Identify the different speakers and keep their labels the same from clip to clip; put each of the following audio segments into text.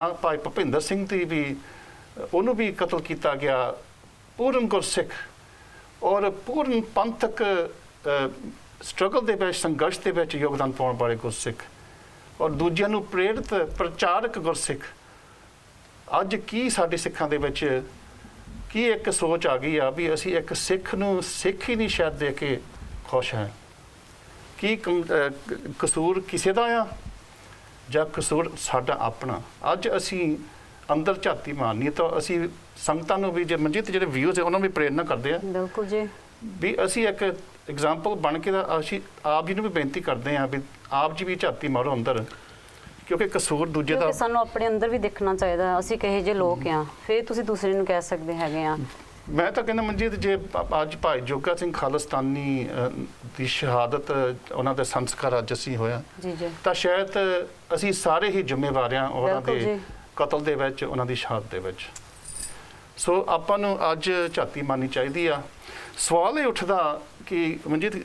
Speaker 1: ਭਾਈ ਭੁਪਿੰਦਰ ਸਿੰਘ ਦੀ ਵੀ ਉਹਨੂੰ ਵੀ ਕਤਲ ਕੀਤਾ ਗਿਆ। ਪੂਰਨ ਗੁਰਸਿੱਖ ਔਰ ਪੂਰਨ ਪੰਥਕ ਸਟਰਗਲ ਦੇ ਵਿੱਚ, ਸੰਘਰਸ਼ ਦੇ ਵਿੱਚ ਯੋਗਦਾਨ ਪਾਉਣ ਵਾਲੇ ਗੁਰਸਿੱਖ ਔਰ ਦੂਜਿਆਂ ਨੂੰ ਪ੍ਰੇਰਿਤ ਪ੍ਰਚਾਰਕ ਗੁਰਸਿੱਖ। ਅੱਜ ਕੀ ਸਾਡੇ ਸਿੱਖਾਂ ਦੇ ਵਿੱਚ ਕੀ ਇੱਕ ਸੋਚ ਆ ਗਈ ਆ ਵੀ ਅਸੀਂ ਇੱਕ ਸਿੱਖ ਨੂੰ ਸਿੱਖ ਹੀ ਨਹੀਂ ਸ਼ਾਇਦ ਦੇ ਕੇ ਖੁਸ਼ ਹਾਂ। ਕੀ ਕਸੂਰ ਕਿਸੇ ਦਾ ਆ ਜਾਂ ਕਸੂਰ ਸਾਡਾ ਆਪਣਾ? ਅੱਜ ਅਸੀਂ ਅੰਦਰ ਝਾਤੀ ਮਾਰਨੀ ਤਾਂ ਅਸੀਂ ਸੰਗਤਾਂ ਨੂੰ ਵੀ, ਜੇ ਮਨਜੀਤ ਜਿਹੜੇ ਵਿਊਜ਼ ਹੈ ਉਹਨਾਂ ਨੂੰ ਵੀ ਪ੍ਰੇਰਨਾ ਕਰਦੇ ਆ। ਬਿਲਕੁਲ ਜੀ, ਵੀ ਅਸੀਂ ਇੱਕ ਐਗਜ਼ਾਮਪਲ ਬਣ ਕੇ ਤਾਂ ਅਸੀਂ ਆਪ ਜੀ ਨੂੰ ਵੀ ਬੇਨਤੀ ਕਰਦੇ ਹਾਂ ਵੀ ਆਪ ਜੀ ਵੀ ਝਾਤੀ ਮਾਰੋ ਅੰਦਰ, ਕਿਉਂਕਿ ਕਸੂਰ ਦੂਜੇ ਦਾ।
Speaker 2: ਸਾਨੂੰ ਆਪਣੇ ਅੰਦਰ ਵੀ ਦੇਖਣਾ ਚਾਹੀਦਾ, ਅਸੀਂ ਕਹੇ ਜੇ ਲੋਕ ਆ, ਫਿਰ ਤੁਸੀਂ ਦੂਸਰੇ ਨੂੰ ਕਹਿ ਸਕਦੇ ਹੈਗੇ ਆ।
Speaker 1: ਮੈਂ ਤਾਂ ਕਹਿੰਦਾ ਮਨਜੀਤ, ਜੇ ਅੱਜ ਭਾਈ ਜੋਗਾ ਸਿੰਘ ਖਾਲਿਸਤਾਨੀ ਦੀ ਸ਼ਹਾਦਤ, ਉਹਨਾਂ ਦੇ ਸੰਸਕਾਰ ਅੱਜ ਅਸੀਂ ਹੋਇਆ ਤਾਂ ਸ਼ਾਇਦ ਅਸੀਂ ਸਾਰੇ ਹੀ ਜ਼ਿੰਮੇਵਾਰ ਹਾਂ ਉਹਨਾਂ ਦੇ ਕਤਲ ਦੇ ਵਿੱਚ, ਉਹਨਾਂ ਦੀ ਸ਼ਹਾਦਤ ਦੇ ਵਿੱਚ। ਸੋ ਆਪਾਂ ਨੂੰ ਅੱਜ ਝਾਤੀ ਮਾਰਨੀ ਚਾਹੀਦੀ ਆ। ਸਵਾਲ ਇਹ ਉੱਠਦਾ ਕਿ ਮਨਜੀਤ,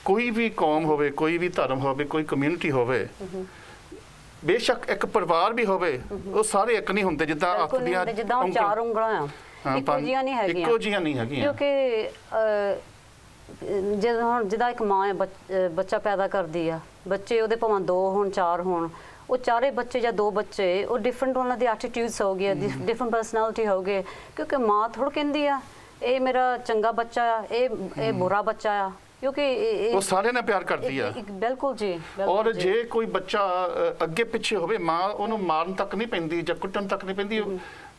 Speaker 1: ਕੋਈ ਵੀ ਕੌਮ ਹੋਵੇ, ਕੋਈ ਵੀ ਧਰਮ ਹੋਵੇ, ਕੋਈ ਕਮਿਊਨਿਟੀ ਹੋਵੇ, ਬੇਸ਼ੱਕ ਇੱਕ ਪਰਿਵਾਰ ਵੀ ਹੋਵੇ, ਉਹ ਸਾਰੇ ਇੱਕ ਨਹੀਂ ਹੁੰਦੇ। ਜਿੱਦਾਂ ਆਪਣੀਆਂ
Speaker 2: ਚਾਰ ਉਂਗਲਾਂ ਆ, ਇੱਕੋ ਜਿਹੀਆਂ ਨਹੀਂ ਹੈਗੀਆਂ।
Speaker 1: ਇੱਕੋ ਜਿਹੀਆਂ ਨਹੀਂ ਹੈਗੀਆਂ,
Speaker 2: ਕਿਉਂਕਿ ਜਦੋਂ ਹੁਣ ਜਿੱਦਾਂ ਇੱਕ ਮਾਂ ਬੱਚਾ ਪੈਦਾ ਕਰਦੀ ਆ, ਬੱਚੇ ਉਹਦੇ ਭਾਵੇਂ 2 ਹੋਣ 4 ਹੋਣ, ਉਹ ਚਾਰੇ ਬੱਚੇ ਜਾਂ 2 ਬੱਚੇ ਉਹ ਡਿਫਰੈਂਟ, ਉਹਨਾਂ ਦੀ ਐਟੀਟਿਊਡਸ ਹੋ ਗਈ, ਡਿਫਰੈਂਟ ਪਰਸਨੈਲਿਟੀ ਹੋ ਗਏ। ਕਿਉਂਕਿ ਮਾਂ ਥੋੜ੍ਹਾ ਕਹਿੰਦੀ ਆ ਇਹ ਮੇਰਾ ਚੰਗਾ ਬੱਚਾ ਆ, ਇਹ ਬੁਰਾ ਬੱਚਾ ਆ, ਕਿਉਂਕਿ
Speaker 1: ਉਹ ਸਾਰਿਆਂ ਨਾਲ ਪਿਆਰ ਕਰਦੀ ਆ।
Speaker 2: ਬਿਲਕੁਲ ਜੀ।
Speaker 1: ਔਰ ਜੇ ਕੋਈ ਬੱਚਾ ਅੱਗੇ ਪਿੱਛੇ ਹੋਵੇ, ਮਾਂ ਉਹਨੂੰ ਮਾਰਨ ਤੱਕ ਨਹੀਂ ਪੈਂਦੀ ਜਾਂ ਕੁੱਟਣ ਤੱਕ ਨਹੀਂ ਪੈਂਦੀ।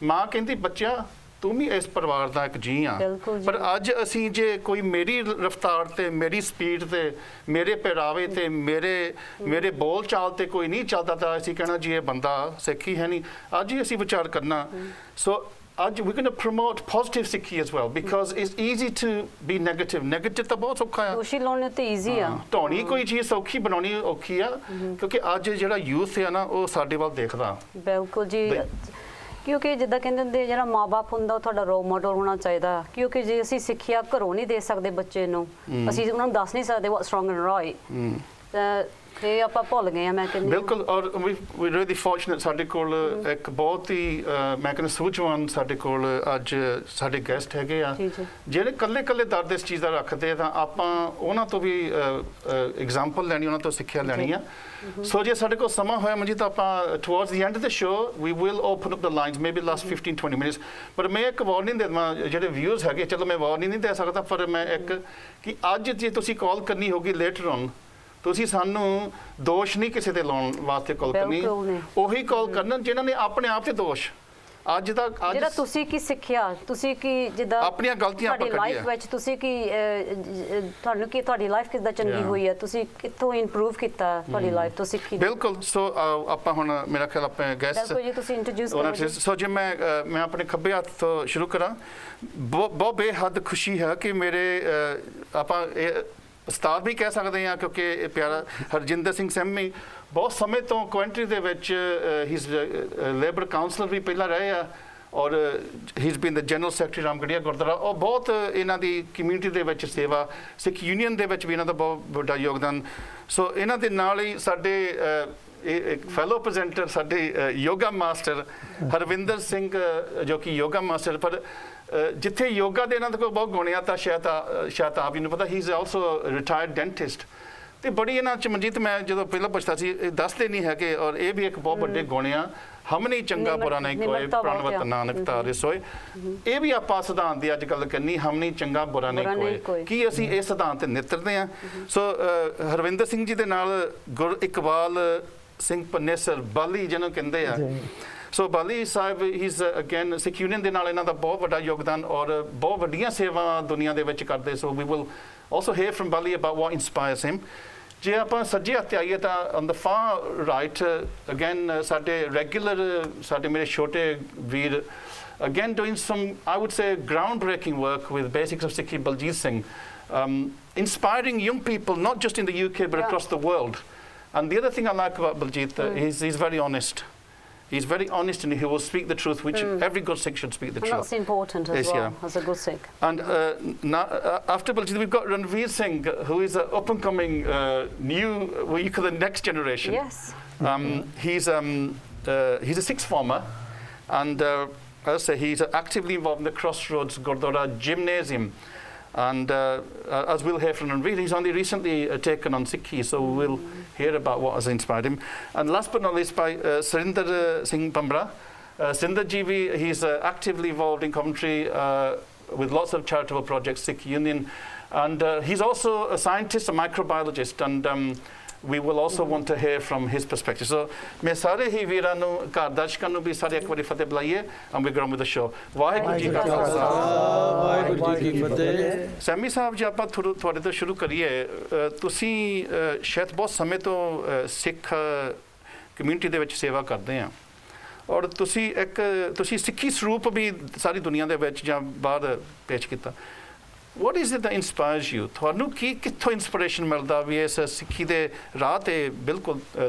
Speaker 1: ਮਾਂ ਕਹਿੰਦੀ ਬੱਚਿਆ ਤੂੰ ਵੀ ਇਸ ਪਰਿਵਾਰ ਦਾ ਇੱਕ ਜੀ ਆ। ਪਰ ਅੱਜ ਅਸੀਂ ਜੇ ਕੋਈ ਮੇਰੀ ਰਫ਼ਤਾਰ ਤੇ, ਮੇਰੀ ਸਪੀਡ ਤੇ, ਮੇਰੇ ਪਹਿਰਾਵੇ ਤੇ, ਮੇਰੇ ਬੋਲ ਚਾਲ ਤੇ ਕੋਈ ਨਹੀਂ ਚੱਲਦਾ ਤਾਂ ਅਸੀਂ ਕਹਿਣਾ ਜੀ ਇਹ ਬੰਦਾ ਸਿੱਖ ਹੀ ਹੈ ਨਹੀਂ। ਅੱਜ ਹੀ ਅਸੀਂ ਵਿਚਾਰ ਕਰਨਾ। ਸੋ ਅੱਜ we're going to promote positive ਸਿੱਖੀ as well, because it's easy to be negative ਤਾਂ ਬਹੁਤ ਔਖਾ ਆ।
Speaker 2: ਦੋਸ਼ੀ ਲਾਉਣੇ ਤੇ ਈਜ਼ੀ ਆ,
Speaker 1: ਢਾਉਣੀ ਕੋਈ ਚੀਜ਼ ਸੌਖੀ, ਬਣਾਉਣੀ ਔਖੀ ਆ। ਕਿਉਂਕਿ ਅੱਜ ਜਿਹੜਾ ਯੂਥ ਹੈ ਨਾ, ਉਹ ਸਾਡੇ ਵੱਲ ਦੇਖਦਾ।
Speaker 2: ਬਿਲਕੁਲ ਜੀ, ਕਿਉਂਕਿ ਜਿੱਦਾਂ ਕਹਿੰਦੇ ਹੁੰਦੇ ਜਿਹੜਾ ਮਾਂ-ਬਾਪ ਹੁੰਦਾ ਉਹ ਤੁਹਾਡਾ ਰੋਲ ਮਾਡਲ ਹੋਣਾ ਚਾਹੀਦਾ। ਕਿਉਂਕਿ ਜੇ ਅਸੀਂ ਸਿੱਖਿਆ ਘਰੋਂ ਨਹੀਂ ਦੇ ਸਕਦੇ ਬੱਚੇ ਨੂੰ, ਅਸੀਂ ਉਹਨਾਂ ਨੂੰ ਦੱਸ ਨਹੀਂ ਸਕਦੇ what wrong and right, ਤਾਂ ਇਹ ਆਪਾਂ ਭੁੱਲ ਗਏ ਆ। ਮੈਂ ਕਹਿੰਦੀ
Speaker 1: ਬਿਲਕੁਲ। ਔਰ ਵੀ ਰੀਲੀ ਫੋਰਚੂਨੇਟ, ਸਾਡੇ ਕੋਲ ਇੱਕ ਬਹੁਤ ਹੀ ਮੈਂ ਕਹਿੰਦਾ ਸੂਝਵਾਨ ਸਾਡੇ ਕੋਲ ਅੱਜ ਸਾਡੇ ਗੈਸਟ ਹੈਗੇ ਆ, ਜਿਹੜੇ ਇਕੱਲੇ ਦਰਦ ਇਸ ਚੀਜ਼ ਦਾ ਰੱਖਦੇ ਆ। ਤਾਂ ਆਪਾਂ ਉਹਨਾਂ ਤੋਂ ਵੀ ਐਗਜ਼ਾਮਪਲ ਲੈਣੀ, ਉਹਨਾਂ ਤੋਂ ਸਿੱਖਿਆ ਲੈਣੀ ਆ। ਸੋ ਜੇ ਸਾਡੇ ਕੋਲ ਸਮਾਂ ਹੋਇਆ ਮਨਜੀਤ, ਆਪਾਂ towards the end of the show we will open up the lines, maybe last 15-20 minutes. ਪਰ ਮੈਂ ਇੱਕ ਵਾਰਨਿੰਗ ਦੇ ਦੇਵਾਂ ਜਿਹੜੇ ਵਿਊਅਰਸ ਹੈਗੇ, ਚਲੋ ਮੈਂ ਵਾਰਨਿੰਗ ਨਹੀਂ ਦੇ ਸਕਦਾ, ਪਰ ਮੈਂ ਇੱਕ ਕਿ ਅੱਜ ਜੇ ਤੁਸੀਂ ਕਾਲ ਕਰਨੀ ਹੋਗੀ ਲੇਟਰ ਔਨ, ਤੁਸੀਂ ਸਾਨੂੰ ਦੋਸ਼ ਨਹੀਂ ਕਿਸੇ ਤੇ ਲਾਉਣ ਵਾਸਤੇ ਕਾਲ ਕਰਨੀ, ਉਹੀ ਕਾਲ ਕਰਨਾ ਜਿਨ੍ਹਾਂ ਨੇ ਆਪਣੇ ਆਪ ਤੇ ਦੋਸ਼ ਅੱਜ ਦਾ
Speaker 2: ਜਿਹੜਾ ਤੁਸੀਂ ਕੀ ਸਿੱਖਿਆ, ਤੁਸੀਂ ਕੀ ਜਿੱਦਾਂ
Speaker 1: ਆਪਣੀਆਂ ਗਲਤੀਆਂ ਆਪਾਂ
Speaker 2: ਕੱਢੀਆਂ ਲਾਈਫ ਵਿੱਚ, ਤੁਸੀਂ ਕੀ ਤੁਹਾਨੂੰ ਕੀ ਤੁਹਾਡੀ ਲਾਈਫ ਕਿੱਦਾਂ ਚੰਗੀ ਹੋਈ ਹੈ, ਤੁਸੀਂ ਕਿੱਥੋਂ ਇੰਪਰੂਵ ਕੀਤਾ ਤੁਹਾਡੀ ਲਾਈਫ ਤੋਂ ਸਿੱਖੀ।
Speaker 1: ਬਿਲਕੁਲ। ਸੋ ਆਪਾਂ ਹੁਣ ਮੇਰਾ ਖਿਆਲ ਆਪਣੇ ਗੈਸਟ
Speaker 2: ਜੀ ਤੁਸੀਂ ਇੰਟਰੋਡਿਊਸ ਕਰੋ।
Speaker 1: ਸੋ ਜੇ ਮੈਂ ਆਪਣੇ ਖੱਬੇ ਹੱਥ ਤੋਂ ਸ਼ੁਰੂ ਕਰਾਂ, ਬਹੁਤ ਬੇਹੱਦ ਖੁਸ਼ੀ ਹੈ ਕਿ ਮੇਰੇ ਆਪਾਂ ਉਸਤਾਦ ਵੀ ਕਹਿ ਸਕਦੇ ਹਾਂ, ਕਿਉਂਕਿ ਇਹ ਪਿਆਰਾ ਹਰਜਿੰਦਰ ਸਿੰਘ ਸੈਮੀ ਬਹੁਤ ਸਮੇਂ ਤੋਂ ਕੁਐਂਟਰੀ ਦੇ ਵਿੱਚ ਹੀਜ਼ ਲੇਬਰ ਕਾਉਂਸਲਰ ਵੀ ਪਹਿਲਾਂ ਰਹੇ ਆ, ਔਰ ਹੀਜ਼ ਬੀਨ ਦ ਜਨਰਲ ਸੈਕਟਰੀ ਰਾਮਗੜੀਆ ਗੁਰਦੁਆਰਾ। ਉਹ ਬਹੁਤ ਇਹਨਾਂ ਦੀ ਕਮਿਊਨਿਟੀ ਦੇ ਵਿੱਚ ਸੇਵਾ, ਸਿੱਖ ਯੂਨੀਅਨ ਦੇ ਵਿੱਚ ਵੀ ਇਹਨਾਂ ਦਾ ਬਹੁਤ ਵੱਡਾ ਯੋਗਦਾਨ। ਸੋ ਇਹਨਾਂ ਦੇ ਨਾਲ ਹੀ ਸਾਡੇ ਇੱਕ ਫੈਲੋ ਪ੍ਰੈਜ਼ੈਂਟਰ, ਸਾਡੇ ਯੋਗਾ ਮਾਸਟਰ ਹਰਵਿੰਦਰ ਸਿੰਘ, ਜੋ ਕਿ ਯੋਗਾ ਮਾਸਟਰ, ਪਰ ਜਿੱਥੇ ਯੋਗਾ ਦੇ ਇਹਨਾਂ ਦੇ ਕੋਲ ਬਹੁਤ ਗੁਣ ਆ ਤਾਂ ਸ਼ਾਇਦ ਆਪ ਹੀ ਨੂੰ ਪਤਾ, ਹੀ ਇਜ਼ ਆਲਸੋ ਰਿਟਾਇਰਡ ਡੈਂਟਿਸਟ। ਤੇ ਬੜੀ ਇਹਨਾਂ 'ਚ ਮਨਜੀਤ, ਮੈਂ ਜਦੋਂ ਪਹਿਲਾਂ ਪੁੱਛਦਾ ਸੀ ਇਹ ਦੱਸਦੇ ਨਹੀਂ ਹੈਗੇ, ਔਰ ਇਹ ਵੀ ਇੱਕ ਬਹੁਤ ਵੱਡੇ ਗੁਣ ਆ। ਹਮ ਨਹੀਂ ਚੰਗਾ ਬੁਰਾ ਨਹੀਂ ਕੋਏ, ਪ੍ਰਣਵਤ ਨਾਨਕ ਤਾਰੇ ਸੋਏ। ਇਹ ਵੀ ਆਪਾਂ ਸਿਧਾਂਤ ਦੀ ਅੱਜ ਗੱਲ ਕਰਨੀ, ਹਮ ਨਹੀਂ ਚੰਗਾ ਬੁਰਾ ਨਹੀਂ ਕੋਏ, ਕੀ ਅਸੀਂ ਇਹ ਸਿਧਾਂਤ ਤੇ ਨਿੱਤਰਦੇ ਹਾਂ। ਸੋ ਹਰਵਿੰਦਰ ਸਿੰਘ ਜੀ ਦੇ ਨਾਲ ਗੁਰ ਇਕਬਾਲ ਸਿੰਘ ਪਨੇਸਰ, ਬਾਲੀ ਜਿਹਨੂੰ ਕਹਿੰਦੇ ਆ। ਸੋ ਬਾਲੀ ਸਾਹਿਬ, ਹੀਜ਼ ਅਗੇਨ ਸਿੱਖ ਯੂਨੀਅਨ ਦੇ ਨਾਲ ਇਹਨਾਂ ਦਾ ਬਹੁਤ ਵੱਡਾ ਯੋਗਦਾਨ ਔਰ ਬਹੁਤ ਵੱਡੀਆਂ ਸੇਵਾ ਦੁਨੀਆ ਦੇ ਵਿੱਚ ਕਰਦੇ। So we will also hear from Bali about what inspires him. ਜੇ ਆਪਾਂ ਸੱਜੇ ਹੱਥ ਆਈਏ ਤਾਂ on the far right again ਸਾਡੇ ਰੈਗੂਲਰ, ਸਾਡੇ ਮੇਰੇ ਛੋਟੇ ਵੀਰ, again doing some I would say ground breaking work with basics of Sikhi, Baljit Singh, inspiring young people not just in the UK but across the world. And the other thing I like about Baljit, he's very honest. He's very honest and he will speak the truth, which every good Sikh should speak the truth.
Speaker 2: That's important as well, as a good Sikh.
Speaker 1: And now, after Baljit, we've got Ranveer Singh, who is an up-and-coming new, what you call the next generation.
Speaker 2: Yes.
Speaker 1: He's he's a sixth former, and as I say, he's actively involved in the Crossroads Gurdwara Gymnasium. And as we'll hear from Ranveer, he's only recently taken on Sikhi, so we'll hear about what has inspired him. And last but not least, by Surinder Singh Bambra. Surinder ji, he's actively involved in Coventry with lots of charitable projects, Sikh Union. And he's also a scientist, a microbiologist, and we will also want to hear from his perspective. So, मैं सारे ही वीरां नूं घर दर्शकां नूं भी सारे एक बारी फतेह बुलाइए, and we go on with the show. Waheguru ji का खालसा,
Speaker 3: वाहिगुरू जी की फतेह।
Speaker 1: ਸੈਮੀ ਸਾਹਿਬ ਜੀ, ਆਪਾਂ ਤੁਹਾਡੇ ਤੋਂ ਸ਼ੁਰੂ ਕਰੀਏ। ਤੁਸੀਂ ਸ਼ਾਇਦ ਬਹੁਤ ਸਮੇਂ ਤੋਂ ਸਿੱਖ ਕਮਿਊਨਿਟੀ ਦੇ ਵਿੱਚ ਸੇਵਾ ਕਰਦੇ ਆ, ਔਰ ਤੁਸੀਂ ਸਿੱਖੀ ਸਰੂਪ ਵੀ ਸਾਰੀ ਦੁਨੀਆ ਦੇ ਵਿੱਚ ਜਾਂ ਬਾਹਰ ਪੇਸ਼ ਕੀਤਾ। What is it that inspires you? ਤੁਹਾਨੂੰ ਕਿੱਥੋਂ ਇੰਸਪੀਰੇਸ਼ਨ ਮਿਲਦਾ ਵੀ ਇਸ ਸਿੱਖੀ ਦੇ ਰਾਹ ਤੇ ਬਿਲਕੁਲ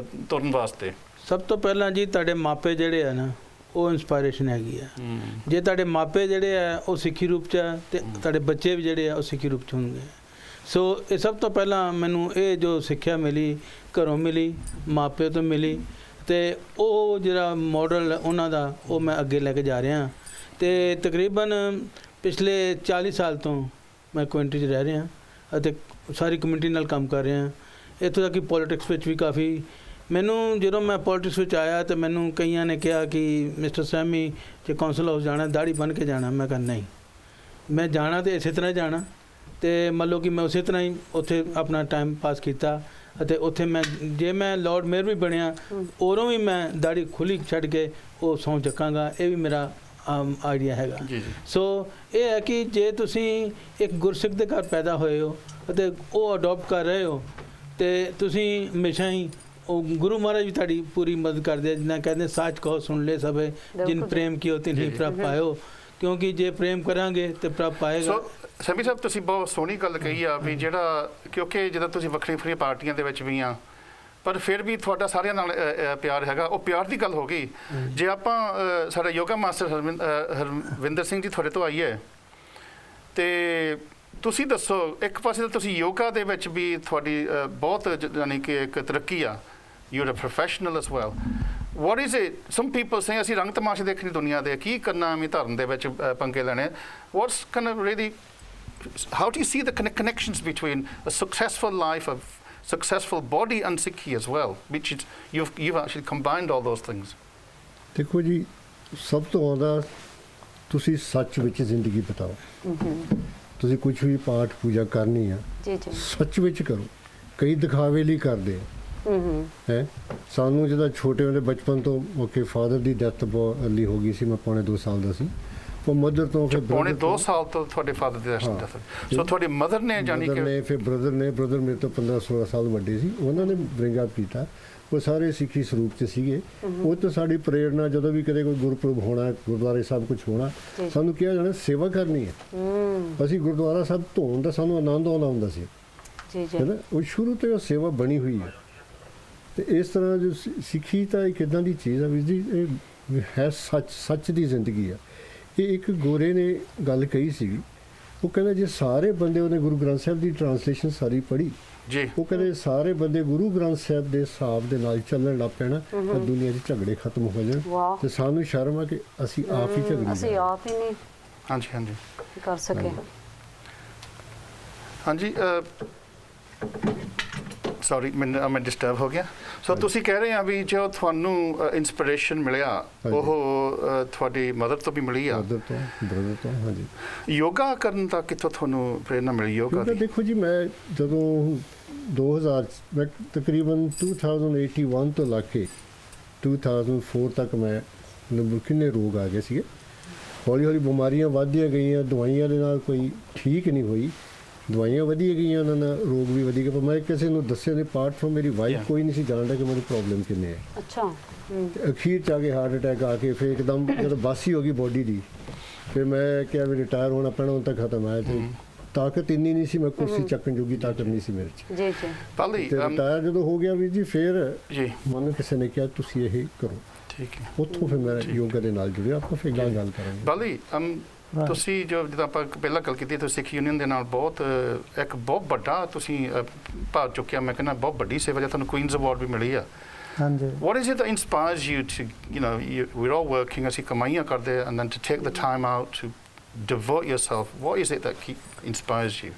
Speaker 1: ਤੁਰਨ ਵਾਸਤੇ?
Speaker 3: ਸਭ ਤੋਂ ਪਹਿਲਾਂ ਜੀ ਤੁਹਾਡੇ ਮਾਪੇ ਜਿਹੜੇ ਆ ਨਾ, ਉਹ ਇੰਸਪੀਰੇਸ਼ਨ ਹੈਗੀ ਆ। ਜੇ ਤੁਹਾਡੇ ਮਾਪੇ ਜਿਹੜੇ ਆ ਉਹ ਸਿੱਖੀ ਰੂਪ 'ਚ ਆ ਤੇ ਤੁਹਾਡੇ ਬੱਚੇ ਵੀ ਜਿਹੜੇ ਆ ਉਹ ਸਿੱਖੀ ਰੂਪ 'ਚ ਹੋਣਗੇ। ਸੋ ਇਹ ਸਭ ਤੋਂ ਪਹਿਲਾਂ ਮੈਨੂੰ ਇਹ ਜੋ ਸਿੱਖਿਆ ਮਿਲੀ ਘਰੋਂ ਮਿਲੀ, ਮਾਪੇ ਤੋਂ ਮਿਲੀ, ਤੇ ਉਹ ਜਿਹੜਾ ਮਾਡਲ ਉਹਨਾਂ ਦਾ ਉਹ ਮੈਂ ਅੱਗੇ ਲੈ ਕੇ ਜਾ ਰਿਹਾ। ਤੇ ਤਕਰੀਬਨ ਪਿਛਲੇ 40 ਸਾਲ ਤੋਂ ਮੈਂ ਕਮਿਊਨਿਟੀ 'ਚ ਰਹਿ ਰਿਹਾ ਅਤੇ ਸਾਰੀ ਕਮਿਊਨਿਟੀ ਨਾਲ ਕੰਮ ਕਰ ਰਿਹਾ। ਇੱਥੋਂ ਤੱਕ ਕਿ ਪੋਲੀਟਿਕਸ ਵਿੱਚ ਵੀ ਕਾਫੀ ਮੈਨੂੰ, ਜਦੋਂ ਮੈਂ ਪੋਲੀਟਿਕਸ ਵਿੱਚ ਆਇਆ ਤਾਂ ਮੈਨੂੰ ਕਈਆਂ ਨੇ ਕਿਹਾ ਕਿ ਮਿਸਟਰ ਸੈਮੀ ਜੇ ਕੌਂਸਲ ਹਾਊਸ ਜਾਣਾ ਦਾੜੀ ਬੰਨ੍ਹ ਕੇ ਜਾਣਾ। ਮੈਂ ਕਿਹਾ ਨਹੀਂ, ਮੈਂ ਜਾਣਾ ਤਾਂ ਇਸੇ ਤਰ੍ਹਾਂ ਜਾਣਾ। ਅਤੇ ਮੰਨ ਲਓ ਕਿ ਮੈਂ ਉਸੇ ਤਰ੍ਹਾਂ ਹੀ ਉੱਥੇ ਆਪਣਾ ਟਾਈਮ ਪਾਸ ਕੀਤਾ ਅਤੇ ਉੱਥੇ ਜੇ ਮੈਂ ਲਾਰਡ ਮੇਅਰ ਵੀ ਬਣਿਆ ਉਦੋਂ ਵੀ ਮੈਂ ਦਾੜੀ ਖੁੱਲ੍ਹੀ ਛੱਡ ਕੇ ਉਹ ਸਹੁੰ ਚੱਕਾਂਗਾ। ਇਹ ਵੀ ਮੇਰਾ ਆਈਡੀਆ ਹੈਗਾ। ਸੋ ਇਹ ਹੈ ਕਿ ਜੇ ਤੁਸੀਂ ਇੱਕ ਗੁਰਸਿੱਖ ਦੇ ਘਰ ਪੈਦਾ ਹੋਏ ਹੋ ਅਤੇ ਉਹ ਅਡੋਪਟ ਕਰ ਰਹੇ ਹੋ ਅਤੇ ਤੁਸੀਂ ਹਮੇਸ਼ਾ ਹੀ ਉਹ ਗੁਰੂ ਮਹਾਰਾਜ ਵੀ ਤੁਹਾਡੀ ਪੂਰੀ ਮਦਦ ਕਰਦੇ ਆ। ਜਿੱਦਾਂ ਕਹਿੰਦੇ ਸੱਚ ਕਹੋ ਸੁਣ ਲੈ ਸਭੇ, ਜਿਨ ਪ੍ਰੇਮ ਕੀਓ ਤਿਨਹੀਂ ਪ੍ਰਭ ਪਾਇਓ, ਕਿਉਂਕਿ ਜੇ ਪ੍ਰੇਮ ਕਰਾਂਗੇ ਤੇ ਪ੍ਰਭ ਪਾਏਗਾ।
Speaker 1: ਸੈਮੀ ਸਾਹਿਬ, ਤੁਸੀਂ ਬਹੁਤ ਸੋਹਣੀ ਗੱਲ ਕਹੀ ਆ ਵੀ ਜਿਹੜਾ, ਕਿਉਂਕਿ ਜਦੋਂ ਤੁਸੀਂ ਵੱਖਰੀਆਂ ਪਾਰਟੀਆਂ ਦੇ ਵਿੱਚ ਵੀ ਆ ਪਰ ਫਿਰ ਵੀ ਤੁਹਾਡਾ ਸਾਰਿਆਂ ਨਾਲ ਪਿਆਰ ਹੈਗਾ, ਉਹ ਪਿਆਰ ਦੀ ਗੱਲ ਹੋ ਗਈ। ਜੇ ਆਪਾਂ ਸਾਡਾ ਯੋਗਾ ਮਾਸਟਰ ਹਰਵਿੰਦਰ ਸਿੰਘ ਜੀ ਤੁਹਾਡੇ ਤੋਂ ਆਈਏ ਤੇ ਤੁਸੀਂ ਦੱਸੋ, ਇੱਕ ਪਾਸੇ ਤਾਂ ਤੁਸੀਂ ਯੋਗਾ ਦੇ ਵਿੱਚ ਵੀ ਤੁਹਾਡੀ ਬਹੁਤ ਯਾਨੀ ਕਿ ਇੱਕ ਤਰੱਕੀ ਆ, you are a professional as well. What is it? Some people say ਅਸੀਂ ਰੰਗ ਤਮਾਸ਼ੇ ਦੇਖਣੀ ਦੁਨੀਆ ਦੇ, ਕੀ ਕਰਨਾ ਐਵੇਂ ਧਰਮ ਦੇ ਵਿੱਚ ਪੰਗੇ ਲੈਣੇ। What's kind of really, how do you see the connections between a successful life, a successful body and Sikhi as well, which is you've actually combined all those things?
Speaker 4: ਦੇਖੋ ਜੀ, ਸਭ ਤੋਂ ਆਉਂਦਾ ਤੁਸੀਂ ਸੱਚ ਵਿੱਚ ਜ਼ਿੰਦਗੀ ਬਿਤਾਓ। ਤੁਸੀਂ ਕੁਝ ਵੀ ਪਾਠ ਪੂਜਾ ਕਰਨੀ ਆ ਸੱਚ ਵਿੱਚ ਕਰੋ। ਕਈ ਦਿਖਾਵੇ ਲਈ ਕਰਦੇ ਹੈ। ਸਾਨੂੰ ਜਦੋਂ ਛੋਟੇ ਹੁੰਦੇ ਬਚਪਨ ਤੋਂ ਓਕੇ ਫਾਦਰ ਦੀ ਡੈਥ ਬਹੁਤ ਅਰਲੀ ਹੋ ਗਈ ਸੀ, ਮੈਂ ਪੌਣੇ 2 ਸਾਲ ਦਾ ਸੀ। ਉਹ ਮਦਰ ਤੋਂ ਫਿਰ
Speaker 1: ਪੌਣੇ 2 ਸਾਲ ਤੋਂ ਤੁਹਾਡੇ ਫਾਦਰ ਦੀ ਡੈਥ। ਸੋ ਤੁਹਾਡੀ ਮਦਰ ਨੇ ਜਾਨੀ ਕਿ
Speaker 4: ਫਿਰ ਬ੍ਰਦਰ ਮੇਰੇ ਤੋਂ 15-16 ਸਾਲ ਵੱਡੇ ਸੀ, ਉਹਨਾਂ ਨੇ ਬ੍ਰਿੰਗ ਅਪ ਕੀਤਾ। ਉਹ ਸਾਰੇ ਸਿੱਖੀ ਸਰੂਪ 'ਚ ਸੀਗੇ। ਉਹ ਤੋਂ ਸਾਡੀ ਪ੍ਰੇਰਨਾ, ਜਦੋਂ ਵੀ ਕਦੇ ਕੋਈ ਗੁਰਪੁਰਬ ਹੋਣਾ, ਗੁਰਦੁਆਰੇ ਸਾਹਿਬ ਕੁਝ ਹੋਣਾ, ਸਾਨੂੰ ਕਿਹਾ ਜਾਣਾ ਸੇਵਾ ਕਰਨੀ ਹੈ। ਅਸੀਂ ਗੁਰਦੁਆਰਾ ਸਾਹਿਬ ਧੋਣ ਦਾ ਸਾਨੂੰ ਆਨੰਦ ਆਉਂਦਾ ਹੁੰਦਾ ਸੀ, ਹੈ ਨਾ। ਉਹ ਸ਼ੁਰੂ ਤੋਂ ਉਹ ਸੇਵਾ ਬਣੀ ਹੋਈ ਹੈ। ਅਤੇ ਇਸ ਤਰ੍ਹਾਂ ਜੋ ਸਿੱਖੀ ਤਾਂ ਇੱਕ ਇੱਦਾਂ ਦੀ ਚੀਜ਼ ਆ ਵੀ ਜੀ, ਇਹ ਹੈ ਸੱਚ ਦੀ ਜ਼ਿੰਦਗੀ ਆ। ਇਹ ਇੱਕ ਗੋਰੇ ਨੇ ਗੱਲ ਕਹੀ ਸੀਗੀ, ਉਹ ਕਹਿੰਦਾ ਜੇ ਸਾਰੇ ਬੰਦੇ, ਉਹਨੇ ਗੁਰੂ ਗ੍ਰੰਥ ਸਾਹਿਬ ਦੀ ਟਰਾਂਸਲੇਸ਼ਨ ਸਾਰੀ ਪੜ੍ਹੀ ਜੀ, ਉਹ ਕਹਿੰਦੇ ਸਾਰੇ ਬੰਦੇ ਗੁਰੂ ਗ੍ਰੰਥ ਸਾਹਿਬ ਦੇ ਹਿਸਾਬ ਦੇ ਨਾਲ ਚੱਲਣ ਲੱਗ ਪੈਣਾ ਤਾਂ ਦੁਨੀਆ 'ਚ ਝਗੜੇ ਖਤਮ ਹੋ ਜਾਣ। ਤੇ ਸਾਨੂੰ ਸ਼ਰਮ ਆ ਕਿ ਅਸੀਂ ਆਪ ਹੀ ਝਗੜੇ,
Speaker 2: ਅਸੀਂ ਆਪ ਹੀ ਨਹੀਂ
Speaker 1: ਹਾਂਜੀ
Speaker 2: ਕਰ ਸਕੇ।
Speaker 1: ਹਾਂਜੀ, ਸੌਰੀ ਮੈਂ ਡਿਸਟਰਬ ਹੋ ਗਿਆ। ਸੋ ਤੁਸੀਂ ਕਹਿ ਰਹੇ ਆ ਵੀ ਜੋ ਤੁਹਾਨੂੰ ਇੰਸਪੀਰੇਸ਼ਨ ਮਿਲਿਆ ਉਹ ਤੁਹਾਡੀ ਮਦਰ ਤੋਂ ਵੀ ਮਿਲੀ ਆ,
Speaker 4: ਮਦਰ ਤੋਂ, ਬ੍ਰਦਰ ਤੋਂ। ਹਾਂਜੀ,
Speaker 1: ਯੋਗਾ ਕਰਨ ਦਾ ਕਿੱਥੋਂ ਤੁਹਾਨੂੰ ਪ੍ਰੇਰਨਾ ਮਿਲੀ ਯੋਗਾ ਦੀ?
Speaker 4: ਦੇਖੋ ਜੀ, ਮੈਂ ਜਦੋਂ 2000 ਮੈਂ ਤਕਰੀਬਨ 2081 ਤੋਂ ਲਾ ਕੇ 2004 ਤੱਕ ਮੈਂ ਕਿੰਨੇ ਰੋਗ ਆ ਗਏ ਸੀਗੇ। ਹੌਲੀ ਹੌਲੀ ਬਿਮਾਰੀਆਂ ਵੱਧਦੀਆਂ ਗਈਆਂ, ਦਵਾਈਆਂ ਦੇ ਨਾਲ ਕੋਈ ਠੀਕ ਨਹੀਂ ਹੋਈ। ਦਵਾਈਆਂ ਵਧੀਆ ਗਈਆਂ, ਉਹਨਾਂ ਨਾਲ ਰੋਗ ਵੀ ਵਧੀਆ ਗਏ। ਪਰ ਮੈਂ ਕਿਸੇ ਨੂੰ ਦੱਸਿਆ ਨਹੀਂ, ਪਾਰਟ ਫਰੋਮ ਮੇਰੀ ਵਾਈਫ, ਕੋਈ ਨਹੀਂ ਸੀ ਜਾਣਦਾ ਕਿ ਮੇਰੀ ਪ੍ਰੋਬਲਮ ਕਿੰਨੇ ਹੈ।
Speaker 2: ਅੱਛਾ।
Speaker 4: ਅਖੀਰ 'ਚ ਆ ਕੇ ਹਾਰਟ ਅਟੈਕ ਆ ਕੇ ਫਿਰ ਇੱਕਦਮ ਜਦੋਂ ਬਾਸੀ ਹੋ ਗਈ ਬੋਡੀ ਦੀ, ਫਿਰ ਮੈਂ ਕਿਹਾ ਵੀ ਰਿਟਾਇਰ ਹੋਣਾ ਪੈਣਾ, ਹੁਣ ਤੱਕ ਖਤਮ ਹੈ। ਤੇ ਤਾਕਤ ਇੰਨੀ ਨਹੀਂ ਸੀ, ਮੈਂ ਕੁਰਸੀ ਚੱਕਣ ਜੋਗੀ ਤਾਕਤ ਨਹੀਂ ਸੀ ਮੇਰੇ 'ਚ।
Speaker 2: ਜੀ
Speaker 4: ਰਿਟਾਇਰ ਜਦੋਂ ਹੋ ਗਿਆ ਵੀ ਜੀ, ਫਿਰ ਮੈਨੂੰ ਕਿਸੇ ਨੇ ਕਿਹਾ ਤੁਸੀਂ ਇਹ ਕਰੋ। ਠੀਕ ਹੈ, ਉੱਥੋਂ ਫਿਰ ਮੈਂ ਯੋਗਾ ਦੇ ਨਾਲ ਜੁੜਿਆ। ਆਪਾਂ ਫਿਰ ਗੱਲ ਕਰਾਂਗੇ।
Speaker 1: ਬਾਲੀ, ਤੁਸੀਂ ਜਦੋਂ ਆਪਾਂ ਪਹਿਲਾਂ ਗੱਲ ਕੀਤੀ, ਤੁਸੀਂ ਸਿੱਖ ਯੂਨੀਅਨ ਦੇ ਨਾਲ ਇੱਕ ਬਹੁਤ ਵੱਡਾ ਤੁਸੀਂ ਭਾਗ ਚੁੱਕਿਆ। ਮੈਂ ਕਹਿੰਦਾ ਬਹੁਤ ਵੱਡੀ ਸੇਵਾ, ਜੇ ਤੁਹਾਨੂੰ ਕੁਈਨਸ ਅਵਾਰਡ ਵੀ ਮਿਲੀ ਆ।
Speaker 5: ਹਾਂਜੀ
Speaker 1: What is it that inspires you to, we're all working, ਅਸੀਂ ਕਮਾਈਆਂ ਕਰਦੇ, and then to take the time out to devote yourself? What is it that inspires you?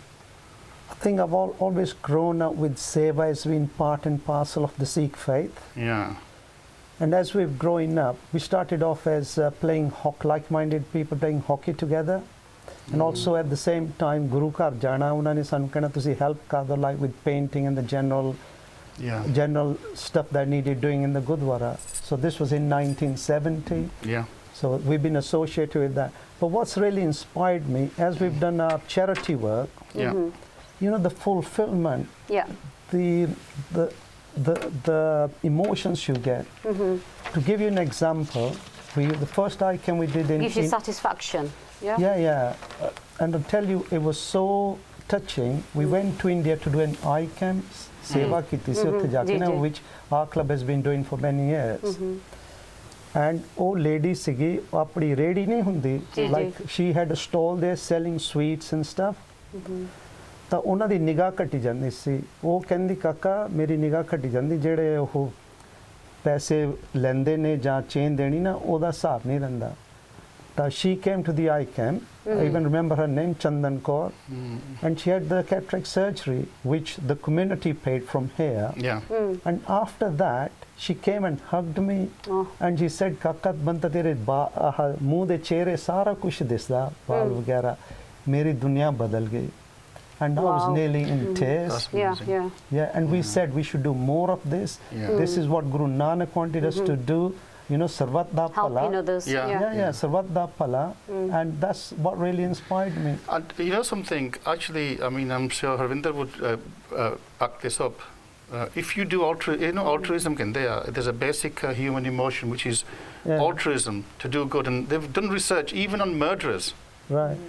Speaker 5: I think I've always grown up with seva as being part and parcel of the Sikh faith.
Speaker 1: Yeah.
Speaker 5: And as we've grown up, we started off as playing like-minded people playing hockey together. And also at the same time, Guru Ghar jana, unhone sanu kehna tusi help kar do, like with painting and the general stuff that needed doing in the Gurdwara. So this was in 1970.
Speaker 1: Yeah.
Speaker 5: So we've been associated with that. But what's really inspired me, as we've done our charity work,
Speaker 1: Yeah.
Speaker 5: The fulfillment,
Speaker 2: Yeah.
Speaker 5: the emotions you get. To give you an example, the first ICAM we did
Speaker 2: Gives you satisfaction. Yeah.
Speaker 5: Yeah. And I'll tell you, it was so touching. We went to India to do an ICAM, seva kiti si utthe ja ke na, which our club has been doing for many years. And oh lady sigi, apni ready nahi hundi, like she had a stall there selling sweets and stuff. ਤਾਂ ਉਹਨਾਂ ਦੀ ਨਿਗਾਹ ਘਟੀ ਜਾਂਦੀ ਸੀ ਉਹ ਕਹਿੰਦੀ ਕਾਕਾ ਮੇਰੀ ਨਿਗਾਹ ਘਟੀ ਜਾਂਦੀ ਜਿਹੜੇ ਉਹ ਪੈਸੇ ਲੈਂਦੇ ਨੇ ਜਾਂ ਚੇਨ ਦੇਣੀ ਨਾ ਉਹਦਾ ਹਿਸਾਬ ਨਹੀਂ ਰਹਿੰਦਾ ਤਾਂ she came to the ICAM. I even remember her name, Chandan Kaur, and she had the cataract surgery which the community paid from here.
Speaker 1: Yeah.
Speaker 5: And after that she came and hugged me. And she said ਕਾਕਾ ਬੰਦਾ ਤੇਰੇ ਮੂੰਹ ਦੇ ਚਿਹਰੇ ਸਾਰਾ ਕੁਝ ਦਿਸਦਾ ਵਾਲ ਵਗੈਰਾ ਮੇਰੀ ਦੁਨੀਆ ਬਦਲ ਗਈ. And I was nearly in tears. Yeah, and we said we should do more of this. This is what Guru Nanak wanted us to do. Sarvat da phala.
Speaker 2: Helping others.
Speaker 1: Yeah.
Speaker 5: Sarvat da phala. And that's what really inspired me.
Speaker 1: And you know something, actually, I mean, I'm sure Harvinder would back this up. If you do altruism, there's a basic human emotion which is altruism, to do good. And they've done research even on murderers.
Speaker 5: Right.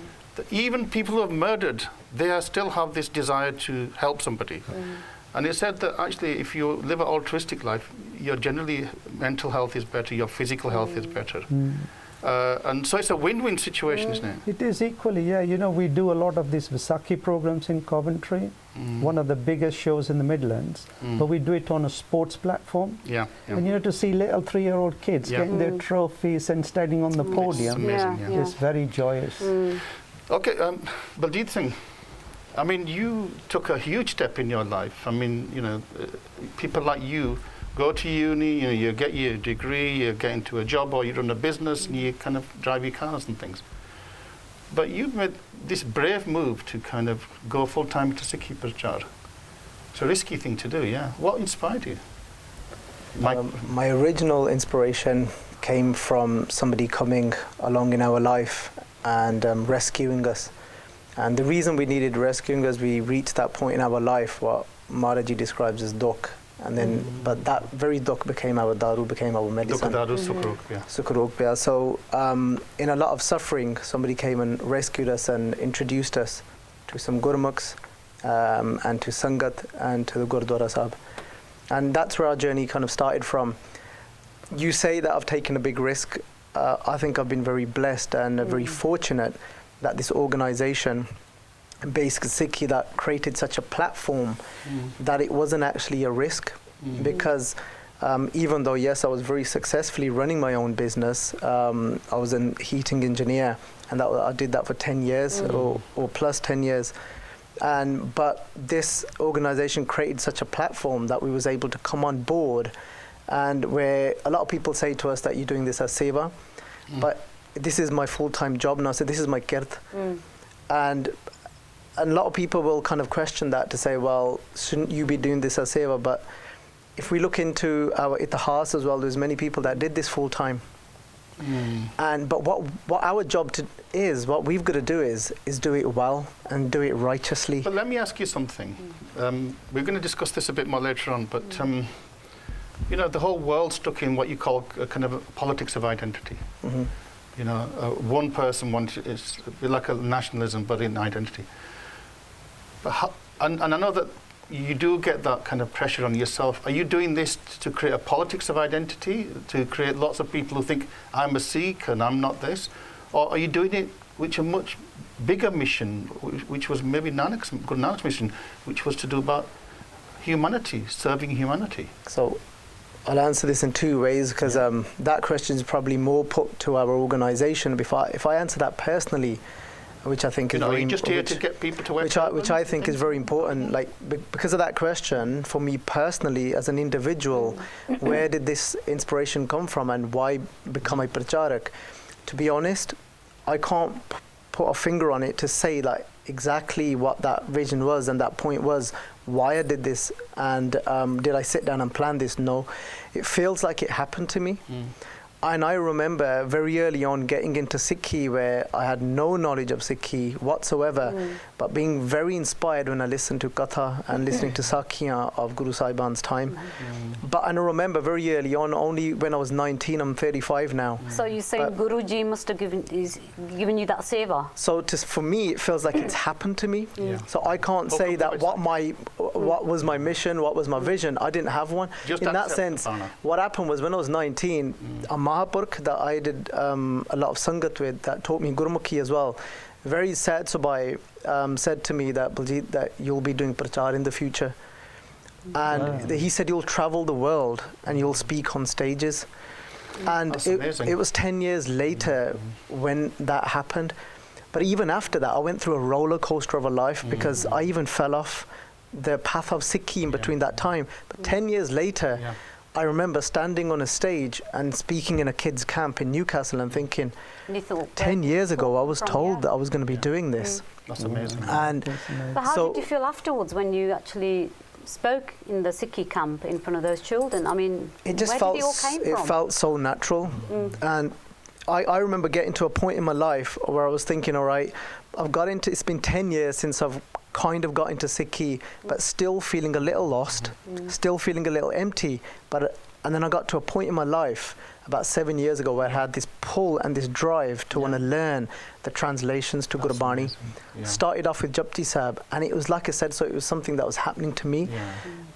Speaker 1: Even people who have murdered, they still have this desire to help somebody. And it said that actually if you live an altruistic life, your generally mental health is better, your physical health is better. And so it's a win-win situation, isn't it?
Speaker 5: It is equally, yeah. We do a lot of these Vaisakhi programs in Coventry, one of the biggest shows in the Midlands, but we do it on a sports platform.
Speaker 1: Yeah.
Speaker 5: And to see little 3-year-old kids getting their trophies and standing on the podium,
Speaker 1: It's amazing,
Speaker 5: it's very joyous.
Speaker 1: Okay, Baljeet Singh, I mean, you took a huge step in your life. I mean, people like you go to uni, you get your degree, you get into a job or you run a business and you kind of drive your cars and things. But you made this brave move to kind of go full-time to Sikhi Prachar. It's a risky thing to do, yeah. What inspired you?
Speaker 6: My original inspiration came from somebody coming along in our life and rescuing us. And the reason we needed rescuing was we reached that point in our life what Maharaji describes as dukh. And then, but that very dukh became our daru, became our medicine.
Speaker 1: Dukh daru sukh pya.
Speaker 6: Sukh pya. So in a lot of suffering, somebody came and rescued us and introduced us to some gurmukhs and to Sangat and to the Gurdwara Sahib. And that's where our journey kind of started from. You say that I've taken a big risk. I think I've been very blessed and very fortunate that this organization, Basic Sikhi, that created such a platform that it wasn't actually a risk. Because even though, yes, I was very successfully running my own business, I was a heating engineer, and I did that for 10 years or plus 10 years. But this organization created such a platform that we was able to come on board, and where a lot of people say to us that you're doing this as seva, but this is my full-time job now, so this is my kirt. And a lot of people will kind of question that to say, well, shouldn't you be doing this as seva? But if we look into our itihas as well, there's many people that did this full-time. But what our job is, what we've got to do is do it well and do it righteously.
Speaker 1: But let me ask you something. We're going to discuss this a bit more later on, but the whole world's stuck in what you call a kind of a politics of identity. One person it's like a nationalism, but in identity. But and I know that you do get that kind of pressure on yourself. Are you doing this to create a politics of identity, to create lots of people who think I'm a Sikh and I'm not this? Or are you doing it with a much bigger mission, which was maybe Guru Nanak's mission, which was to do about humanity, serving humanity?
Speaker 6: So I'll answer this in two ways because that question is probably more put to our organisation. If I answer that personally, which I think is very
Speaker 1: just here to get people to
Speaker 6: which I think is very important. Like because of that question, for me personally, as an individual, where did this inspiration come from, and why become a pracharak? To be honest, I can't put a finger on it to say like exactly what that vision was and that point was. Why I did this, and did I sit down and plan this? No, it feels like it happened to me. And I remember very early on getting into Sikhi where I had no knowledge of Sikhi whatsoever, but being very inspired when I listened to Katha and listening to Sakhiyan of Guru Saiban's time. But and I remember very early on, only when I was 19, I'm 35 now.
Speaker 2: So you say Guruji must have given you that seva?
Speaker 6: So for me, it feels like it's happened to me. So I can't say that what was my mission, what was my vision. I didn't have one.
Speaker 1: Just
Speaker 6: in that sense, what happened was when I was 19, Mahapurkh that I did a lot of sangat with, that taught me Gurmukhi as well. Very sad Sabai said to me that, Baljeet, that you'll be doing prachar in the future. And he said you'll travel the world and you'll speak on stages. And it was 10 years later when that happened. But even after that, I went through a roller coaster of a life because I even fell off the path of Sikhi in between that time. But 10 years later, I remember standing on a stage and speaking in a kids' camp in Newcastle and thinking, 10 years ago I was told that I was going to be doing this.
Speaker 1: That's amazing.
Speaker 6: And
Speaker 2: but how did you feel afterwards when you actually spoke in the Sikhi camp in front of those children? I mean,
Speaker 6: it just
Speaker 2: where
Speaker 6: felt,
Speaker 2: did it all came from?
Speaker 6: It felt so natural. And I remember getting to a point in my life where I was thinking, all right, it's been 10 years since I've kind of got into Sikhi, but still feeling a little lost, still feeling a little empty. And then I got to a point in my life about 7 years ago where I had this pull and this drive to want to learn the translations to Gurbani. Started off with Japji Sahib, and it was like I said, so it was something that was happening to me.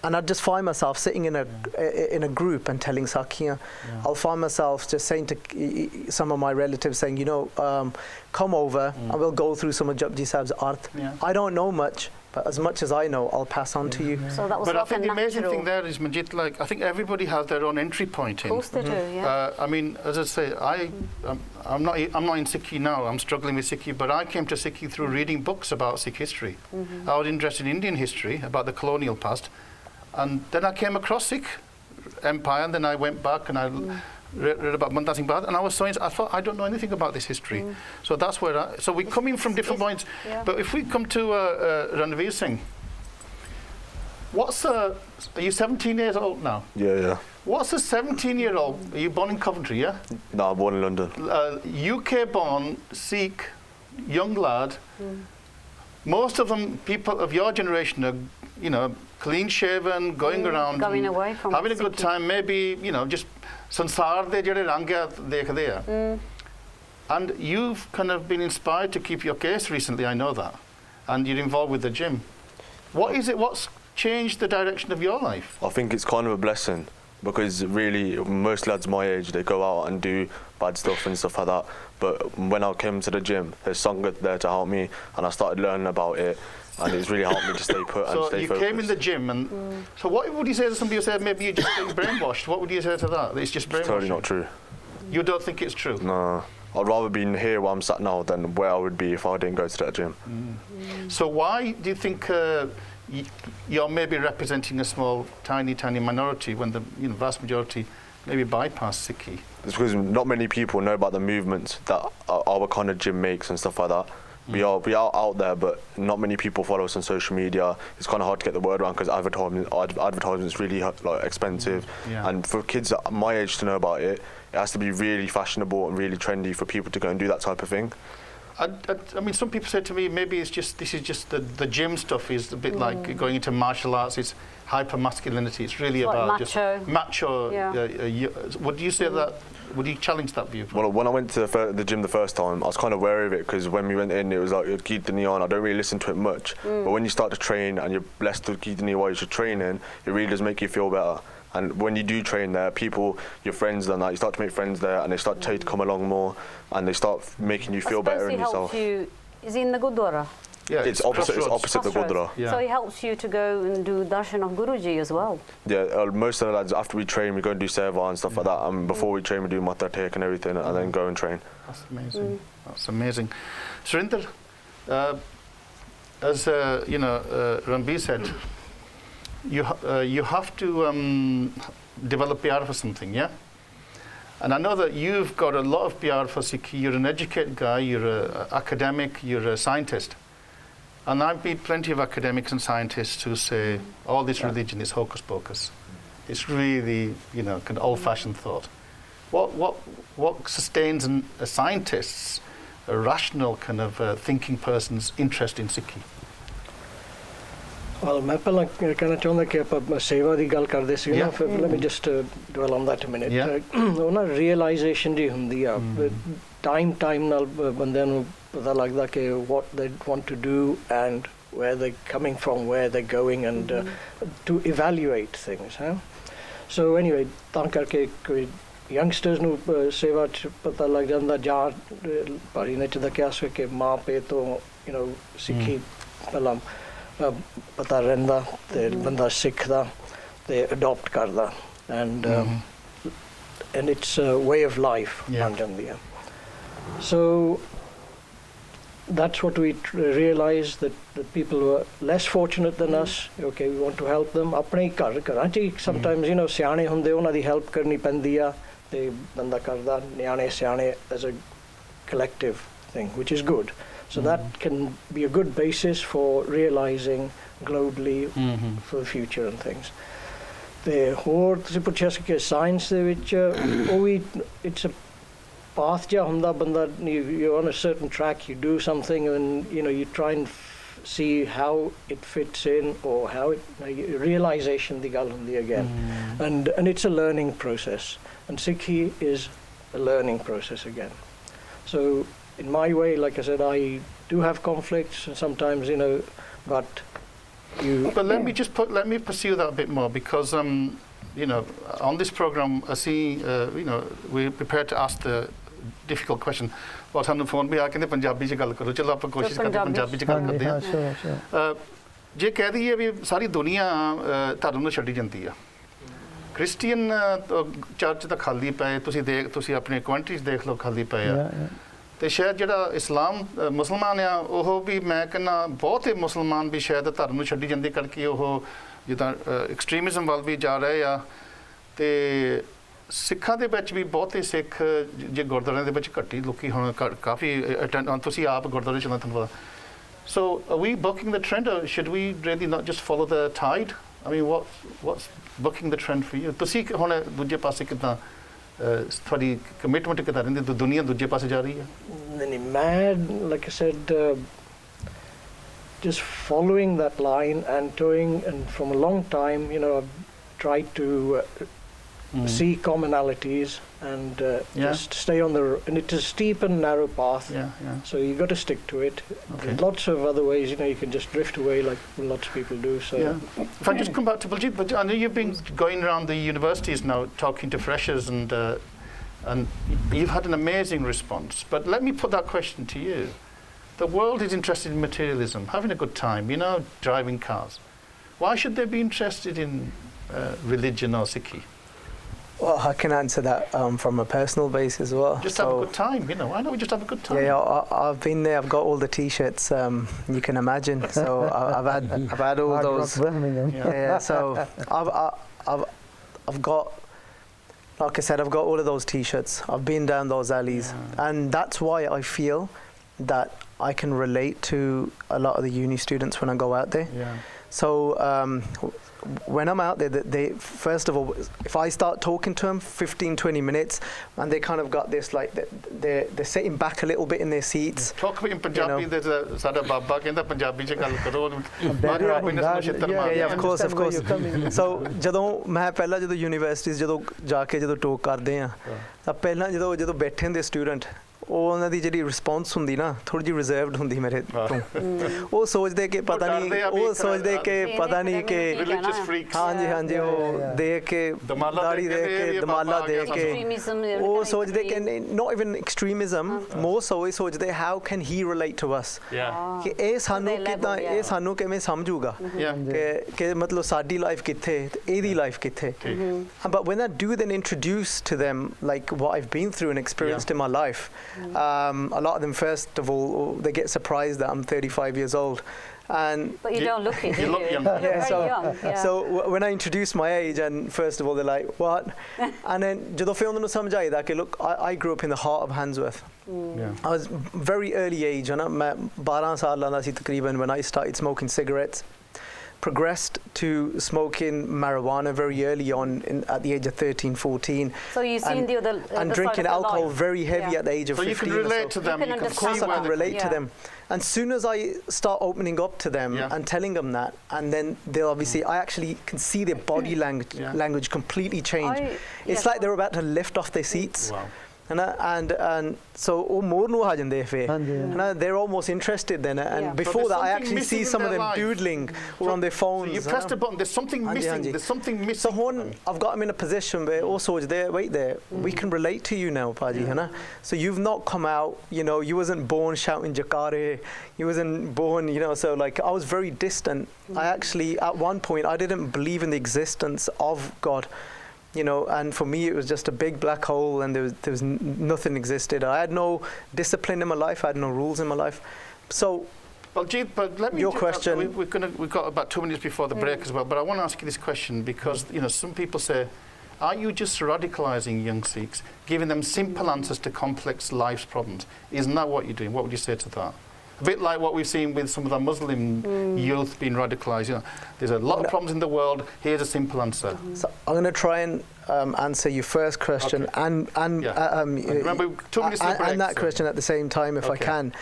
Speaker 6: And I'd just find myself sitting in a group and telling Sakhiyan. I'll find myself just saying to some of my relatives, saying, come over and we'll go through some of Japji Sahib's art. I don't know much, but as much as I know, I'll pass on to you.
Speaker 2: So that was
Speaker 1: but
Speaker 2: like
Speaker 1: I think the amazing thing there is, Majid, like, I think everybody has their own entry point in.
Speaker 2: Of course they do, yeah.
Speaker 1: I mean, as I say, I'm not in Sikhi now. I'm struggling with Sikhi, but I came to Sikhi through reading books about Sikh history. I was interested in Indian history, about the colonial past, and then I came across Sikh empire, and then I went back and I read about Banda Singh Bahadur, and I thought I don't know anything about this history. So that's where so we're coming from different points. But if we come to Ranveer Singh, are you 17 years old now?
Speaker 7: Yeah.
Speaker 1: What's a 17-year-old? Are you born in Coventry, yeah?
Speaker 7: No, I'm born in London.
Speaker 1: UK-born Sikh young lad. Most of them, people of your generation, are clean-shaven, going around,
Speaker 2: away from
Speaker 1: having a good time. Maybe just sansar de jehde rang hai dekhde hai. And you've kind of been inspired to keep your case recently. I know that, and you're involved with the gym. What is it? What's changed the direction of your life?
Speaker 7: I think it's kind of a blessing, because really most lads my age, they go out and do bad stuff and stuff like that. But when I came to the gym, there's Sangat there to help me, and I started learning about it, and it's really helped me to stay put and stay focused. So you came
Speaker 1: in the gym, and so what would you say to somebody who said maybe you're just being brainwashed? What would you say to that? It's just brainwashed.
Speaker 7: It's totally not true.
Speaker 1: You don't think it's true?
Speaker 7: No. I'd rather be here where I'm sat now than where I would be if I didn't go to that gym.
Speaker 1: So why do you think you're maybe representing a small, tiny minority when the vast majority maybe bypass Sikhi?
Speaker 7: It's because not many people know about the movements that our kind of gym makes and stuff like that. We are out there, but not many people follow us on social media. It's kind of hard to get the word around because advertising is really expensive. And for kids my age to know about it, it has to be really fashionable and really trendy for people to go and do that type of thing.
Speaker 1: I mean, some people say to me, maybe this is just the gym stuff is a bit like going into martial arts. It's hyper masculinity. It's really about
Speaker 2: macho.
Speaker 1: Just macho. Would you say that? Would you challenge that view?
Speaker 7: Well, when I went to the gym the first time, I was kind of wary of it because when we went in, it was like Kirtani on. I don't really listen to it much. But when you start to train and you're blessed with Kirtani while you're training, it really does make you feel better. And when you do train there, people, your friends and that, you start to make friends there, and they start to tell you to come along more, and they start making you feel better in yourself.
Speaker 2: Helps you, is he in the Gurdwara?
Speaker 1: Yeah,
Speaker 7: It's opposite the
Speaker 2: Crossroads.
Speaker 7: Gurdwara.
Speaker 1: Yeah.
Speaker 2: So he helps you to go and do darshan of Guruji as well.
Speaker 7: Yeah, most of the lads, after we train, we go and do seva and stuff like that. And before we train, we do Mata Tek and everything, and then go and train.
Speaker 1: That's amazing. That's amazing. Surinder, as Ranbir said, you have to develop PR for something, yeah? And I know that you've got a lot of PR for Sikhi. You're an educated guy, you're an academic, you're a scientist. And I've met plenty of academics and scientists who say, all this religion is hocus pocus. It's really, kind of old-fashioned thought. What sustains a scientist's, a rational kind of thinking person's interest in Sikhi?
Speaker 8: Well, मैं पहला कहना चाहूँगा कि आप सेवा दी गल करते सी ना, फिर let me just dwell on that a minute. वो ना realization जी हुंदी आ, time नाल बंदे नू पता लगदा कि what they want to do and where they're coming from, where they're going, and to evaluate things. So anyway, तां करके कोई youngsters नू सेवा च पता लग जांदा जा भारी ने च दा क्या सो कि माँ पे तो सिक्खी पहला पता रहिंदा ते बंदा सिखदा ते adopt करदा and it's a way of life बन जांदी है. So that's what we realized, that the people who are less fortunate than us, okay, we want to help them. अपने घरां च sometimes सियाणे हुंदे उन्हां दी help करनी पैंदी आ ते बंदा करदा, न्याणे सियाणे as a collective thing, which is good. So that can be a good basis for realizing globally for the future and things. The ਹੋਰ ਤੁਸੀਂ ਪੁੱਛਿਆ ਸੀ ਕਿ ਸਾਇੰਸ ਦੇ ਵਿੱਚ ਉਹ ਵੀ it's a path ਜਿਹਾ ਹੁੰਦਾ ਬੰਦਾ, you're on a certain track, you do something and you try and see how it fits in or how it realization ਦੀ ਗੱਲ ਹੁੰਦੀ again. And it's a learning process, and Sikhi is a learning process again. So in my way, like I said, I do have conflicts and sometimes, but you...
Speaker 1: But let me pursue that a bit more, because, on this program, I see, we're prepared to ask the difficult question. और ਸਾਨੂੰ phone ਵੀ ਆ ਕਹਿੰਦੇ ਪੰਜਾਬੀ 'ਚ ਗੱਲ ਕਰੋ, ਚਲੋ ਆਪਾਂ ਕੋਸ਼ਿਸ਼ ਕਰਦੇ ਪੰਜਾਬੀ 'ਚ ਗੱਲ ਕਰਦੇ ਹਾਂ. ਜੇ ਕਹਿ ਦਈਏ ਵੀ ਸਾਰੀ ਦੁਨੀਆ ਧਰਮ ਨੂੰ ਛੱਡੀ ਜਾਂਦੀ ਆ, ਕ੍ਰਿਸਚੀਅਨ ਚਰਚ ਤਾਂ ਖਾਲੀ ਪਏ, ਤੁਸੀਂ ਆਪਣੇ ਕੁਆਂਟਰੀਜ਼ ਦੇਖ ਲਓ, ਖਾਲੀ ਪਏ ਆ. ਤੇ ਸ਼ਾਇਦ ਜਿਹੜਾ ਇਸਲਾਮ ਮੁਸਲਮਾਨ ਆ, ਉਹ ਵੀ ਮੈਂ ਕਹਿੰਦਾ ਬਹੁਤੇ ਮੁਸਲਮਾਨ ਵੀ ਸ਼ਾਇਦ ਧਰਮ ਨੂੰ ਛੱਡੀ ਜਾਂਦੇ ਕਰਕੇ ਉਹ ਜਿੱਦਾਂ ਐਕਸਟ੍ਰੀਮਿਜ਼ਮ ਵੱਲ ਵੀ ਜਾ ਰਹੇ ਆ. ਤੇ ਸਿੱਖਾਂ ਦੇ ਵਿੱਚ ਵੀ ਬਹੁਤੇ ਸਿੱਖ ਜੇ ਗੁਰਦੁਆਰਿਆਂ ਦੇ ਵਿੱਚ ਘੱਟੀ ਲੋਕੀ ਹੁਣ ਕਾਫੀ ਅਟੈਂਡ, ਤੁਸੀਂ ਆਪ ਗੁਰਦੁਆਰੇ ਚਲਾਉਣਾ ਤੁਹਾਨੂੰ ਪਤਾ. So are we bucking the trend, or should we really not just follow the tide? I mean, what's bucking the trend for you? ਤੁਸੀਂ ਹੁਣ ਦੂਜੇ ਪਾਸੇ ਕਿੱਦਾਂ ਤੁਹਾਡੀ ਕਮਿਟਮੈਂਟ ਕਿੱਦਾਂ ਰਹਿੰਦੀ, ਦੁਨੀਆ ਦੂਜੇ ਪਾਸੇ ਜਾ ਰਹੀ ਹੈ?
Speaker 8: ਨਹੀਂ, ਮੈਂ like I said, just following that line and doing, and from a long time, I've tried to see commonalities and just stay on and it's a steep and narrow path. So you got to stick to it. There's lots of other ways, you can just drift away like lots of people do. So
Speaker 1: if I just come back to Baljit, but I know you've been going around the universities now talking to freshers, and you've had an amazing response. But let me put that question to you. The world is interested in materialism, having a good time, driving cars. Why should they be interested in religion or Sikhi?
Speaker 6: Well, I can answer that from a personal base as well.
Speaker 1: Just have a good time, why don't we just have a good time?
Speaker 6: Yeah, I've been there. I've got all the T-shirts you can imagine. So I've had all those. So I've got, like I said, I've got all of those T-shirts. I've been down those alleys, and that's why I feel that I can relate to a lot of the uni students when I go out there. So when I'm out there, they first of all, if I start talking to them 15-20 minutes, and they kind of got this, like they're sitting back a little bit in their seats.
Speaker 1: Talk about in Punjabi. There's a sada baba kehda Punjabi ch gal karo.
Speaker 6: Yeah, of course. So ਜਦੋਂ ਮੈਂ ਪਹਿਲਾਂ ਜਦੋਂ universities ਜਦੋਂ ਜਾ ਕੇ ਜਦੋਂ talk ਕਰਦੇ ਆ ਤਾਂ ਪਹਿਲਾਂ ਜਦੋਂ ਬੈਠੇ ਹੁੰਦੇ ਸਟੂਡੈਂਟ ਉਹ ਉਹਨਾਂ ਦੀ ਜਿਹੜੀ ਰਿਸਪੌਂਸ ਹੁੰਦੀ ਨਾ ਥੋੜੀ ਜਿਹੀ ਰਿਜ਼ਰਵਡ ਹੁੰਦੀ ਮੇਰੇ ਤੋਂ ਉਹ ਸੋਚਦੇ ਕਿ ਪਤਾ ਨਹੀਂ ਉਹ ਸੋਚਦੇ ਕਿ ਪਤਾ ਨਹੀਂ ਕਿ ਹਾਂਜੀ ਹਾਂਜੀ ਉਹ ਦੇਖ ਕੇ ਦਾੜੀ ਦੇਖ ਕੇ ਦਮਾਲਾ ਦੇਖ ਕੇ ਉਹ ਸੋਚਦੇ ਕਿ not even extremism more so ਇਹ ਸੋਚਦੇ how can he relate to us ਕਿ ਇਹ ਸਾਨੂੰ ਕਿਦਾਂ ਇਹ ਸਾਨੂੰ ਕਿਵੇਂ ਸਮਝੂਗਾ ਕਿ ਮਤਲਬ ਸਾਡੀ ਲਾਈਫ ਕਿੱਥੇ ਤੇ ਇਹਦੀ ਲਾਈਫ ਕਿੱਥੇ but when I do then introduce to them like what I've been through and experienced in my life a lot of them first of all they get surprised that I'm 35 years old
Speaker 2: but you don't look it.
Speaker 1: You look young.
Speaker 6: So when I introduce my age and first of all they're like what and then ਜਦੋਂ ਫਿਰ ਉਹਨਾਂ ਨੂੰ ਸਮਝਾਈਦਾ ਕਿ look I grew up in the heart of Handsworth. I was very early age and ਮੈਂ 12 ਸਾਲਾਂ ਦਾ ਸੀ ਤਕਰੀਬਨ when I started smoking cigarettes. Progressed to smoking marijuana very early on at the age of 13, 14.
Speaker 2: So you've seen the other
Speaker 6: and drinking alcohol very heavy at the age of 15.
Speaker 1: So you can relate to them.
Speaker 6: Of course I can relate to them. And soon as I start opening up to them and telling them that, and then they'll obviously, I actually can see their body language completely change. It's like they're about to lift off their seats.
Speaker 1: Wow.
Speaker 6: And so more nu aa jande fe they're almost interested then and before that I actually see some of them doodling or on their phones.
Speaker 1: So you press the button, there's something missing, there's something missing.
Speaker 6: So ਹੁਣ I've got them in a position where also there wait there we can relate to you now Paji so you've not come out you know you wasn't born shouting Jakare you wasn't born you know so like I was very distant. I actually at one point I didn't believe in the existence of God. You know, and for me it was just a big black hole and there was nothing existed. I had no discipline in my life, I had no rules in my life. So
Speaker 1: well, Jeet, but let me
Speaker 6: your question
Speaker 1: we've got about 2 minutes before the break as well, but I want to ask you this question because you know some people say are you just radicalizing young Sikhs, giving them simple answers to complex life's problems? Isn't that what you're doing? What would you say to that? A bit like what we've seen with some of the Muslim youth being radicalized. You know, there's a lot of problems in the world. Here's a simple answer.
Speaker 6: So I'm going to try and answer your first question and
Speaker 1: remember 2 minutes break,
Speaker 6: and that question at the same time if I can.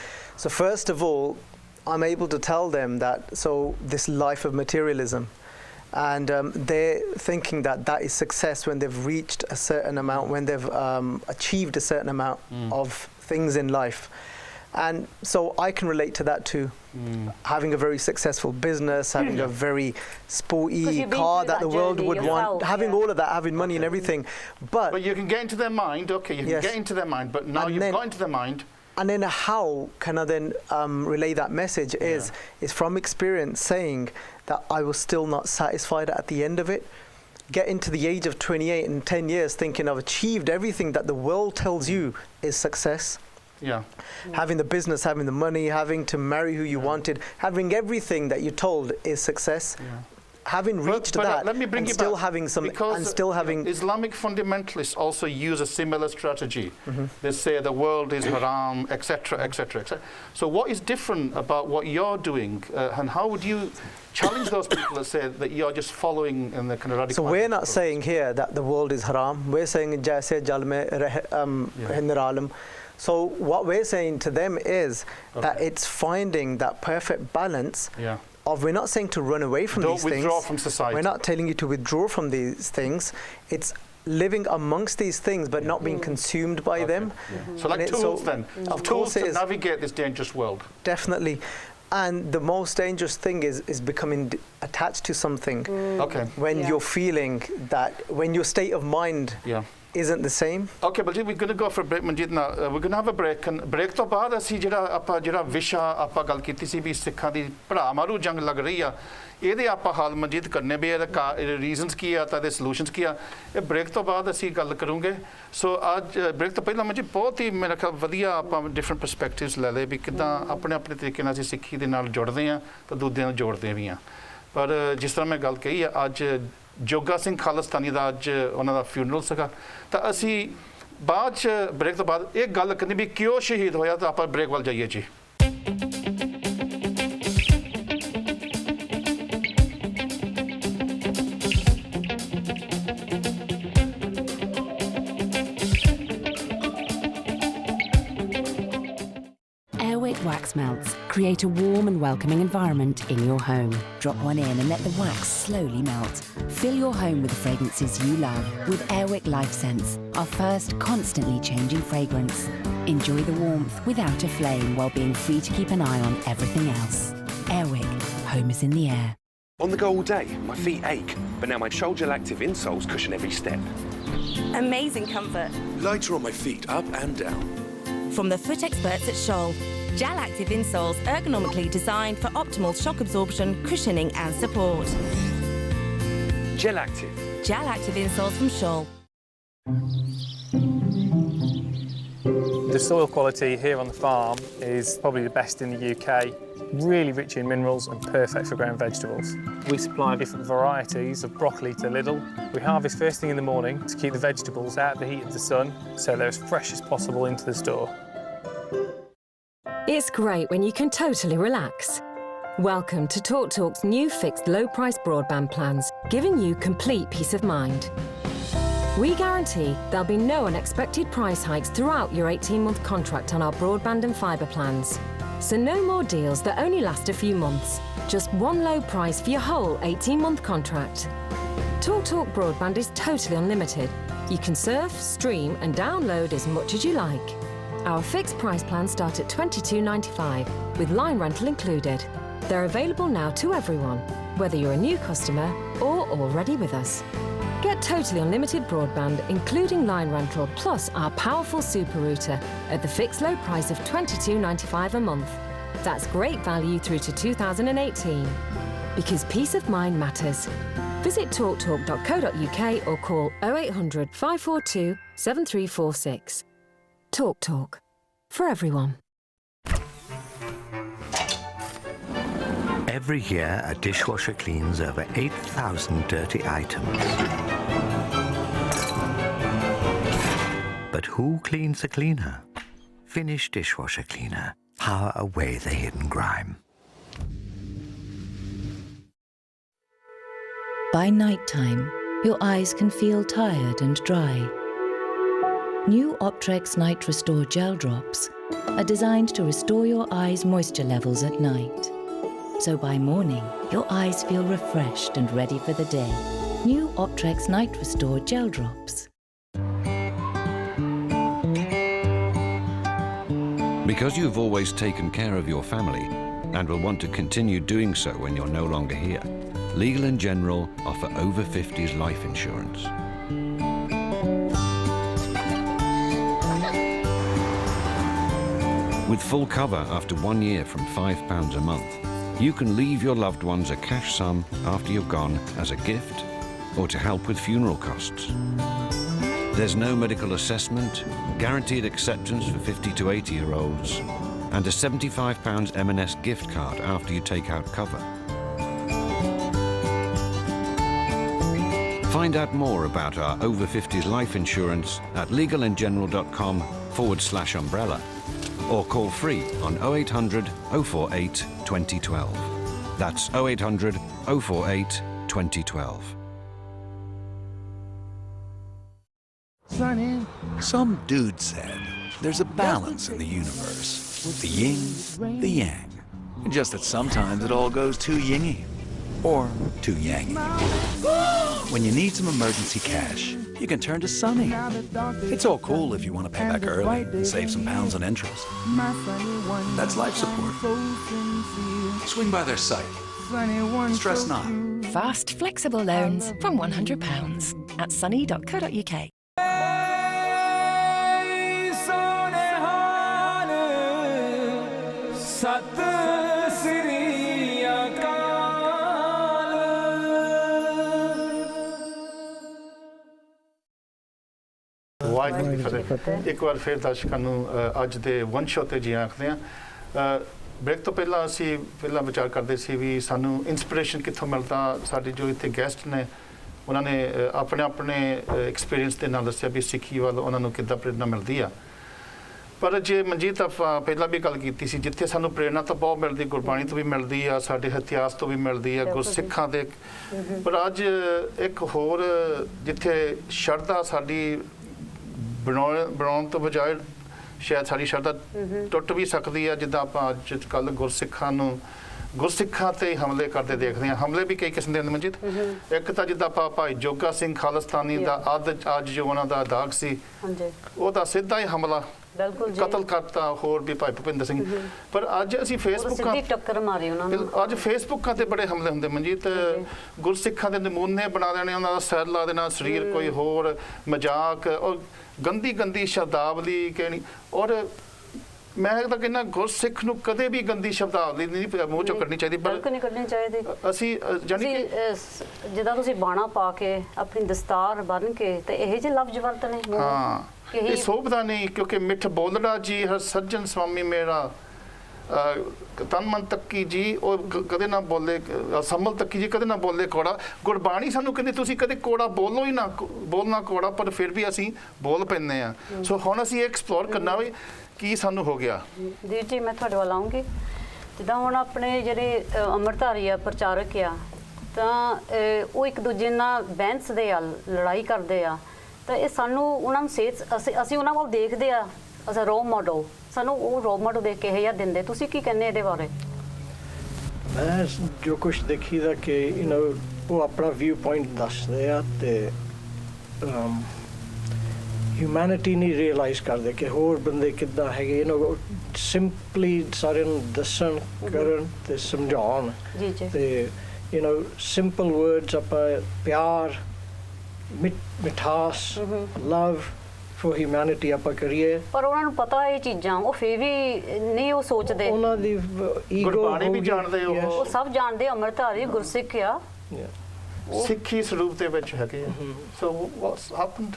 Speaker 6: So first of all, I'm able to tell them that this life of materialism. And they're thinking that is success when they've reached a certain amount, when they've achieved a certain amount of things in life. And so I can relate to that too. Having a very successful business, having a very sporty car that the world would want, having all of that, having money and everything. But
Speaker 1: you can get into their mind, okay, you can get into their mind, but now you've got into their mind.
Speaker 6: And then how can I then relay that message is from experience saying that I was still not satisfied at the end of it. Get into the age of 28 and 10 years thinking I've achieved everything that the world tells you is success. Having the business, having the money, having to marry who you wanted, having everything that you're told is success. Having reached that,
Speaker 1: let me bring
Speaker 6: and
Speaker 1: you
Speaker 6: still
Speaker 1: back,
Speaker 6: having some, and still having
Speaker 1: Islamic fundamentalists also use a similar strategy. They say the world is haram, etc., etc., etc. So what is different about what you're doing, and how would you challenge those people that say that you're just following in the kind of radical?
Speaker 6: So we're not saying here that the world is haram. We're saying jaise jal mein niralam. So what we're saying to them is that it's finding that perfect balance of, we're not saying to run away from these things.
Speaker 1: Don't withdraw from society.
Speaker 6: We're not telling you to withdraw from these things. It's living amongst these things but not being consumed by them.
Speaker 1: So like tools then.
Speaker 6: Of
Speaker 1: tools to navigate this dangerous world.
Speaker 6: Definitely. And the most dangerous thing is becoming attached to something. When you're feeling that, when your state of mind isn't the same.
Speaker 1: Okay, but we're going to go for a break, Manjeet. Now we're going to have a break, and break ਤੋਂ ਬਾਅਦ ਅਸੀਂ ਜਿਹੜਾ ਵਿਸ਼ਾ ਆਪਾਂ ਗੱਲ ਕੀਤੀ ਸੀ ਵੀ ਸਿੱਖਾਂ ਦੀ ਭਰਾ ਮਾਰੂ ਜੰਗ ਲੱਗ ਰਹੀ ਆ ਇਹਦੇ ਆਪਾਂ ਹਾਲ ਮਨਜੀਤ ਕਰਨੇ ਵੀ ਇਹਦੇ ਰੀਜ਼ਨਸ ਕੀ ਆ ਤਾਂ ਇਹਦੇ ਸੋਲੂਸ਼ਨਸ ਕੀ ਆ ਇਹ ਬ੍ਰੇਕ ਤੋਂ ਬਾਅਦ ਅਸੀਂ ਗੱਲ ਕਰੂੰਗੇ ਸੋ ਅੱਜ ਬ੍ਰੇਕ ਤੋਂ ਪਹਿਲਾਂ ਮਨਜੀਤ ਬਹੁਤ ਹੀ ਮੇਰਾ ਖਿਆਲ ਵਧੀਆ ਆਪਾਂ ਡਿਫਰੈਂਟ ਪਰਸਪੈਕਟਿਵਸ ਲੈ ਲਏ ਵੀ ਕਿੱਦਾਂ ਆਪਣੇ ਤਰੀਕੇ ਨਾਲ ਅਸੀਂ ਸਿੱਖੀ ਦੇ ਨਾਲ ਜੁੜਦੇ ਆ ਤਾਂ ਦੂਜਿਆਂ ਨੂੰ ਜੋੜਦੇ ਵੀ ਆ ਪਰ ਜਿਸ ਤਰ੍ਹਾਂ ਮੈਂ ਗੱਲ ਕਹੀ ਆ ਅੱਜ ਜੋਗਾ ਸਿੰਘ ਖਾਲਿਸਤਾਨੀ ਦਾ ਅੱਜ ਉਹਨਾਂ ਦਾ ਫਿਊਨਰਲ ਸੀਗਾ ਤਾਂ ਅਸੀਂ ਬਾਅਦ 'ਚ ਬ੍ਰੇਕ ਤੋਂ ਬਾਅਦ ਇਹ ਗੱਲ ਕਰਨੀ ਵੀ ਕਿਉਂ ਸ਼ਹੀਦ ਹੋਇਆ ਤਾਂ ਆਪਾਂ ਬ੍ਰੇਕ ਵੱਲ ਜਾਈਏ ਜੀ
Speaker 9: Wax melts create a warm and welcoming environment in your home. Drop one in and let the wax slowly melt. Fill your home with the fragrances you love with Airwick Life Scents, our first constantly changing fragrance. Enjoy the warmth without a flame while being free to keep an eye on everything else. Airwick, home is in the air.
Speaker 10: On the go all day, my feet ache, but now my Shoal Gel Active insoles cushion every step.
Speaker 11: Amazing comfort.
Speaker 10: Lighter on my feet, up and down.
Speaker 11: From the foot experts at Shoal, Gel Active insoles ergonomically designed for optimal shock absorption, cushioning and support.
Speaker 10: Gel Active.
Speaker 11: Gel Active insoles from Shoal.
Speaker 12: The soil quality here on the farm is probably the best in the UK. Really rich in minerals and perfect for growing vegetables. We supply different varieties of broccoli to Lidl. We harvest first thing in the morning to keep the vegetables out of the heat of the sun, so they're as fresh as possible into the store.
Speaker 13: It's great when you can totally relax. Welcome to TalkTalk's new fixed low-price broadband plans, giving you complete peace of mind. We guarantee there'll be no unexpected price hikes throughout your 18-month contract on our broadband and fibre plans. So no more deals that only last a few months. Just one low price for your whole 18-month contract. TalkTalk broadband is totally unlimited. You can surf, stream and download as much as you like. Our fixed price plans start at $22.95 with line rental included. They're available now to everyone, whether you're a new customer or already with us. Get totally unlimited broadband, including line rental, plus our powerful super router at the fixed low price of $22.95 a month. That's great value through to 2018. Because peace of mind matters. Visit talktalk.co.uk or call 0800 542 7346. TalkTalk. For everyone.
Speaker 14: Every year, a dishwasher cleans over 8,000 dirty items. But who cleans the cleaner? Finish dishwasher cleaner. Power away the hidden grime.
Speaker 15: By nighttime, your eyes can feel tired and dry. New Optrex Night Restore Gel Drops are designed to restore your eyes' moisture levels at night. So by morning, your eyes feel refreshed and ready for the day. New Optrex Night Restore Gel Drops.
Speaker 16: Because you've always taken care of your family and will want to continue doing so when you're no longer here, Legal & General offer over 50s life insurance. With full cover after 1 year from £5 a month, you can leave your loved ones a cash sum after you're gone as a gift or to help with funeral costs. There's no medical assessment, guaranteed acceptance for 50 to 80-year-olds, and a £75 M&S gift card after you take out cover. Find out more about our over 50s life insurance at legalandgeneral.com/umbrella or call free on 0800 048 2012. That's 0800 048 2012.
Speaker 17: Some dude said there's a balance in the universe, the yin, the yang. Just that sometimes it all goes too yingy or too yangy. When you need some emergency cash, you can turn to Sunny. It's all cool if you want to pay back early and save some pounds on interest. That's life support. Swing by their site. Stress not.
Speaker 18: Fast, flexible loans from £100 at sunny.co.uk.
Speaker 1: Waheguru ji ਕੀ ਫਤਿਹ। ਇੱਕ ਵਾਰ ਫਿਰ ਦਰਸ਼ਕਾਂ ਨੂੰ ਅੱਜ ਦੇ one show ਤੇ ਜੀ ਆਖਦੇ ਹਾਂ। ਬ੍ਰੇਕ ਤੋਂ ਪਹਿਲਾਂ ਅਸੀਂ ਵਿਚਾਰ ਕਰਦੇ ਸੀ ਵੀ ਸਾਨੂੰ ਇਨਸਪੀਰੇਸ਼ਨ ਕਿੱਥੋਂ ਮਿਲਦਾ। ਸਾਡੇ ਜੋ ਇੱਥੇ ਗੈਸਟ ਨੇ ਉਹਨਾਂ ਨੇ ਆਪਣੇ ਐਕਸਪੀਰੀਅੰਸ ਦੇ ਨਾਲ ਦੱਸਿਆ ਵੀ ਸਿੱਖੀ ਵੱਲ ਉਹਨਾਂ ਨੂੰ ਕਿੱਦਾਂ ਪ੍ਰੇਰਨਾ ਮਿਲਦੀ ਆ। ਪਰ ਜੇ ਮਨਜੀਤ ਆਪਾਂ ਪਹਿਲਾਂ ਵੀ ਗੱਲ ਕੀਤੀ ਸੀ, ਜਿੱਥੇ ਸਾਨੂੰ ਪ੍ਰੇਰਨਾ ਤਾਂ ਬਹੁਤ ਮਿਲਦੀ, ਗੁਰਬਾਣੀ ਤੋਂ ਵੀ ਮਿਲਦੀ ਆ, ਸਾਡੇ ਇਤਿਹਾਸ ਤੋਂ ਵੀ ਮਿਲਦੀ ਆ, ਗੁਰਸਿੱਖਾਂ ਦੇ। ਪਰ ਅੱਜ ਇੱਕ ਹੋਰ ਜਿੱਥੇ ਸ਼ਰਧਾ ਸਾਡੀ ਬਣਾਉਣ ਤੋਂ ਬਜਾਏ ਸ਼ਾਇਦ ਸਾਡੀ ਸ਼ਰਧਾ ਟੁੱਟ ਵੀ ਸਕਦੀ ਆ, ਜਿੱਦਾਂ ਆਪਾਂ ਅੱਜ ਕੱਲ੍ਹ ਗੁਰਸਿੱਖਾਂ ਤੇ ਹਮਲੇ ਕਰਦੇ ਦੇਖਦੇ ਹਾਂ। ਹਮਲੇ ਵੀ ਕਈ ਕਿਸਮ ਦੇ ਹੁੰਦੇ ਮਨਜੀਤ। ਇੱਕ ਤਾਂ ਜਿੱਦਾਂ ਆਪਾਂ ਭਾਈ ਜੋਗਾ ਸਿੰਘ ਖਾਲਿਸਤਾਨੀ ਦਾ ਅੱਜ ਜੋ ਉਹਨਾਂ ਦਾ ਦਾਗ ਸੀ, ਉਹਦਾ ਸਿੱਧਾ ਹੀ ਹਮਲਾ
Speaker 2: ਬਿਲਕੁਲ ਜੀ।
Speaker 1: ਕਤਲ ਕਰਤਾ ਹੋਰ ਵੀ ਭਾਈ ਭੁਪਿੰਦਰ ਸਿੰਘ। ਪਰ ਅੱਜ ਅਸੀਂ ਫੇਸਬੁੱਕਾਂ
Speaker 2: ਸਿੱਧੀ ਟੱਕਰ ਮਾਰੀ ਉਹਨਾਂ ਨੂੰ।
Speaker 1: ਅੱਜ ਫੇਸਬੁੱਕਾਂ ਤੇ ਬੜੇ ਹਮਲੇ ਹੁੰਦੇ ਮਨਜੀਤ, ਗੁਰਸਿੱਖਾਂ ਦੇ ਨਮੂਨੇ ਬਣਾ ਦੇਣੇ, ਉਹਨਾਂ ਦਾ ਸਿਰ ਲਾ ਦੇਣਾ, ਸਰੀਰ ਕੋਈ ਹੋਰ, ਮਜ਼ਾਕ ਔਰ ਗੰਦੀ ਗੰਦੀ ਸ਼ਬਦਾਵਲੀ ਕਹਿਣੀ। ਔਰ ਮੈਂ ਤਾਂ ਕਹਿੰਦਾ ਗੁਰਸਿੱਖ ਨੂੰ ਕਦੇ ਵੀ ਗੰਦੀ ਸ਼ਬਦਾਵਲੀ ਨਹੀਂ ਮੂੰਹ ਚੋਂ ਕੱਢਣੀ ਚਾਹੀਦੀ।
Speaker 2: ਬਿਲਕੁਲ ਨਹੀਂ ਕੱਢਣੀ ਚਾਹੀਦੀ।
Speaker 1: ਅਸੀਂ ਜਾਨੀ ਕਿ
Speaker 2: ਜਿੱਦਾਂ ਤੁਸੀਂ ਬਾਣਾ ਪਾ ਕੇ ਆਪਣੀ ਦਸਤਾਰ ਬੰਨ ਕੇ ਤੇ ਇਹ ਜਿਹੇ ਲਫ਼ਜ਼ ਵਰਤਣੇ।
Speaker 1: ਹਾਂ, ਇਹ ਸੋਭਦਾ ਨਹੀਂ, ਕਿਉਂਕਿ ਮਿੱਠ ਬੋਲੜਾ ਜੀ ਹਰ ਸੱਜਣ ਸਵਾਮੀ ਮੇਰਾ, ਤਨ ਮਨ ਤੱਕੀ ਜੀ ਉਹ ਕਦੇ ਨਾ ਬੋਲੇ, ਸੰਭਲ ਤੱਕੀ ਜੀ ਕਦੇ ਨਾ ਬੋਲੇ ਕੋੜਾ। ਗੁਰਬਾਣੀ ਸਾਨੂੰ ਕਹਿੰਦੇ ਤੁਸੀਂ ਕਦੇ ਕੋੜਾ ਬੋਲੋ ਹੀ ਨਾ, ਬੋਲਣਾ ਕੋੜਾ, ਪਰ ਫਿਰ ਵੀ ਅਸੀਂ ਬੋਲ ਪੈਂਦੇ ਆ। ਸੋ ਹੁਣ ਅਸੀਂ ਐਕਸਪਲੋਰ ਕਰਨਾ ਵੀ ਕੀ ਸਾਨੂੰ ਹੋ ਗਿਆ।
Speaker 2: ਵੀਰ ਜੀ ਮੈਂ ਤੁਹਾਡੇ ਵੱਲ ਆਉਂਗੀ। ਜਿੱਦਾਂ ਹੁਣ ਆਪਣੇ ਜਿਹੜੇ ਅੰਮ੍ਰਿਤਧਾਰੀ ਆ, ਪ੍ਰਚਾਰਕ ਆ, ਤਾਂ ਉਹ ਇੱਕ ਦੂਜੇ ਨਾਲ ਬਹਿਸ ਆ, ਲੜਾਈ ਕਰਦੇ ਆ, ਤਾਂ ਇਹ ਸਾਨੂੰ ਉਹਨਾਂ ਨੂੰ ਅਸੀਂ ਉਹਨਾਂ ਵੱਲ ਦੇਖਦੇ ਆ ਐਜ਼ ਅ ਰੋਲ ਮਾਡਲ। ਸਾਨੂੰ ਉਹ ਰੋਲ ਮਾਡਲ ਦੇਖ ਕੇ ਇਹ ਜਿਹਾ ਦਿੰਦੇ। ਤੁਸੀਂ ਕੀ ਕਹਿੰਦੇ ਇਹਦੇ ਬਾਰੇ?
Speaker 8: ਮੈਂ ਜੋ ਕੁਝ ਦੇਖੀਦਾ ਕਿ ਉਹ ਆਪਣਾ ਵਿਊ ਪੁਆਇੰਟ ਦੱਸਦੇ ਆ ਤੇ ਹਿਊਮੈਨਿਟੀ ਨਹੀਂ ਰਿਅਲਾਈਜ਼ ਕਰਦੇ ਕਿ ਹੋਰ ਬੰਦੇ ਕਿੱਦਾਂ ਹੈਗੇ। ਸਿੰਪਲੀ ਸਾਰਿਆਂ ਨੂੰ ਦੱਸਣ ਕਰਨ ਤੇ ਸਮਝਾਉਣ ਤੇ ਸਿੰਪਲ ਵਰਡਸ ਆਪਾਂ ਪਿਆਰ, ਮਿਠਾਸ, ਲਵ ਫॉर ਹਿਊਮੈਨਿਟੀ ਆਪਾਂ ਕਰੀਏ।
Speaker 2: ਪਰ ਉਹਨਾਂ ਨੂੰ ਪਤਾ ਇਹ ਚੀਜ਼ਾਂ, ਉਹ ਫੇਰ ਵੀ ਨਹੀਂ ਉਹ ਸੋਚਦੇ।
Speaker 8: ਉਹਨਾਂ ਦੀ ਈਗੋ
Speaker 1: ਗੁਰਬਾਣੀ ਵੀ ਜਾਣਦੇ,
Speaker 2: ਉਹ ਸਭ ਜਾਣਦੇ, ਅੰਮ੍ਰਿਤਧਾਰੀ ਗੁਰਸਿੱਖ ਆ,
Speaker 1: ਸਿੱਖੀ ਸਰੂਪ ਦੇ ਵਿੱਚ ਹੈਗੇ। So what's happened?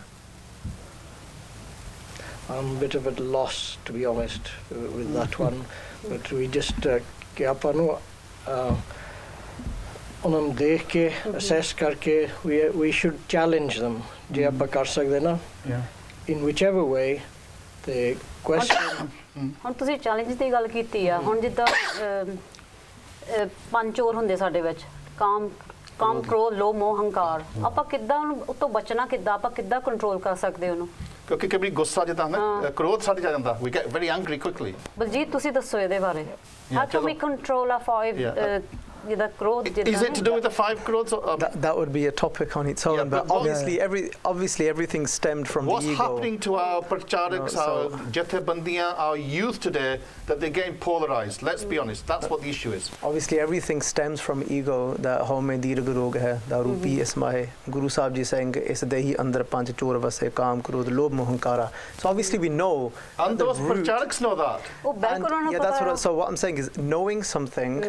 Speaker 8: I'm a bit of a loss, to be honest, with that one. But we just ਕਿ ਆਪਾਂ ਨੂੰ ਉਹਨਾਂ ਨੂੰ ਦੇਖ ਕੇ assess ਕਰਕੇ we should challenge them ਜੇ ਆਪਾਂ ਕਰ ਸਕਦੇ ਨਾ, in whichever way. ਤੇ question
Speaker 2: ਹੁਣ ਤੁਸੀਂ ਚੈਲੰਜ ਦੀ ਗੱਲ ਕੀਤੀ ਆ। ਹੁਣ ਜਿੱਦਾਂ ਪੰਜ ਚੋਰ ਹੁੰਦੇ ਸਾਡੇ ਵਿੱਚ, ਕਾਮ, ਕ੍ਰੋਧ, ਲੋਭ, ਮੋਹ, ਹੰਕਾਰ। ਆਪਾਂ ਕਿੱਦਾਂ ਉਹਨੂੰ ਉਤੋਂ ਬਚਣਾ, ਕਿੱਦਾਂ ਆਪਾਂ ਕਿੱਦਾਂ ਕੰਟਰੋਲ ਕਰ ਸਕਦੇ ਉਹਨੂੰ?
Speaker 1: ਕਿਉਂਕਿ ਕਈ ਗੁੱਸਾ ਜਿੱਦਾਂ ਨਾ, ਕ੍ਰੋਧ ਸਾਡੇ ਜਾ ਜਾਂਦਾ, we get very angry quickly.
Speaker 2: Baljit ਤੁਸੀਂ ਦੱਸੋ ਇਹਦੇ ਬਾਰੇ। How can we control our five ਜਿਹਦਾ ਕ੍ਰੋਧ ਜਿੱਦਾਂ?
Speaker 1: Is it to do with the 5 crores?
Speaker 6: That would be a topic on its own, but obviously everything stemmed from the ego.
Speaker 1: What's happening to our pracharaks, our jathebandiyan, our youth today, that they're getting polarized? Let's be honest, that's what the issue is.
Speaker 6: Obviously everything stems from ego, that ho mein dirgh rog hai, da rupi isma hai. Guru Sahib ji saying is dehi andar panch chor vase, kaam, krodh, lobh, moh, hankara. So obviously we know,
Speaker 1: and those pracharaks know that.
Speaker 6: So what I'm saying is knowing something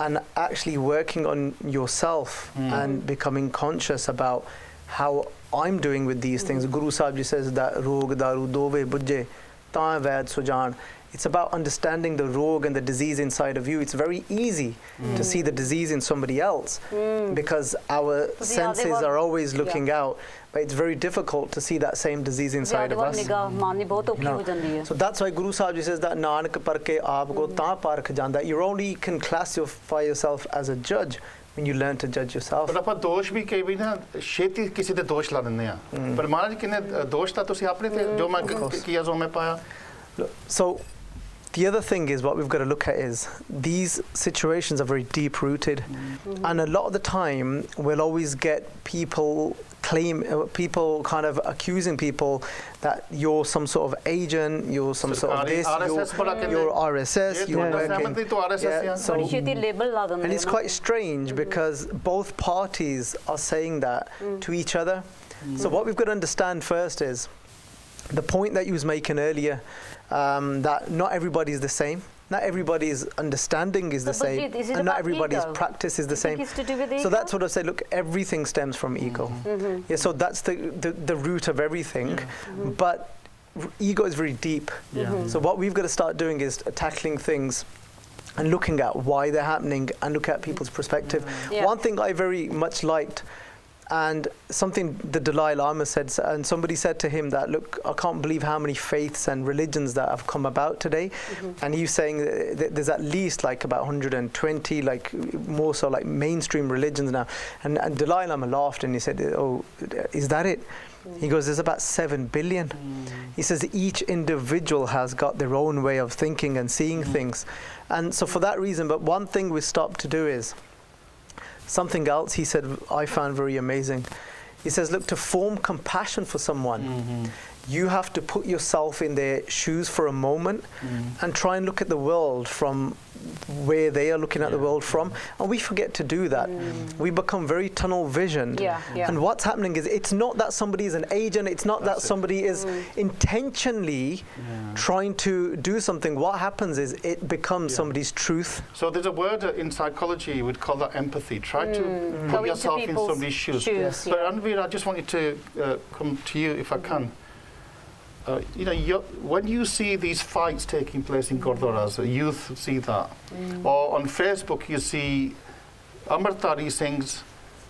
Speaker 6: and actually working on yourself and becoming conscious about how I'm doing with these things. Guru Sahib ji says that rog daru dove bujje ta vaid sujan. It's about understanding the rog and the disease inside of you. It's very easy to see the disease in somebody else because our senses are always looking out, but it's very difficult to see that same disease inside of us. So that's why Guru Sahib ji says that nanak parke aap ko ta parkh janda. You only can classify yourself as a judge when you learn to judge yourself.
Speaker 1: ਪਰ ਆਪਾਂ ਦੋਸ਼ ਵੀ ਕਈ ਵੀ ਨਾ ਛੇਤੀ ਕਿਸੇ ਤੇ ਦੋਸ਼ ਲਾ ਦਿੰਦੇ ਆ, ਪਰ ਮਹਾਰਾਜ ਕਿੰਨੇ ਦੋਸ਼ ਤਾਂ ਤੁਸੀਂ ਆਪਣੇ ਤੇ ਜੋ ਮੈਂ ਕੀਆ ਜੋ ਮੈਂ ਪਾਇਆ।
Speaker 6: So the other thing is, what we've got to look at is these situations are very deep rooted, and a lot of the time we'll always get people kind of accusing people that you're some sort of agent, you're some sort of this, you're RSS, you're working. And it's quite strange because both parties are saying that to each other. So what we've got to understand first is the point that you was making earlier, that not everybody is the same. Not everybody's understanding is the same, and not everybody's practice is the same. So that's what I say. Look, everything stems from ego. Yeah, so that's the root of everything. But ego is very deep. So what we've got to start doing is tackling things and looking at why they're happening and look at people's perspective. One thing I very much liked, and something the Dalai Lama said, and somebody said to him that, look, I can't believe how many faiths and religions that have come about today. And he was saying that there's at least like about 120, like more so like mainstream religions now. And Dalai Lama laughed and he said, oh, is that it? He goes, there's about 7 billion. He says each individual has got their own way of thinking and seeing things. And so for that reason, but one thing we stopped to do is, something else he said I found very amazing. He says, look, to form compassion for someone, you have to put yourself in their shoes for a moment and try and look at the world from where they are looking at the world from, and we forget to do that. We become very tunnel visioned, and what's happening is it's not that somebody is an agent, it's not that somebody is intentionally trying to do something. What happens is it becomes somebody's truth.
Speaker 1: So there's a word in psychology we'd call that empathy. Try to put yourself in somebody's shoes. But Anveer, I just wanted to come to you if I can. You know, when you see these fights taking place in Gurdwaras, youth see that, or on Facebook you see Amritdhari Singhs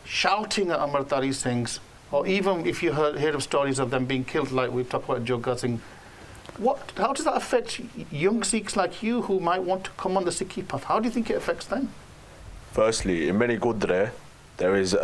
Speaker 1: shouting at Amritdhari Singhs, or even if you hear of stories of them being killed, like we've talked about Jogga Singh. How does that affect young Sikhs like you who might want to come on the Sikhi path? How do you think it affects them?
Speaker 7: Firstly, in many Gurdwara, there is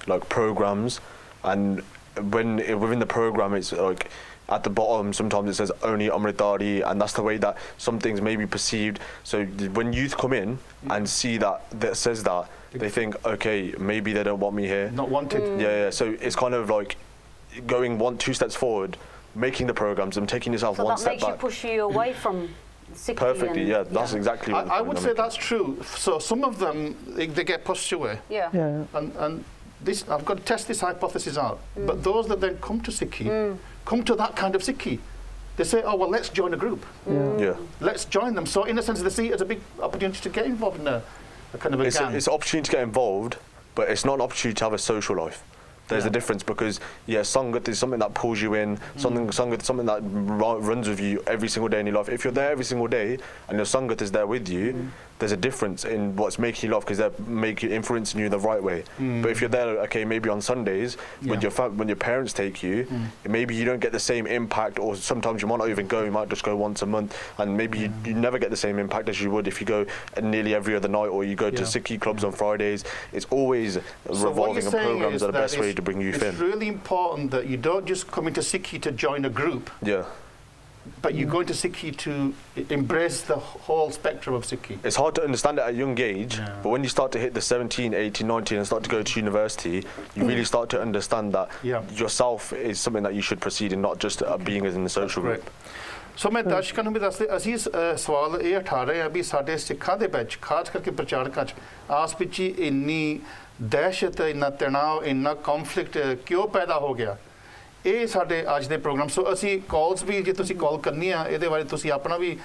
Speaker 7: like programs, and within the program, it's like at the bottom sometimes it says only Amritdhari, and that's the way that some things may be perceived. So when youth come in and see that says that, they think, okay, maybe they don't want me here.
Speaker 1: Not wanted.
Speaker 7: Yeah. So it's kind of like going 2 steps forward, making the programs and taking yourself one step back.
Speaker 2: So that makes you push you away from Sikhi.
Speaker 7: Perfectly, yeah, that's exactly what
Speaker 1: I would say that's true. So some of them, they get pushed away.
Speaker 2: Yeah.
Speaker 1: And this, I've got to test this hypothesis out. But those that then come to Sikhi, come to that kind of Sikhi, they say, oh, well, let's join a group. Let's join them. So in a sense, they see it as a big opportunity to get involved in a kind of a gang.
Speaker 7: It's an opportunity to get involved, but it's not an opportunity to have a social life. There's a difference, because Sangat is something that pulls you in, Sangat is something that runs with you every single day in your life. If you're there every single day and your Sangat is there with you, there's a difference in what's making you laugh, because they're influencing you in the right way. But if you're there, okay, maybe on Sundays when your parents take you, maybe you don't get the same impact, or sometimes you might not even go. You might just go once a month, and maybe you never get the same impact as you would if you go nearly every other night, or you go to Sikhi clubs on Fridays. It's always revolving on programs that are the best way to bring youth in.
Speaker 1: It's really important that you don't just come into Sikhi to join a group. But you go into Sikhi to embrace the whole spectrum of Sikhi.
Speaker 7: It's hard to understand it at a young age, but when you start to hit the 17, 18, 19 and start to go to university, you really start to understand that yourself is something that you should proceed in, not just being in the social group.
Speaker 1: ਸੋ ਮੈਂ ਦਰਸ਼ਕਾਂ ਨੂੰ ਵੀ ਦੱਸਦੇ, ਅਸੀਂ ਸਵਾਲ ਇਹ ਉਠਾ ਰਹੇ ਹਾਂ ਵੀ ਸਾਡੇ ਸਿੱਖਾਂ ਦੇ ਵਿੱਚ, ਖਾਸ ਕਰਕੇ ਪ੍ਰਚਾਰਕਾਂ 'ਚ ਆਸ ਵਿੱਚ ਹੀ ਇੰਨੀ ਦਹਿਸ਼ਤ, ਇੰਨਾ ਤਣਾਅ, ਇੰਨਾ ਕੌਨਫਲਿਕਟ ਕਿਉਂ ਪੈਦਾ ਹੋ ਗਿਆ? ਇਹ ਸਾਡੇ ਅੱਜ ਦੇ ਪ੍ਰੋਗਰਾਮ। ਸੋ ਅਸੀਂ ਕਾਲਸ ਵੀ, ਜੇ ਤੁਸੀਂ ਕਾਲ ਕਰਨੀ ਆ ਇਹਦੇ ਬਾਰੇ, ਤੁਸੀਂ ਆਪਣਾ ਵੀ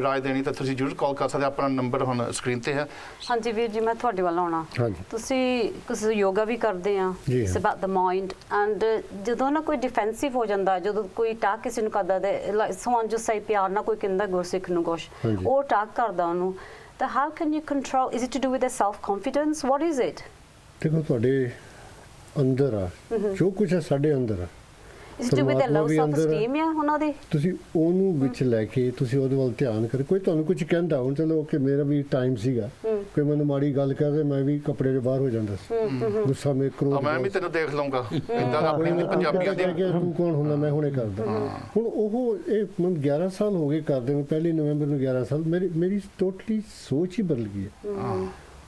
Speaker 1: ਰਾਏ ਦੇਣੀ ਤਾਂ ਤੁਸੀਂ ਜ਼ਰੂਰ ਕਾਲ ਕਰ ਸਕਦੇ। ਆਪਣਾ ਨੰਬਰ ਹੁਣ ਸਕਰੀਨ ਤੇ ਹੈ।
Speaker 2: ਹਾਂਜੀ ਵੀਰ ਜੀ, ਮੈਂ ਤੁਹਾਡੇ ਵੱਲ ਆਉਣਾ। ਤੁਸੀਂ ਕੁਝ ਯੋਗਾ ਵੀ ਕਰਦੇ ਆ, it's about the mind, and ਜਦੋਂ ਨਾ ਕੋਈ ਡਿਫੈਂਸਿਵ ਹੋ ਜਾਂਦਾ, ਜਦੋਂ ਕੋਈ ਅਟੈਕ ਕਿਸੇ ਨੂੰ ਕਰਦਾ, ਤੇ ਸੋਨ ਜੋ ਸਹੀ ਪਿਆਰ ਨਾਲ ਕੋਈ ਕਹਿੰਦਾ ਗੁਰਸਿੱਖ ਨੂੰ ਕੁਛ, ਉਹ ਅਟੈਕ ਕਰਦਾ ਉਹਨੂੰ, ਤਾਂ how can you control? Is it to do with self confidence? What is it?
Speaker 4: ਦੇਖੋ, ਤੁਹਾਡੇ ਅੰਦਰ ਆ ਜੋ ਕੁਝ ਹੈ, ਸਾਡੇ ਅੰਦਰ ਆ।
Speaker 2: Is to with love self esteem ਆ ਉਹਨਾਂ ਦੀ। ਤੁਸੀਂ
Speaker 4: ਉਹਨੂੰ ਵਿੱਚ ਲੈ ਕੇ ਤੁਸੀਂ ਉਹਦੇ ਵੱਲ ਧਿਆਨ ਕਰੋ। ਕੋਈ ਤੁਹਾਨੂੰ ਕੁਝ ਕਹਿੰਦਾ, ਹੁਣ ਚਲੋ ਕਿ ਮੇਰਾ ਵੀ ਟਾਈਮ ਸੀਗਾ, ਕੋਈ ਮੈਨੂੰ ਮਾੜੀ ਗੱਲ ਕਰਦੇ, ਮੈਂ ਵੀ ਕੱਪੜੇ ਦੇ ਬਾਹਰ ਹੋ ਜਾਂਦਾ ਸੀ, ਗੁੱਸਾ ਮੇਰੇ ਕਰੋਧ,
Speaker 1: ਮੈਂ ਵੀ ਤੈਨੂੰ ਦੇਖ ਲਵਾਂਗਾ, ਇਦਾਂ ਆਪਣੀ ਪੰਜਾਬੀਆਂ ਦੀ
Speaker 4: ਤੂੰ ਕੌਣ ਹੁੰਦਾ, ਮੈਂ ਹੁਣੇ ਕਰਦਾ। ਹੁਣ ਉਹ ਇਹ ਮੈਨੂੰ 11 ਸਾਲ ਹੋ ਗਏ ਕਰਦੇ ਨੂੰ, 1 ਨਵੰਬਰ ਨੂੰ 11 ਸਾਲ, ਮੇਰੀ ਟੋਟਲੀ ਸੋਚ ਹੀ ਬਦਲ ਗਈ ਹੈ।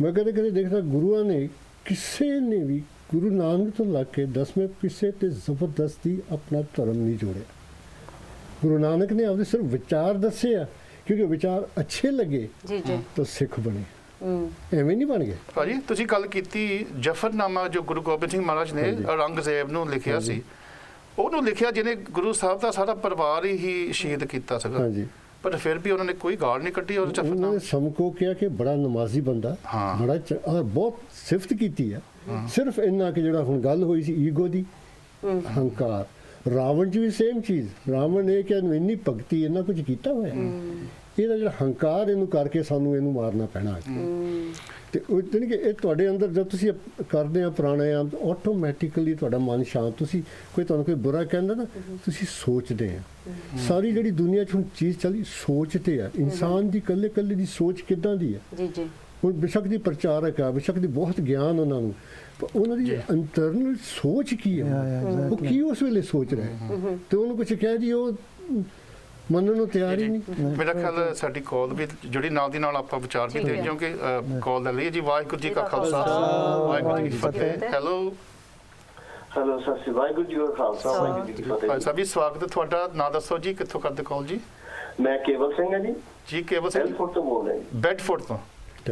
Speaker 4: ਮੈਂ ਕਦੇ ਦੇਖਦਾ, ਗੁਰੂਆਂ ਨੇ ਕਿਸੇ ਨੇ ਵੀ, ਗੁਰੂ ਨਾਨਕ ਤੋਂ ਲੱਗ ਕੇ 10ਵੇਂ ਕਿਸੇ ਤੇ ਜ਼ਬਰਦਸਤੀ ਆਪਣਾ ਧਰਮ ਨਹੀਂ ਜੋੜਿਆ। ਗੁਰੂ ਨਾਨਕ ਨੇ ਆਪਦੇ ਸਿਰਫ ਵਿਚਾਰ ਦੱਸੇ ਆ, ਕਿਉਂਕਿ ਵਿਚਾਰ ਅੱਛੇ ਲੱਗੇ ਤਾਂ ਸਿੱਖ ਬਣੇ, ਐਵੇਂ ਨਹੀਂ ਬਣ ਗਏ।
Speaker 1: ਭਾਜੀ, ਤੁਸੀਂ ਗੱਲ ਕੀਤੀ ਜਫਰਨਾਮਾ ਜੋ ਗੁਰੂ ਗੋਬਿੰਦ ਸਿੰਘ ਮਹਾਰਾਜ ਨੇ ਔਰੰਗਜ਼ੇਬ ਨੂੰ ਲਿਖਿਆ ਸੀ, ਉਹਨੂੰ ਲਿਖਿਆ ਜਿਹਨੇ ਗੁਰੂ ਸਾਹਿਬ ਦਾ ਸਾਰਾ ਪਰਿਵਾਰ ਹੀ ਸ਼ਹੀਦ ਕੀਤਾ ਸੀਗਾ, ਪਰ ਫਿਰ ਵੀ ਉਹਨਾਂ ਨੇ ਕੋਈ ਗਾਲ ਨਹੀਂ ਕੱਢੀ। ਉਹ
Speaker 4: ਉਹਨਾਂ ਨੇ ਸਮਕੋ ਕਿਹਾ ਕਿ ਬੜਾ ਨਮਾਜ਼ੀ ਬੰਦਾ, ਬੜਾ ਬਹੁਤ ਸਿਫਤ ਕੀਤੀ ਆ। ਸਿਰਫ ਇੰਨਾ ਕਿ ਜਿਹੜਾ ਹੁਣ ਗੱਲ ਹੋਈ ਸੀ ਈਗੋ ਦੀ, ਹੰਕਾਰ, ਰਾਵਣ 'ਚ ਵੀ ਸੇਮ ਚੀਜ਼। ਰਾਵਣ ਨੇ ਕਿ ਇਹਨੂੰ ਇੰਨੀ ਭਗਤੀ, ਇੰਨਾ ਕੁਝ ਕੀਤਾ ਹੋਇਆ, ਇਹਦਾ ਜਿਹੜਾ ਹੰਕਾਰ, ਇਹਨੂੰ ਕਰਕੇ ਸਾਨੂੰ ਇਹਨੂੰ ਮਾਰਨਾ ਪੈਣਾ। ਤੇ ਉਹ ਜਾਣੀ ਕਿ ਇਹ ਤੁਹਾਡੇ ਅੰਦਰ ਜਦ ਤੁਸੀਂ ਕਰਦੇ ਆ ਪ੍ਰਾਣਾਯਾਮ, ਆਟੋਮੈਟਿਕਲੀ ਤੁਹਾਡਾ ਮਨ ਸ਼ਾਂਤ। ਤੁਸੀਂ ਤੁਹਾਨੂੰ ਕੋਈ ਬੁਰਾ ਕਹਿੰਦਾ ਨਾ, ਤੁਸੀਂ ਸੋਚਦੇ ਆ। ਸਾਰੀ ਜਿਹੜੀ ਦੁਨੀਆ 'ਚ ਹੁਣ ਚੀਜ਼ ਚੱਲੀ ਸੋਚ 'ਤੇ ਆ। ਇਨਸਾਨ ਦੀ ਇਕੱਲੇ ਦੀ ਸੋਚ ਕਿੱਦਾਂ ਦੀ ਹੈ। ਹੁਣ ਬੇਸ਼ੱਕ ਦੀ ਪ੍ਰਚਾਰਕ ਆ, ਬੇਸ਼ੱਕ ਦੀ ਬਹੁਤ ਗਿਆਨ ਉਹਨਾਂ ਨੂੰ, ਪਰ ਉਹਨਾਂ ਦੀ ਇੰਟਰਨਲ ਸੋਚ ਕੀ ਹੈ, ਉਹ ਕੀ ਉਸ ਵੇਲੇ ਸੋਚ ਰਹੇ, ਤੇ ਉਹਨੂੰ ਕੁਝ ਕਹਿ ਦੀ ਉਹ ਮੰਨਣ ਨੂੰ ਤਿਆਰ ਹੀ ਨਹੀਂ।
Speaker 1: ਮੇਰਾ ਖਿਆਲ ਸਾਡੀ ਕਾਲ ਵੀ ਜੁੜੀ, ਨਾਲ ਦੀ ਨਾਲ ਆਪਾਂ ਵਿਚਾਰ ਵੀ ਦੇ, ਕਿਉਂਕਿ ਕਾਲ ਲੈ ਲਈ ਜੀ। ਵਾਹਿਗੁਰੂ ਜੀ ਕਾ ਖਾਲਸਾ, ਵਾਹਿਗੁਰੂ ਜੀ ਕੀ ਫਤਿਹ। ਹੈਲੋ
Speaker 19: ਹੈਲੋ ਸਤਿ ਸ਼੍ਰੀ ਅਕਾਲ ਜੀ ਹੋਰ ਖਾਲਸਾ ਵਾਹਿਗੁਰੂ ਜੀ ਕੀ ਫਤਿਹ
Speaker 1: ਭਾਈ ਸਾਹਿਬ ਜੀ ਸਵਾਗਤ ਹੈ ਤੁਹਾਡਾ। ਨਾਂ ਦੱਸੋ ਜੀ, ਕਿੱਥੋਂ ਕਰਦੇ ਕਾਲ ਜੀ?
Speaker 19: ਮੈਂ ਕੇਵਲ ਸਿੰਘ ਹਾਂ ਜੀ।
Speaker 1: ਜੀ ਕੇਵਲ ਸਿੰਘ
Speaker 19: ਬੈਡਫੋਰਡ ਤੋਂ ਬੋਲ ਰਿਹਾ ਜੀ।
Speaker 1: ਬੈਡਫੋਰਡ ਤੋਂ।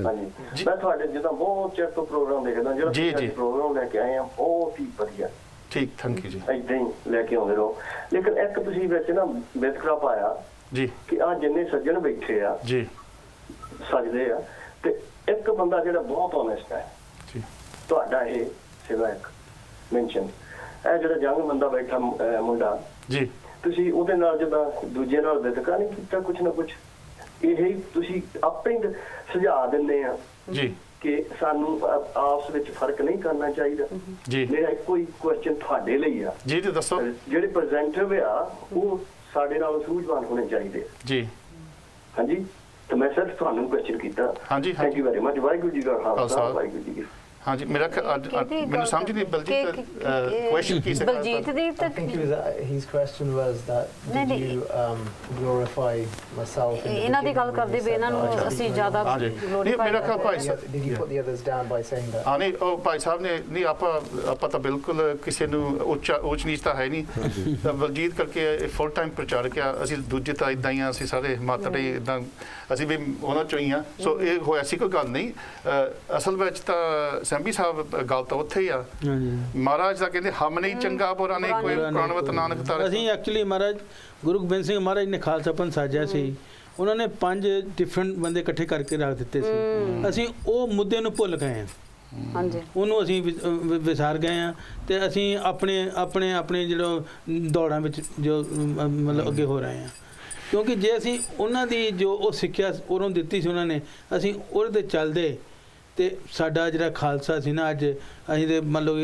Speaker 19: ਹਾਂਜੀ ਮੈਂ ਤੁਹਾਡੇ ਜਿੱਦਾਂ ਬਹੁਤ ਚਿਰ ਤੋਂ ਪ੍ਰੋਗਰਾਮ ਦੇਖਦਾ, ਜਿਹੜਾ ਤੁਸੀਂ ਪ੍ਰੋਗਰਾਮ ਲੈ ਕੇ ਆਏ ਆ ਬਹੁਤ ਹੀ ਵਧੀਆ।
Speaker 1: ਠੀਕ, ਥੈਂਕ ਯੂ ਜੀ।
Speaker 19: ਏਦਾਂ ਹੀ ਲੈ ਕੇ ਆਉਂਦੇ ਰਹੋ। ਲੇਕਿਨ ਇੱਕ ਤੁਸੀਂ ਵਿੱਚ ਨਾ ਵਿਤਕਰਾ ਪਾਇਆ
Speaker 1: ਜੀ ਕਿ
Speaker 19: ਆ ਜਿੰਨੇ ਸੱਜਣ ਬੈਠੇ ਆ
Speaker 1: ਜੀ
Speaker 19: ਸਜਦੇ ਆ ਤੇ ਇੱਕ ਬੰਦਾ ਜਿਹੜਾ ਬਹੁਤ ਓਨੈਸਟ ਹੈ
Speaker 1: ਜੀ,
Speaker 19: ਤੁਹਾਡਾ ਇਹ ਸਿਵਾ ਇੱਕ ਮੈਂਸ਼ਨ, ਇਹ ਜਿਹੜਾ ਜੰਗ ਬੰਦਾ ਬੈਠਾ ਮੁੰਡਾ ਜੀ, ਤੁਸੀਂ ਉਹਦੇ ਨਾਲ ਜਿੱਦਾਂ ਦੂਜੇ ਨਾਲ ਵਿਤਕਰਾ ਨਹੀਂ ਕੀਤਾ, ਕੁਛ ਨਾ ਕੁਛ ਇਹ ਤੁਸੀਂ ਆਪੇ ਹੀ ਸੁਝਾਅ ਦਿੰਦੇ ਆ ਜੀ ਕਿ ਸਾਨੂੰ ਆਪਸ ਵਿੱਚ ਫਰਕ ਨਹੀਂ ਕਰਨਾ ਚਾਹੀਦਾ ਜੀ। ਮੇਰਾ ਇੱਕੋ ਹੀ ਕੁਐਸਚਨ ਤੁਹਾਡੇ ਲਈ ਆ ਜੀ, ਤੇ ਦੱਸੋ। ਜਿਹੜੇ ਪ੍ਰੈਜ਼ੈਂਟਰ ਆ ਉਹ ਸਾਡੇ ਨਾਲ ਸੂਝਵਾਨ ਹੋਣੇ ਚਾਹੀਦੇ ਜੀ। ਹਾਂਜੀ, ਤੇ ਮੈਂ ਸਿਰਫ ਤੁਹਾਨੂੰ ਕੁਐਸਚਨ ਕੀਤਾ। ਹਾਂਜੀ, thank you very much. Waheguru ji ਕਾ ਖਾਲਸਾ ਵਾਹਿਗੁਰੂ ਜੀ ਕੀ। ਹਾਂਜੀ, ਮੇਰਾ ਮੈਨੂੰ ਸਮਝ ਨਹੀਂ ਬਲਜੀਤ ਕੁਐਸਚਨ ਕੀ ਸੀ?
Speaker 2: ਬਲਜੀਤ ਦੀ ਤਾਂ
Speaker 20: his question was that did you glorify myself
Speaker 2: ਇਹਨਾਂ ਦੀ ਗੱਲ ਕਰਦੇ ਵੀ ਇਹਨਾਂ ਨੂੰ ਅਸੀਂ ਜ਼ਿਆਦਾ
Speaker 1: ਗਲੋਰੀਫਾਈ ਮੇਰਾ ਖਿਆਲ Bhai Sahib
Speaker 20: did you put the others down by saying that
Speaker 1: ਹਾਂ ਨਹੀਂ ਉਹ ਭਾਈ ਸਾਹਿਬ ਨੇ ਨਹੀਂ ਆਪਾਂ ਤਾਂ ਬਿਲਕੁਲ ਕਿਸੇ ਨੂੰ ਉੱਚ ਨੀਚ ਤਾਂ ਹੈ ਨਹੀਂ। ਤਾਂ ਬਲਜੀਤ ਕਰਕੇ ਫੁੱਲ ਟਾਈਮ ਪ੍ਰਚਾਰਕ ਆ, ਅਸੀਂ ਦੂਜੇ ਤਾਂ ਇਦਾਂ ਹੀ ਆ, ਅਸੀਂ ਸਾਰੇ ਮਾਤੜੇ ਇਦਾਂ ਅਸੀਂ ਵੀ ਉਹਨਾਂ ਚੋਂ ਹੀ ਆ। ਸੋ ਇਹ ਹੋਇਆ ਸੀ ਕੋਈ ਗੱਲ ਨਹੀਂ। ਅਸਲ ਵਿੱਚ ਤਾਂ ਸੰਭੀ ਸਾਹਿਬ ਗੱਲ ਤਾਂ ਉੱਥੇ ਹੀ ਆ। ਮਹਾਰਾਜ ਦਾ ਕਹਿੰਦੇ ਹਮ ਨਹੀਂ ਚੰਗਾ ਬੁਰਾ ਨਹੀਂ ਕੋਈ ਪ੍ਰਾਣਵਤ ਨਾਨਕ ਤਾਰੇ।
Speaker 3: ਅਸੀਂ ਐਕਚੁਅਲੀ ਮਹਾਰਾਜ ਗੁਰੂ ਗੋਬਿੰਦ ਸਿੰਘ ਮਹਾਰਾਜ ਨੇ ਖਾਲਸਾ ਪੰਥ ਸਾਜਿਆ ਸੀ, ਉਹਨਾਂ ਨੇ 5 ਡਿਫਰੈਂਟ ਬੰਦੇ ਇਕੱਠੇ ਕਰਕੇ ਰੱਖ ਦਿੱਤੇ ਸੀ। ਅਸੀਂ ਉਹ ਮੁੱਦੇ ਨੂੰ ਭੁੱਲ ਗਏ ਹਾਂ, ਹਾਂਜੀ ਉਹਨੂੰ ਅਸੀਂ ਵਿਸਾਰ ਗਏ ਹਾਂ ਤੇ ਅਸੀਂ ਆਪਣੇ ਜਿਹੜਾ ਦੌੜਾਂ ਵਿੱਚ ਜੋ ਮਤਲਬ ਅੱਗੇ ਹੋ ਰਹੇ ਹਾਂ। ਕਿਉਂਕਿ ਜੇ ਅਸੀਂ ਉਹਨਾਂ ਦੀ ਜੋ ਉਹ ਸਿੱਖਿਆ ਉਦੋਂ ਦਿੱਤੀ ਸੀ ਉਹਨਾਂ ਨੇ, ਅਸੀਂ ਉਹਦੇ 'ਤੇ ਚੱਲਦੇ ਤੇ ਸਾਡਾ ਜਿਹੜਾ ਖਾਲਸਾ ਸੀ ਨਾ, ਅੱਜ ਅਸੀਂ ਤੇ ਮਤਲਬ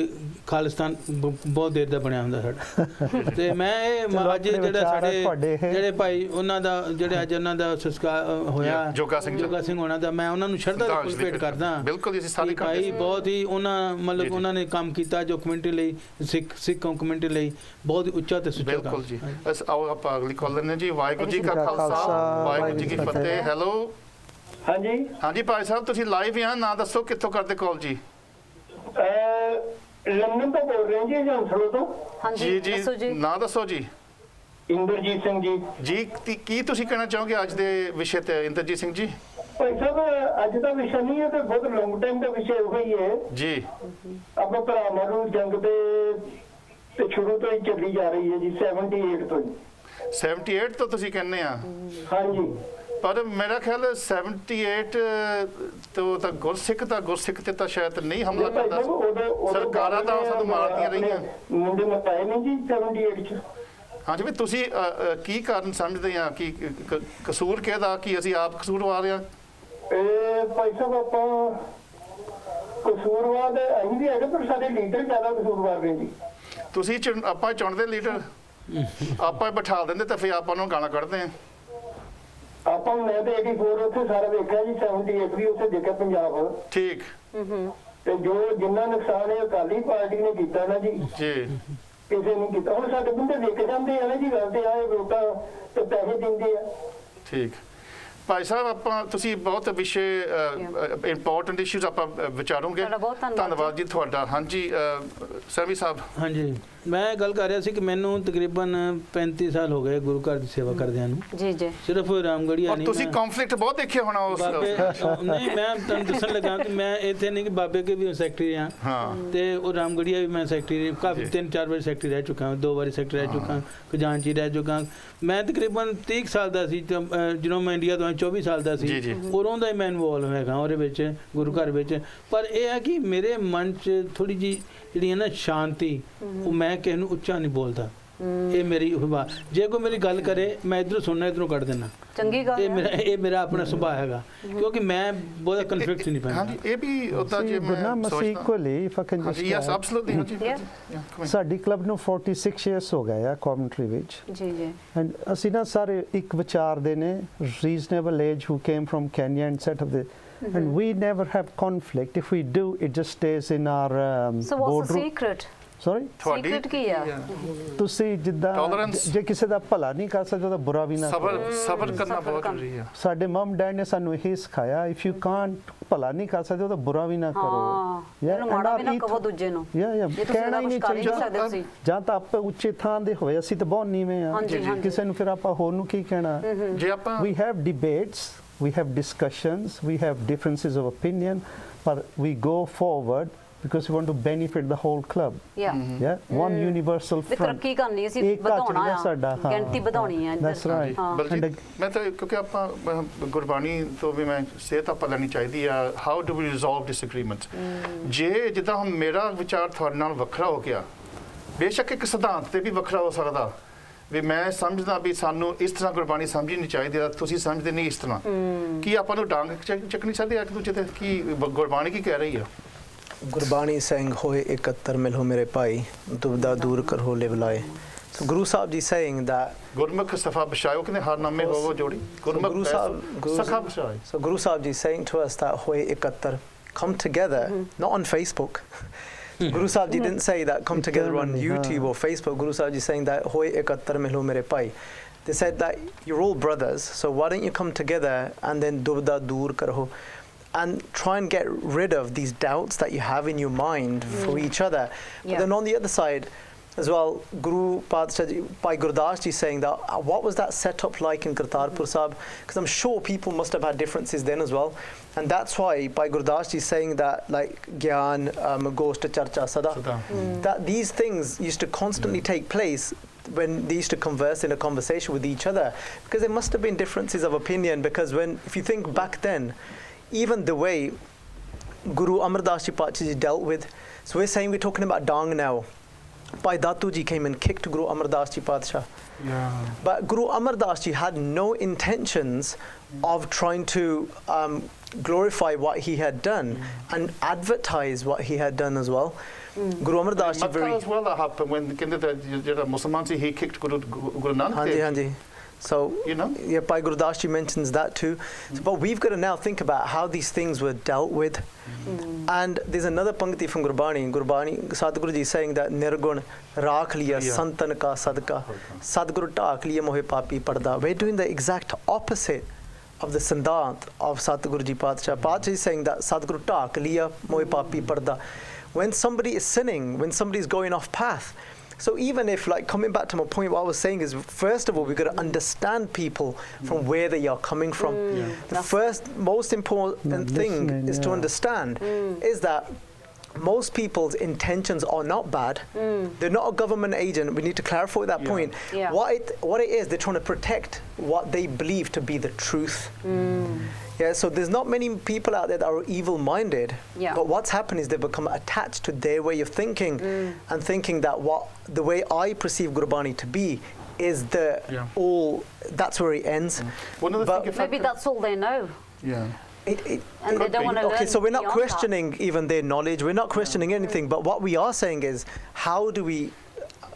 Speaker 3: ਖਾਲਿਸਤਾਨ ਬਹੁਤ ਦੇਰ ਦਾ ਬਣਿਆ ਹੁੰਦਾ ਸਾਡਾ। ਤੇ ਮੈਂ ਇਹ ਅੱਜ ਜਿਹੜਾ ਸਾਡੇ ਜਿਹੜੇ ਭਾਈ ਉਹਨਾਂ ਦਾ ਜਿਹੜੇ ਅੱਜ ਉਹਨਾਂ ਦਾ ਸੰਸਕਾਰ ਹੋਇਆ ਜੋਗਾ ਸਿੰਘ ਹੋਣਾ ਦਾ, ਮੈਂ ਉਹਨਾਂ ਨੂੰ ਸ਼ਰਧਾ ਦੇ ਫੁੱਲ ਭੇਟ ਕਰਦਾ। ਬਿਲਕੁਲ ਅਸੀਂ ਸਾਰੇ ਭਾਈ ਬਹੁਤ ਹੀ ਉਹਨਾਂ ਮਤਲਬ ਉਹਨਾਂ ਨੇ ਕੰਮ ਕੀਤਾ ਜੋ ਕਮਿਊਨਿਟੀ ਲਈ, ਸਿੱਖ ਕਮਿਊਨਿਟੀ ਲਈ ਬਹੁਤ ਹੀ ਉੱਚਾ ਤੇ ਸੁੱਚਾ।
Speaker 1: ਬਿਲਕੁਲ ਜੀ। ਆਓ ਆਪਾਂ ਅਗਲੀ ਕਾਲ ਲੈਂਦੇ ਜੀ। ਵਾਹਿਗੁਰੂ ਜੀ ਕਾ ਖਾਲਸਾ ਵਾਹਿਗੁਰੂ ਜੀ ਕੀ ਫਤਿਹ। ਹੈਲੋ
Speaker 19: ਹਾਂਜੀ
Speaker 1: ਹਾਂਜੀ ਭਾਈ ਸਾਹਿਬ ਤੁਸੀਂ ਲਾਈਵ ਆ, ਨਾਂ ਦੱਸੋ ਕਿੱਥੋਂ ਕਰਦੇ ਕਾਲ ਜੀ?
Speaker 19: ਲੰਡਨ ਤੋਂ ਬੋਲ ਰਹੇ ਜੀ, ਹੰਸਲੋ ਤੋਂ।
Speaker 1: ਹਾਂਜੀ ਜੀ, ਨਾਂ ਦੱਸੋ ਜੀ।
Speaker 19: ਇੰਦਰਜੀਤ ਸਿੰਘ ਜੀ।
Speaker 1: ਜੀ ਕੀ ਤੁਸੀਂ ਕਹਿਣਾ ਚਾਹੋਗੇ ਅੱਜ ਦੇ ਵਿਸ਼ੇ ਤੇ ਇੰਦਰਜੀਤ ਸਿੰਘ ਜੀ?
Speaker 19: ਭਾਈ ਸਾਹਿਬ ਅੱਜ ਦਾ ਵਿਸ਼ਾ ਨਹੀਂ ਹੈ ਤੇ ਬਹੁਤ ਲੰਗ ਟਾਈਮ ਦਾ ਵਿਸ਼ਾ ਉਹ ਹੀ ਹੈ
Speaker 1: ਜੀ।
Speaker 19: ਆਪਾਂ ਭਰਾਵਾਂ ਨੂੰ ਜੰਗ ਤੇ ਸ਼ੁਰੂ ਤੋਂ ਹੀ ਚੱਲੀ ਜਾ ਰਹੀ ਹੈ ਜੀ, 78 ਤੋਂ ਜੀ।
Speaker 1: 78 ਤੋਂ ਤੁਸੀਂ ਕਹਿੰਦੇ ਆ?
Speaker 19: ਹਾਂਜੀ,
Speaker 1: ਪਰ ਮੇਰਾ ਖਿਆਲ 78 ਤੋਂ ਤਾਂ ਗੁਰਸਿੱਖ ਤੇ ਤਾਂ ਸ਼ਾਇਦ ਨਹੀਂ ਹਮਲਾ ਕਰਦਾ, ਸਰਕਾਰਾਂ ਤਾਂ ਸਾਨੂੰ ਮਾਰਦੀਆਂ ਰਹੀਆਂ।
Speaker 19: ਮੁੰਡੇ ਮਤਾਏ ਨਹੀਂ ਜੀ 78 ਚ।
Speaker 1: ਹਾਂਜੀ ਵੀ ਤੁਸੀਂ ਕੀ ਕਾਰਨ ਸਮਝਦੇ ਆ ਕਿ ਕਸੂਰ ਕਿਹਦਾ, ਕਿ ਅਸੀਂ ਆਪ ਕਸੂਰਵਾਰ ਆ?
Speaker 19: ਭਾਈ ਸਾਹਿਬ ਆਪਾਂ ਕਸੂਰਵਾਰ ਅਸੀਂ ਵੀ ਹੈਗੇ, ਪਰ ਸਾਡੇ ਲੀਡਰ ਜ਼ਿਆਦਾ ਕਸੂਰਵਾਰ ਨੇ ਜੀ।
Speaker 1: ਤੁਸੀਂ ਆਪਾਂ ਚੁਣਦੇ ਲੀਡਰ, ਆਪਾਂ ਬਿਠਾ ਦਿੰਦੇ ਤਾਂ ਫਿਰ ਆਪਾਂ ਨੂੰ ਗਾਲਾਂ ਕੱਢਦੇ ਆ।
Speaker 19: ਆਪਾਂ ਮੈਂ ਤੇ 84 ਉੱਥੇ ਸਾਰਾ ਦੇਖਿਆ ਜੀ, 78 ਵੀ ਉੱਥੇ ਦੇਖਿਆ ਪੰਜਾਬ।
Speaker 1: ਠੀਕ।
Speaker 19: ਤੇ ਜੋ ਜਿੰਨਾ ਨੁਕਸਾਨ ਇਹ ਅਕਾਲੀ ਪਾਰਟੀ ਨੇ ਕੀਤਾ ਨਾ ਜੀ, ਕਿਸੇ ਨੇ ਕੀਤਾ। ਹੁਣ ਸਾਡੇ ਬੰਦੇ ਦੇਖ ਜਾਂਦੇ ਆ ਨਾ ਜੀ, ਗੱਲ ਤੇ ਆਏ ਵੋਟਾਂ ਤੇ ਪੈਸੇ ਦਿੰਦੇ ਆ।
Speaker 1: ਠੀਕ ਭਾਈ ਸਾਹਿਬ, ਆਪਾਂ ਤੁਸੀਂ ਬਹੁਤ ਵਿਸ਼ੇ ਇੰਪੋਰਟੈਂਟ ਇਸ਼ੂਜ਼ ਆਪਾਂ ਵਿਚਾਰੋਗੇ। ਧੰਨਵਾਦ ਜੀ ਤੁਹਾਡਾ। ਹਾਂਜੀ ਸੈਮੀ ਸਾਹਿਬ।
Speaker 3: ਹਾਂਜੀ, ਮੈਂ ਗੱਲ ਕਰ ਰਿਹਾ ਸੀ ਕਿ ਮੈਨੂੰ ਤਕਰੀਬਨ 35 ਸਾਲ ਹੋ ਗਏ ਗੁਰੂ ਘਰ ਦੀ ਸੇਵਾ ਕਰਦਿਆਂ ਨੂੰ।
Speaker 2: ਜੀ ਜੀ।
Speaker 3: ਸਿਰਫ ਰਾਮਗੜੀਆ ਨਹੀਂ,
Speaker 1: ਤੁਸੀਂ ਕਨਫਲਿਕਟ ਬਹੁਤ ਦੇਖਿਆ ਹੋਣਾ ਉਸ
Speaker 3: ਨਹੀਂ, ਮੈਂ ਤੁਹਾਨੂੰ ਦੱਸਣ ਲੱਗਾ ਕਿ ਮੈਂ ਇੱਥੇ ਨਹੀਂ ਕਿ ਬਾਬੇ ਕੇ ਵੀ ਸੈਕਟਰੀ ਹਾਂ ਤੇ ਉਹ ਰਾਮਗੜੀਆ ਵੀ ਮੈਂ ਸੈਕਟਰੀ ਕਾਫੀ 3-4 ਵਾਰੀ ਸੈਕਟਰੀ ਰਹਿ ਚੁੱਕਾ, 2 ਵਾਰੀ ਸੈਕਟਰੀ ਰਹਿ ਚੁੱਕਾ, ਖਜ਼ਾਨਚੀ ਰਹਿ ਚੁੱਕਾ। ਮੈਂ ਤਕਰੀਬਨ 30 ਸਾਲ ਦਾ ਸੀ ਜਦੋਂ ਮੈਂ ਇੰਡੀਆ ਤੋਂ 24 ਸਾਲ ਦਾ ਸੀ, ਉਦੋਂ ਦਾ ਹੀ ਮੈਂ ਇਨਵੋਲਵ ਹੈਗਾ ਉਹਦੇ ਵਿੱਚ, ਗੁਰੂ ਘਰ ਵਿੱਚ। ਪਰ ਇਹ ਹੈ ਕਿ ਮੇਰੇ ਮਨ 'ਚ ਥੋੜੀ ਜਿਹੀ ਜਿਹੜੀ ਹੈ ਨਾ ਸ਼ਾਂਤੀ, ਉਹ ਮੈਂ ਕਿਸੇ ਨੂੰ ਉੱਚਾ ਨਹੀਂ ਬੋਲਦਾ। ਇਹ ਮੇਰੀ ਹੁਬਾ, ਜੇ ਕੋਈ ਮੇਰੀ ਗੱਲ ਕਰੇ ਮੈਂ ਇੱਧਰੋਂ ਸੁਣਨਾ, ਇੱਧਰੋਂ ਕੱਢ ਦੇਣਾ।
Speaker 2: ਚੰਗੀ ਗੱਲ
Speaker 3: ਇਹ ਮੇਰਾ ਆਪਣਾ ਸੁਭਾਅ ਹੈਗਾ, ਕਿਉਂਕਿ ਮੈਂ ਬਹੁਤ ਕਨਫਲਿਕਟ ਨਹੀਂ ਪੈਂਦਾ।
Speaker 1: ਹਾਂਜੀ, ਇਹ ਵੀ ਉਹਦਾ ਜੇ ਮੈਂ ਸੋਚਦਾ
Speaker 5: ਸਾਡੀ ਕਲੱਬ ਨੂੰ 46 ਇਅਰਸ ਹੋ ਗਏ ਆ ਕਮਿਊਨਿਟੀ ਵਿੱਚ।
Speaker 2: ਜੀ ਜੀ।
Speaker 5: ਐਂਡ ਅਸੀਂ ਨਾ ਸਾਰੇ ਇੱਕ ਵਿਚਾਰ ਦੇ ਨੇ, reasonable age who came from Kenya and set off the and we never have conflict. If we do, it just stays in our
Speaker 2: so what's the secret?
Speaker 5: Sorry
Speaker 2: secret ਕੀ ਆ
Speaker 5: ਤੁਸੀਂ ਜਿੱਦਾਂ ਜੇ ਕਿਸੇ ਦਾ ਭਲਾ ਨਹੀਂ ਕਰ ਸਕਦੇ ਤਾਂ ਬੁਰਾ ਵੀ ਨਾ
Speaker 1: ਸਬਰ ਕਰਨਾ ਬਹੁਤ ਜ਼ਰੂਰੀ ਹੈ
Speaker 5: ਸਾਡੇ ਮਮ ਡੈਡ ਨੇ ਸਾਨੂੰ ਇਹ ਸਿਖਾਇਆ ਇਫ ਯੂ ਕਾਂਟ ਭਲਾ ਨਹੀਂ ਕਰ ਸਕਦੇ ਤਾਂ ਬੁਰਾ ਵੀ ਨਾ ਕਰੋ
Speaker 2: ਮਾੜਾ ਵੀ ਨਾ ਕਹੋ ਦੂਜੇ ਨੂੰ
Speaker 5: ਕਹਿਣਾ ਹੀ ਨਹੀਂ ਚਾਹੀਦਾ ਜਾਂ ਤਾਂ ਆਪਾਂ ਉੱਚੇ ਥਾਂ ਦੇ ਹੋਏ ਅਸੀਂ ਤਾਂ ਬਹੁਤ ਨੀਵੇਂ ਆ ਕਿਸੇ ਨੂੰ ਫਿਰ ਆਪਾਂ ਹੋਰ ਨੂੰ ਕੀ ਕਹਿਣਾ
Speaker 1: ਜੇ ਆਪਾਂ
Speaker 5: we have debates we have discussions we have differences of opinion but we go forward because we want to benefit the whole club one universal front
Speaker 2: ਤਰੱਕੀ ਕਰਨੀ ਅਸੀਂ ਵਧਾਉਣਾ ਆ ਗਿਣਤੀ ਵਧਾਉਣੀ ਆ
Speaker 5: that's right
Speaker 1: ਮੈਂ ਤਾਂ ਕਿਉਂਕਿ ਆਪਾਂ ਗੁਰਬਾਣੀ ਤੋਂ ਵੀ ਮੈਂ ਸੇਧ ਆਪਾਂ ਲੈਣੀ ਚਾਹੀਦੀ ਆ how do we resolve disagreement ਜੇ ਜਿੱਦਾਂ ਹੁਣ ਮੇਰਾ ਵਿਚਾਰ ਤੁਹਾਡੇ ਨਾਲ ਵੱਖਰਾ ਹੋ ਗਿਆ ਬੇਸ਼ੱਕ ਇੱਕ ਸਿਧਾਂਤ ਤੇ ਵੀ ਵੱਖਰਾ ਹੋ ਸਕਦਾ ਵੀ ਮੈਂ ਸਮਝਦਾ ਵੀ ਸਾਨੂੰ ਇਸ ਤਰ੍ਹਾਂ ਗੁਰਬਾਣੀ ਸਮਝਣੀ ਚਾਹੀਦੀ ਹੈ ਤੁਸੀਂ ਸਮਝਦੇ ਨਹੀਂ ਇਸ ਤਰ੍ਹਾਂ ਕੀ ਆਪਾਂ ਨੂੰ ਡਾਂਗ ਚੱਕਣੀ ਚਾਹੀਦੀ ਹੈ ਇੱਕ ਦੂਜੇ ਤੇ ਕੀ ਗੁਰਬਾਣੀ ਕੀ ਕਹਿ ਰਹੀ ਆ
Speaker 6: ਗੁਰਬਾਣੀ ਸਿੰਘ ਹੋਏ ਇਕੱਤਰ ਮਿਲੋ ਮੇਰੇ ਭਾਈ ਦੁਬਦਾ ਦੂਰ ਕਰੋ ਲਿਵਲਾਏ So Guru Sahib ji saying that
Speaker 1: Gurmukh Safa Bashaayo kine har naame ho jodi Gurmukh Sakha Bashaayo.
Speaker 6: So Guru Sahib ji saying to us that hoye ikattar come together not on Facebook. Guru Sahib ji didn't say that come together on YouTube or Facebook. Guru Sahib ji saying that hoye ikattar milo mere pai. They said that you're all brothers, so why don't you come together and then dubda dur karo and try and get rid of these doubts that you have in your mind for each other. But then on the other side as well, Guru Padshah Ji, Bhai Gurdas Ji saying that what was that setup like in Kartarpur Sahib? Because I'm sure people must have had differences then as well, and that's why Bhai Gurdas Ji saying that like Gyan goes to Charcha Sada, that these things used to constantly take place when they used to converse in a conversation with each other, because there must have been differences of opinion. Because when if you think back then, even the way Guru Amar Das Ji Padshah Ji dealt with, so we're saying we're talking about Dang now. Bhai Datu Ji came and kicked Guru Amar Das Ji Padshah. But Guru Amar Das Ji had no intentions of trying to glorify what he had done and advertise what he had done as well. Guru Amar Das Ji very...
Speaker 1: as well that happened when the Muslims he kicked Guru Nanak Dev.
Speaker 6: So, you know, Bhai Gurdas Ji mentions that too. So, but we've got to now think about how these things were dealt with. And there's another pankti from Gurbani. Sadhguru Ji saying that Nirgun Rakh liya santan ka sadka, Sadguru taak liya mohe papi parda. We're doing the exact opposite of the Sindant of Sadhguru Ji Padshah. Padshah is saying that Sadguru taak liya mohe papi parda. When somebody is sinning, when somebody is going off path, so even if, like, coming back to my point, what I was saying is, first of all, we've got to understand people from where they are coming from. The first, most important thing is to understand is that most people's intentions are not bad. They're not a government agent. We need to clarify that point. What it is, they're trying to protect what they believe to be the truth. So there's not many people out there that are evil-minded, but what's happened is they've become attached to their way of thinking and thinking that the way I perceive Gurbani to be is all, that's where it ends.
Speaker 2: But maybe that's all they know. And they don't want to learn.
Speaker 6: So we're not questioning
Speaker 2: that.
Speaker 6: even their knowledge, we're not questioning anything, but what we are saying is, how do we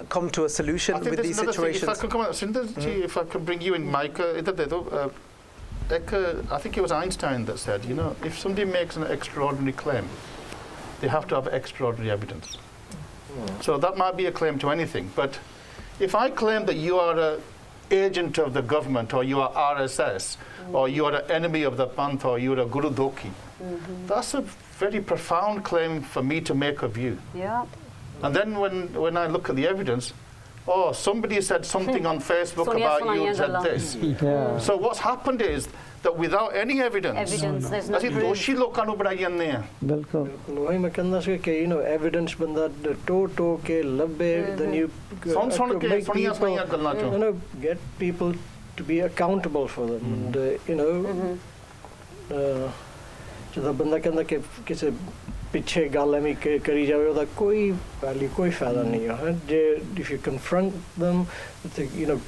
Speaker 6: come to a solution with these situations?
Speaker 1: If I could come out, if I could bring you in, Mike, I think it was Einstein that said, you know, if somebody makes an extraordinary claim, they have to have extraordinary evidence. So that might be a claim to anything, but if I claim that you are an agent of the government, or you are RSS, or you are an enemy of the Panth, or you are a Guru Dokhi, that's a very profound claim for me to make of you. And then when I look at the evidence, oh, somebody said something on Facebook about you and said this. So what's happened is that without any evidence,
Speaker 2: there's no proof.
Speaker 1: doshi ਲੋਕਾਂ ਨੂੰ ਬਣਾਈ ਜਾਂਦੇ ਆ
Speaker 8: ਬਿਲਕੁਲ ਉਹੀ ਮੈਂ ਕਹਿੰਦਾ ਸੀ ਕਿ you know evidence ਬੰਦਾ ਟੋ ਕੇ ਲੱਭੇ then you
Speaker 1: ਸੁਣ ਕੇ ਸੁਣੀਆਂ ਸੁਣੀਆਂ ਗੱਲਾਂ ਚੋਂ
Speaker 8: you know get people to be accountable for them and you know ਜਦੋਂ ਬੰਦਾ ਕਹਿੰਦਾ ਕਿ ਕਿਸੇ ਪਿੱਛੇ ਗੱਲ ਐਵੇਂ ਕਰੀ ਜਾਵੇ ਉਹਦਾ ਕੋਈ ਵੈਲਿਊ ਕੋਈ ਫਾਇਦਾ ਨਹੀਂ ਹੈ ਜੇ if you confront them you know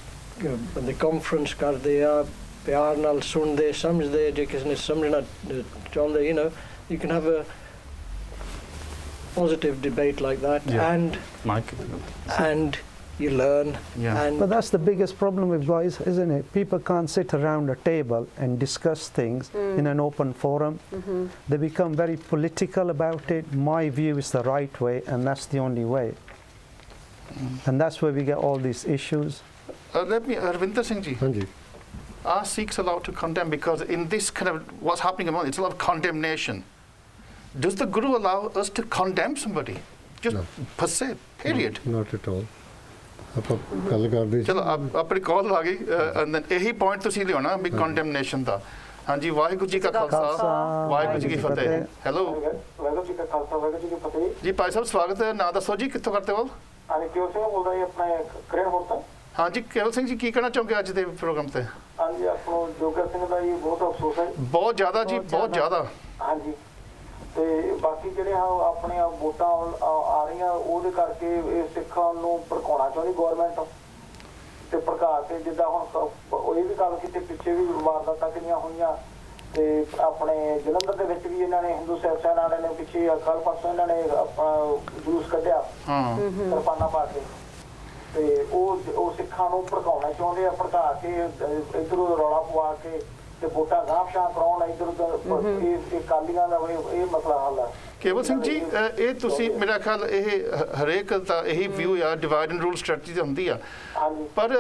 Speaker 8: ਬੰਦੇ ਕਾਨਫਰੰਸ ਕਰਦੇ ਆ ਪਿਆਰ ਨਾਲ ਸੁਣਦੇ ਸਮਝਦੇ ਜੇ ਕਿਸੇ ਨੇ ਸਮਝਣਾ ਚਾਹੁੰਦੇ you know you can have a positive debate like that and you learn and
Speaker 5: but that's the biggest problem with boys, isn't it? People can't sit around a table and discuss things in an open forum. They become very political about it. My view is the right way and that's the only way. And that's where we get all these issues.
Speaker 1: Let me, Harvinder Singh ji.
Speaker 4: ਹਾਂਜੀ
Speaker 1: Are Sikhs allowed to condemn? Because in this kind of what's happening among, it's a lot of condemnation. Does the Guru allow us to condemn somebody? Just per se, period.
Speaker 4: Not at all. ਆਪਾਂ ਗੱਲ ਕਰਦੇ
Speaker 1: ਚਲੋ ਆਪਣੀ ਕਾਲ ਆ ਗਈ and then ਇਹੀ point ਤੁਸੀਂ ਲਿਆਉਣਾ ਵੀ ਕੰਡੈਮਨੇਸ਼ਨ ਦਾ। ਹਾਂਜੀ ਵਾਹਿਗੁਰੂ ਜੀ ਕਾ ਖਾਲਸਾ ਵਾਹਿਗੁਰੂ ਜੀ ਕੀ ਫਤਿਹ। ਹੈਲੋ
Speaker 19: ਵਾਹਿਗੁਰੂ ਜੀ ਕਾ ਖਾਲਸਾ ਵਾਹਿਗੁਰੂ ਜੀ ਕੀ ਫਤਿਹ।
Speaker 1: ਜੀ ਭਾਈ ਸਾਹਿਬ ਸਵਾਗਤ ਹੈ। ਨਾਂ ਦੱਸੋ ਜੀ ਕਿੱਥੋਂ ਕਰਦੇ ਹੋ?
Speaker 19: ਹਾਂਜੀ ਕਿਉਂ ਸਿੰਘ ਬੋਲਦਾ ਜੀ ਆਪਣੇ ਕਰੇਨ ਹੋਰ ਤੋਂ।
Speaker 1: ਹਾਂਜੀ ਕੇਵਲ ਸਿੰਘ ਜੀ ਕੀ ਕਹਿਣਾ ਚਾਹੋਗੇ ਅੱਜ ਦੇ ਪ੍ਰੋਗਰਾਮ ਤੇ?
Speaker 19: ਹਾਂਜੀ ਆਪਣਾ ਜੋਗਾ ਸਿੰਘ ਦਾ ਜੀ ਬਹੁਤ ਅਫਸੋਸ ਹੈ।
Speaker 1: ਬਹੁਤ ਜ਼ਿਆਦਾ ਜੀ ਬਹੁਤ ਜ਼ਿਆਦਾ।
Speaker 19: ਹਾਂਜੀ ਤੇ ਬਾਕੀ ਜਿਹੜੇ ਆਪਣੇ ਵੋਟਾਂ ਆ ਰਹੀਆਂ ਉਹਦੇ ਕਰਕੇ ਇਹ ਸਿੱਖਾਂ ਨੂੰ ਭੜਕਾਉਣਾ ਚਾਹੁੰਦੀ ਗਵਰਨਮੈਂਟ ਤੇ ਭੜਕਾ ਕੇ ਜਿੱਦਾਂ ਹੁਣ ਇਹ ਵੀ ਗੱਲ ਕੀਤੀ ਪਿੱਛੇ ਵੀ ਵਾਰਦਾਤਾਂ ਕਿੰਨੀਆਂ ਹੋਈਆਂ ਤੇ ਆਪਣੇ ਜਲੰਧਰ ਦੇ ਵਿੱਚ ਵੀ ਇਹਨਾਂ ਨੇ ਹਿੰਦੂ ਸੈਨਾ ਵਾਲਿਆਂ ਨੇ ਪਿੱਛੇ ਕੱਲ ਪਰਸੋਂ ਇਹਨਾਂ ਨੇ ਆਪਣਾ ਜਲੂਸ ਕੱਢਿਆ ਕਿਰਪਾਨਾਂ ਪਾ ਕੇ ਤੇ ਉਹ ਸਿੱਖਾਂ ਨੂੰ ਭੜਕਾਉਣਾ ਚਾਹੁੰਦੇ ਆ ਭੜਕਾ ਕੇ ਇੱਧਰੋਂ ਰੌਲਾ ਪਵਾ ਕੇ ਤੇ ਵੋਟਾਂ ਗਾਂਵ-ਸ਼ਾਂ ਕਰਾਉਣ ਇੱਧਰ ਉੱਧਰ ਇਹ ਕਾਲੀਆਂ ਦਾ ਇਹ ਮਸਲਾ ਹੱਲ ਹੈ।
Speaker 1: ਕੇਵਲ ਸਿੰਘ ਜੀ ਇਹ ਤੁਸੀਂ ਮੇਰਾ ਖਿਆਲ ਇਹ ਹਰੇਕ ਦਾ ਇਹੀ ਵਿਊ ਆ ਡਿਵਾਈਡ ਐਂਡ ਰੂਲ ਸਟ੍ਰੈਟਜੀ ਹੁੰਦੀ ਆ ਪਰ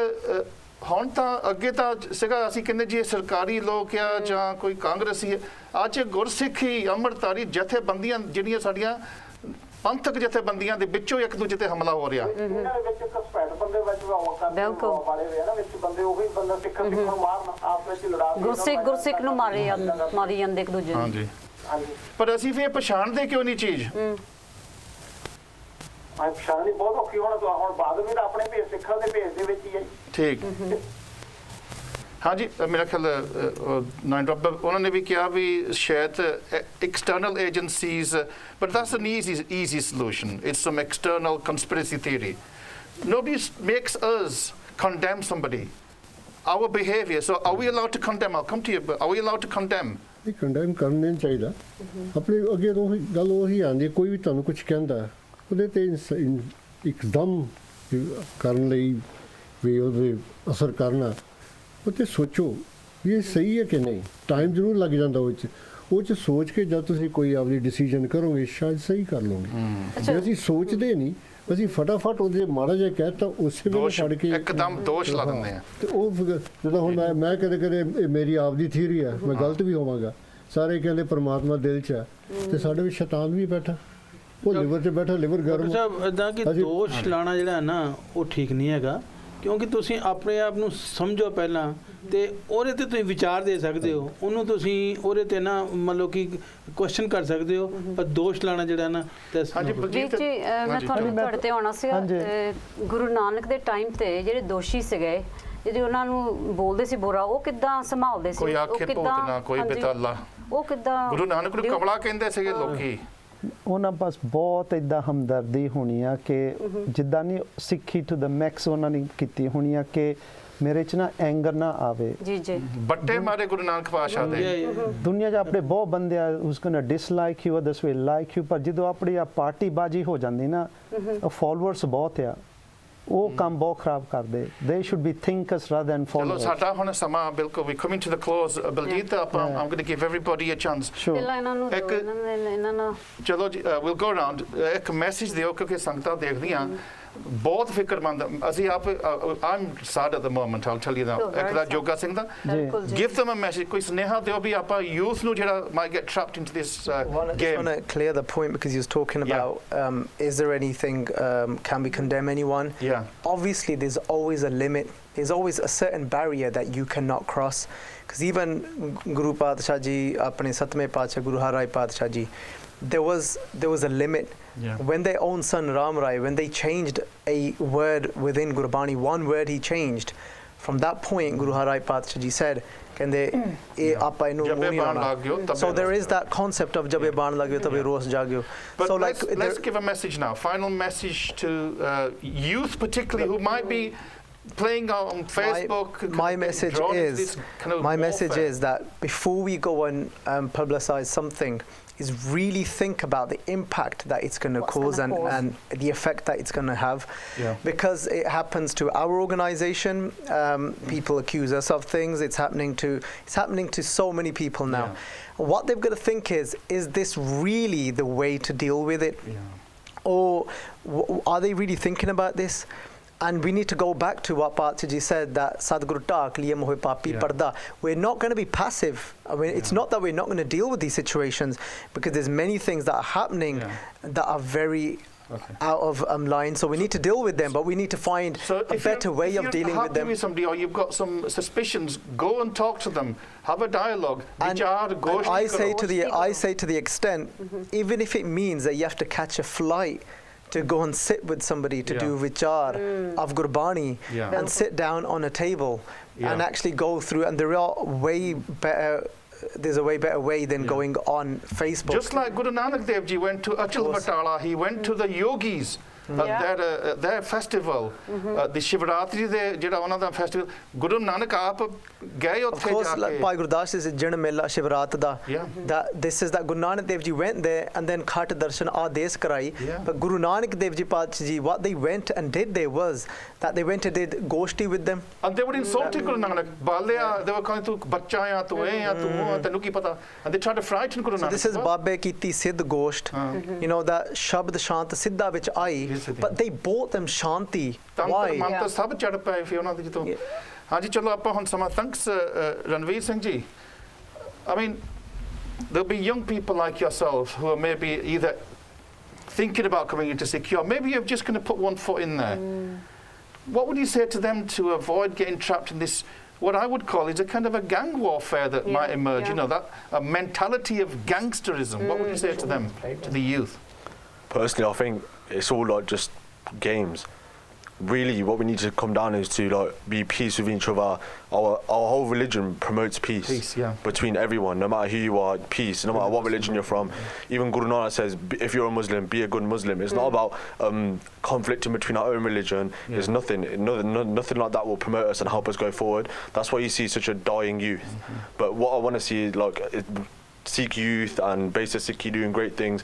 Speaker 1: ਹੁਣ ਤਾਂ ਅੱਗੇ ਤਾਂ ਸੀਗਾ ਅਸੀਂ ਕਹਿੰਦੇ ਜੀ ਇਹ ਸਰਕਾਰੀ ਲੋਕ ਆ ਜਾਂ ਕੋਈ ਕਾਂਗਰਸੀ ਹੈ ਅੱਜ ਗੁਰਸਿੱਖੀ ਅੰਮ੍ਰਿਤਧਾਰੀ ਜਥੇਬੰਦੀਆਂ ਜਿਹੜੀਆਂ ਸਾਡੀਆਂ ਪੰਥਕ ਜਥੇਬੰਦੀਆਂ ਦੇ ਵਿੱਚੋਂ ਇੱਕ ਦੂਜੇ ਤੇ ਹਮਲਾ ਹੋ ਰਿਹਾ।
Speaker 19: ਇਹਨਾਂ ਦੇ ਵਿੱਚ ਘਸਪੈਠ ਬੰਦੇ ਵਿੱਚ ਵਾਲੇ ਵੇ ਨਾ ਵਿੱਚ ਬੰਦੇ ਉਹੀ ਬੰਦਾ ਸਿੱਖ ਨੂੰ ਮਾਰਨ ਆਪਸ ਵਿੱਚ ਲੜਾ
Speaker 2: ਗੁਰਸਿੱਖ ਨੂੰ ਮਾਰੀ ਜਾਂਦੇ ਇੱਕ ਦੂਜੇ ਨੂੰ।
Speaker 1: ਹਾਂਜੀ ਪਰ ਅਸੀਂ ਫਿਰ ਪਛਾਣਦੇ ਕਿਉਂ ਨਹੀਂ ਚੀਜ਼?
Speaker 19: ਪਛਾਣਨੀ ਬਹੁਤ ਔਖੀ ਹੁਣ ਬਾਅਦ ਵਿੱਚ ਆਪਣੇ ਭੇਜ ਸਿੱਖਾਂ ਦੇ ਭੇਜ ਦੇ ਵਿੱਚ ਹੀ ਹੈ।
Speaker 1: ਠੀਕ ਹਾਂਜੀ ਮੇਰਾ ਖਿਆਲ ਉਹਨਾਂ ਨੇ ਵੀ ਕਿਹਾ ਵੀ ਸ਼ਾਇਦ external agencies but that's an easy solution. It's some external conspiracy theory. Nobody makes us condemn somebody. Our behavior. So are we allowed to condemn? I'll come to you. But are we allowed to condemn?
Speaker 4: ਇਹ condemn ਕਰਨਾ ਨਹੀਂ ਚਾਹੀਦਾ। ਆਪਣੇ ਅੱਗੇ ਤੋਂ ਗੱਲ ਉਹੀ ਆਉਂਦੀ ਕੋਈ ਵੀ ਤੁਹਾਨੂੰ ਕੁਝ ਕਹਿੰਦਾ ਉਹਦੇ ਤੇ ਇੱਕਦਮ ਕਰਨ ਲਈ ਵੀ ਉਹਦੇ ਅਸਰ ਕਰਨਾ ਉਹ ਤੇ ਸੋਚੋ ਵੀ ਇਹ ਸਹੀ ਹੈ ਕਿ ਨਹੀਂ। ਟਾਈਮ ਜ਼ਰੂਰ ਲੱਗ ਜਾਂਦਾ ਉਹ 'ਚ ਸੋਚ ਕੇ ਜਦ ਤੁਸੀਂ ਕੋਈ ਆਪਣੀ ਡਿਸੀਜਨ ਕਰੋਗੇ ਸ਼ਾਇਦ ਸਹੀ ਕਰ ਲਓਗੇ। ਜੇ ਅਸੀਂ ਸੋਚਦੇ ਨਹੀਂ ਅਸੀਂ ਫਟਾਫਟ ਉਹਦੇ ਮਾੜਾ ਜਿਹਾ ਕਹਿਤਾ ਉਸੇ ਵੇਲੇ ਛੱਡ ਕੇ
Speaker 1: ਇੱਕਦਮ ਦੋਸ਼ ਲਾ ਦਿੰਦੇ ਆ
Speaker 4: ਤੇ ਉਹ ਜਦੋਂ ਹੁਣ ਮੈਂ ਕਦੇ ਮੇਰੀ ਆਪਦੀ ਥਿਊਰੀ ਆ ਮੈਂ ਗਲਤ ਵੀ ਹੋਵਾਂਗਾ। ਸਾਰੇ ਕਹਿੰਦੇ ਪਰਮਾਤਮਾ ਦਿਲ 'ਚ ਆ ਤੇ ਸਾਡੇ ਵਿੱਚ ਸ਼ੈਤਾਨ ਵੀ ਬੈਠਾ ਉਹ ਲਿਵਰ 'ਚ ਬੈਠਾ ਲਿਵਰ ਗਰਮ।
Speaker 3: ਸਾਹਿਬ ਇਦਾਂ ਕਿ ਦੋਸ਼ ਲਾਣਾ ਜਿਹੜਾ ਨਾ ਉਹ ਠੀਕ ਨਹੀਂ ਹੈਗਾ ਕਿਉਂਕਿ ਤੁਸੀਂ ਆਪਣੇ ਆਪ ਨੂੰ ਸਮਝੋ ਪਹਿਲਾਂ ਤੇ ਉਹਦੇ ਤੇ ਤੁਸੀਂ ਵਿਚਾਰ ਦੇ ਸਕਦੇ ਹੋ ਉਹਨੂੰ ਤੁਸੀਂ ਉਹਦੇ ਤੇ ਨਾ ਮਤਲਬ ਕਿ ਕੁਐਸਚਨ ਕਰ ਸਕਦੇ ਹੋ ਪਰ ਦੋਸ਼ ਲਾਣਾ ਜਿਹੜਾ ਨਾ
Speaker 1: ਹਾਂਜੀ ਬਲਜੀਤ
Speaker 2: ਜੀ ਮੈਂ ਤੁਹਾਡੇ ਤੇ ਆਉਣਾ ਸੀਗਾ ਗੁਰੂ ਨਾਨਕ ਦੇ ਟਾਈਮ ਤੇ ਜਿਹੜੇ ਦੋਸ਼ੀ ਸੀਗੇ ਜਿਹੜੇ ਉਹਨਾਂ ਨੂੰ ਬੋਲਦੇ ਸੀ ਬੁਰਾ ਉਹ ਕਿੱਦਾਂ ਸੰਭਾਲਦੇ ਸੀ?
Speaker 1: ਕੋਈ ਆਖੇ ਭੂਤ ਨਾ ਕੋਈ ਬਿਤਾਲਾ
Speaker 2: ਉਹ ਕਿੱਦਾਂ
Speaker 1: ਗੁਰੂ ਨਾਨਕ ਨੂੰ ਕਮਲਾ ਕਹਿੰਦੇ ਸੀਗੇ ਲੋਕੀ।
Speaker 5: ਉਹਨਾਂ ਪਾਸ ਬਹੁਤ ਇਦਾਂ ਹਮਦਰਦੀ ਹੋਣੀ ਆ ਕਿ ਜਿੱਦਾਂ ਨਹੀਂ ਸਿੱਖੀ ਟੂ ਦ ਮੈਕਸ ਉਹਨਾਂ ਨੇ ਕੀਤੀ ਹੋਣੀ ਆ ਕਿ ਮੇਰੇ 'ਚ ਨਾ ਐਂਗਰ ਨਾ ਆਵੇ।
Speaker 2: ਜੀ ਜੀ
Speaker 1: ਬੱਟੇ ਮਾਰੇ ਗੁਰੂ ਨਾਨਕ ਪਾਤਸ਼ਾਹ ਦੇ।
Speaker 5: ਦੁਨੀਆ 'ਚ ਆਪਣੇ ਬਹੁਤ ਬੰਦੇ ਆ ਉਸ ਕੋ ਨਾ dislike you others will like you ਪਰ ਜਦੋਂ ਆਪਣੀ ਆ ਪਾਰਟੀ ਬਾਜੀ ਹੋ ਜਾਂਦੀ ਨਾ ਫਾਲੋਅਰਸ ਬਹੁਤ ਆ ਉਹ ਕੰਮ ਬਹੁਤ ਖਰਾਬ ਕਰਦੇ। They should be thinkers rather than followers.
Speaker 1: ਚਲੋ ਸਾਡਾ ਹੁਣ ਸਮਾਂ ਬਿਲਕੁਲ ਵੀ coming to the close Baljit ਆਪਾਂ I'm going to give everybody a chance. ਇਹਨਾਂ ਨੂੰ ਚਲੋ ਜੀ ਵਿਲ ਗੋ ਅਰਾਊਂਡ ਇੱਕ ਮੈਸੇਜ ਦਿਓ ਕਿਉਂਕਿ ਸੰਗਤਾਂ ਦੇਖਦੀਆਂ ਬਹੁਤ ਫਿਕਰਮੰਦ ਅਸੀਂ ਆਪ I'm sad at the moment I'll tell you now ਇੱਕ ਦਾ ਜੋਗਾ ਸਿੰਘ ਦਾ ਗਿਵ them a message ਕੋਈ ਸੁਨੇਹਾ ਦਿਓ ਵੀ ਆਪਾਂ ਯੂਥ ਨੂੰ ਜਿਹੜਾ might get trapped into this game.
Speaker 6: I just want to clear the point because he was talking about is there anything can we condemn anyone? Obviously there's always a limit. There's always a certain barrier that you cannot cross because even Guru Padshah ji apne satme Padshah Guru Har Rai Padshah ji there was a limit. When their own son Ram Rai, when they changed a word within Gurbani, one word he changed. From that point, Guru Har Rai Padshah ji said, so there is that concept of Jabe Baan Lagyo Tabe Ros Jagyo.
Speaker 1: But
Speaker 6: so
Speaker 1: let's give a message now. Final message to youth, particularly who might be playing on Facebook.
Speaker 6: My message is that before we go and publicize something, is really think about the impact that it's going to cause and the effect that it's going to have. Because it happens to our organization. People accuse us of things. It's happening to so many people now. What they've got to think is this really the way to deal with it? or are they really thinking about this? And we need to go back to what Paatji said, that Sadguru Tak liye mohe papi parda. We're not going to be passive. I mean, it's not that we're not going to deal with these situations, because there's many things that are happening that are very out of line. So we need to deal with them, but we need to find a better way of dealing with them.
Speaker 1: With somebody, or you've got some suspicions, go and talk to them. Have a dialogue.
Speaker 6: And I say to the extent, even if it means that you have to catch a flight to go and sit with somebody to do vichar of Gurbani and sit down on a table and actually go through, and there are there's a way better way than going on Facebook.
Speaker 1: Just like Guru Nanak Dev Ji went to Achal Vatala, he went to the yogis at their festival, the Shivratri de jehda ਉਹਨਾਂ ਦਾ festival, Guru Nanak aap gaye
Speaker 6: Of
Speaker 1: ਉੱਥੇ
Speaker 6: course,
Speaker 1: ਜਾ
Speaker 6: like
Speaker 1: K.
Speaker 6: Bhai Gurdas is Jan Mela Shivrat da. That this is that Guru Nanak Dev Ji went there and then Khat Darshan Ades karai. But Guru Nanak Dev Ji Paatji, what they went and did there was that they went and did Goshti with them.
Speaker 1: And they were insulting Guru Nanak. Balya, they were calling tu bachcha ya tu hai ya tu ho tenu ki pata. And they tried to frighten Guru Nanak.
Speaker 6: So this is Babe Kiti Siddh Gosht. You know, that Shabd Shant Siddha which I, but they bought them Shanti. Why?
Speaker 1: ਤਾਂ ਸਭ ਚੜ ਪਏ ਫਿਰ ਉਹਨਾਂ ਦੇ ਜਦੋਂ ਹਾਂਜੀ ਚਲੋ ਆਪਾਂ ਹੁਣ ਸਮਾਂ thanks Ranveer Singh ji. I mean, there'll be young people like yourself who are maybe either thinking about coming into Sikh, or maybe you're just going to put one foot in there. What would you say to them to avoid getting trapped in this, what I would call is a kind of a gang warfare that might emerge, you know, that a mentality of gangsterism? What would you say to them, to the youth?
Speaker 7: Personally, I think it's all like just games. Really, what we need to come down is to like be peace with each other. Our whole religion promotes peace between everyone, no matter who you are. Peace, no matter what religion you're from. Even Guru Nanak says, if you're a Muslim, be a good Muslim. It's not about conflicting between our own religion. There's nothing like that will promote us and help us go forward. That's why you see such a dying youth. But what I want to see, like, Sikh youth and basic Sikhi doing great things,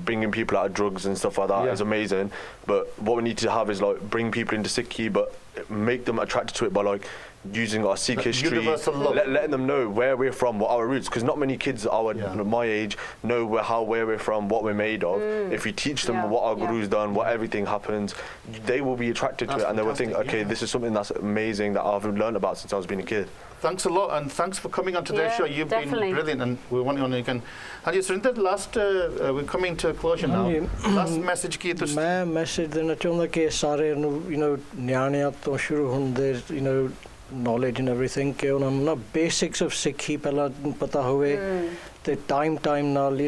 Speaker 7: bringing people out of drugs and stuff like that is amazing. But what we need to have is like bring people into Sikhi, but make them attracted to it by like using our Sikh history, letting them know where we're from, what our roots. Because not many kids my age know where we're from, what we're made of. If we teach them what our guru's done, what everything happens, they will be attracted to it, and they will think, okay, this is something that's amazing that I've learned about since I was being a kid.
Speaker 1: Thanks a lot, and thanks for coming on today's show. You've been brilliant, and we want you on again. And Surinder, last we're coming to a closure now. Last message ki tus
Speaker 8: मैं message देना चाਹੁੰਦਾ कि ਸਾਰੇ ਨੂੰ ਨਿਆਣਿਆਂ ਤੋਂ ਸ਼ੁਰੂ ਹੁੰਦੇ knowledge and everything ਕਿ ਉਹਨਾਂ ਨੂੰ ਨਾ basics of Sikhi ਪਹਿਲਾਂ ਪਤਾ ਹੋਵੇ ਤੇ time ਨਾਲ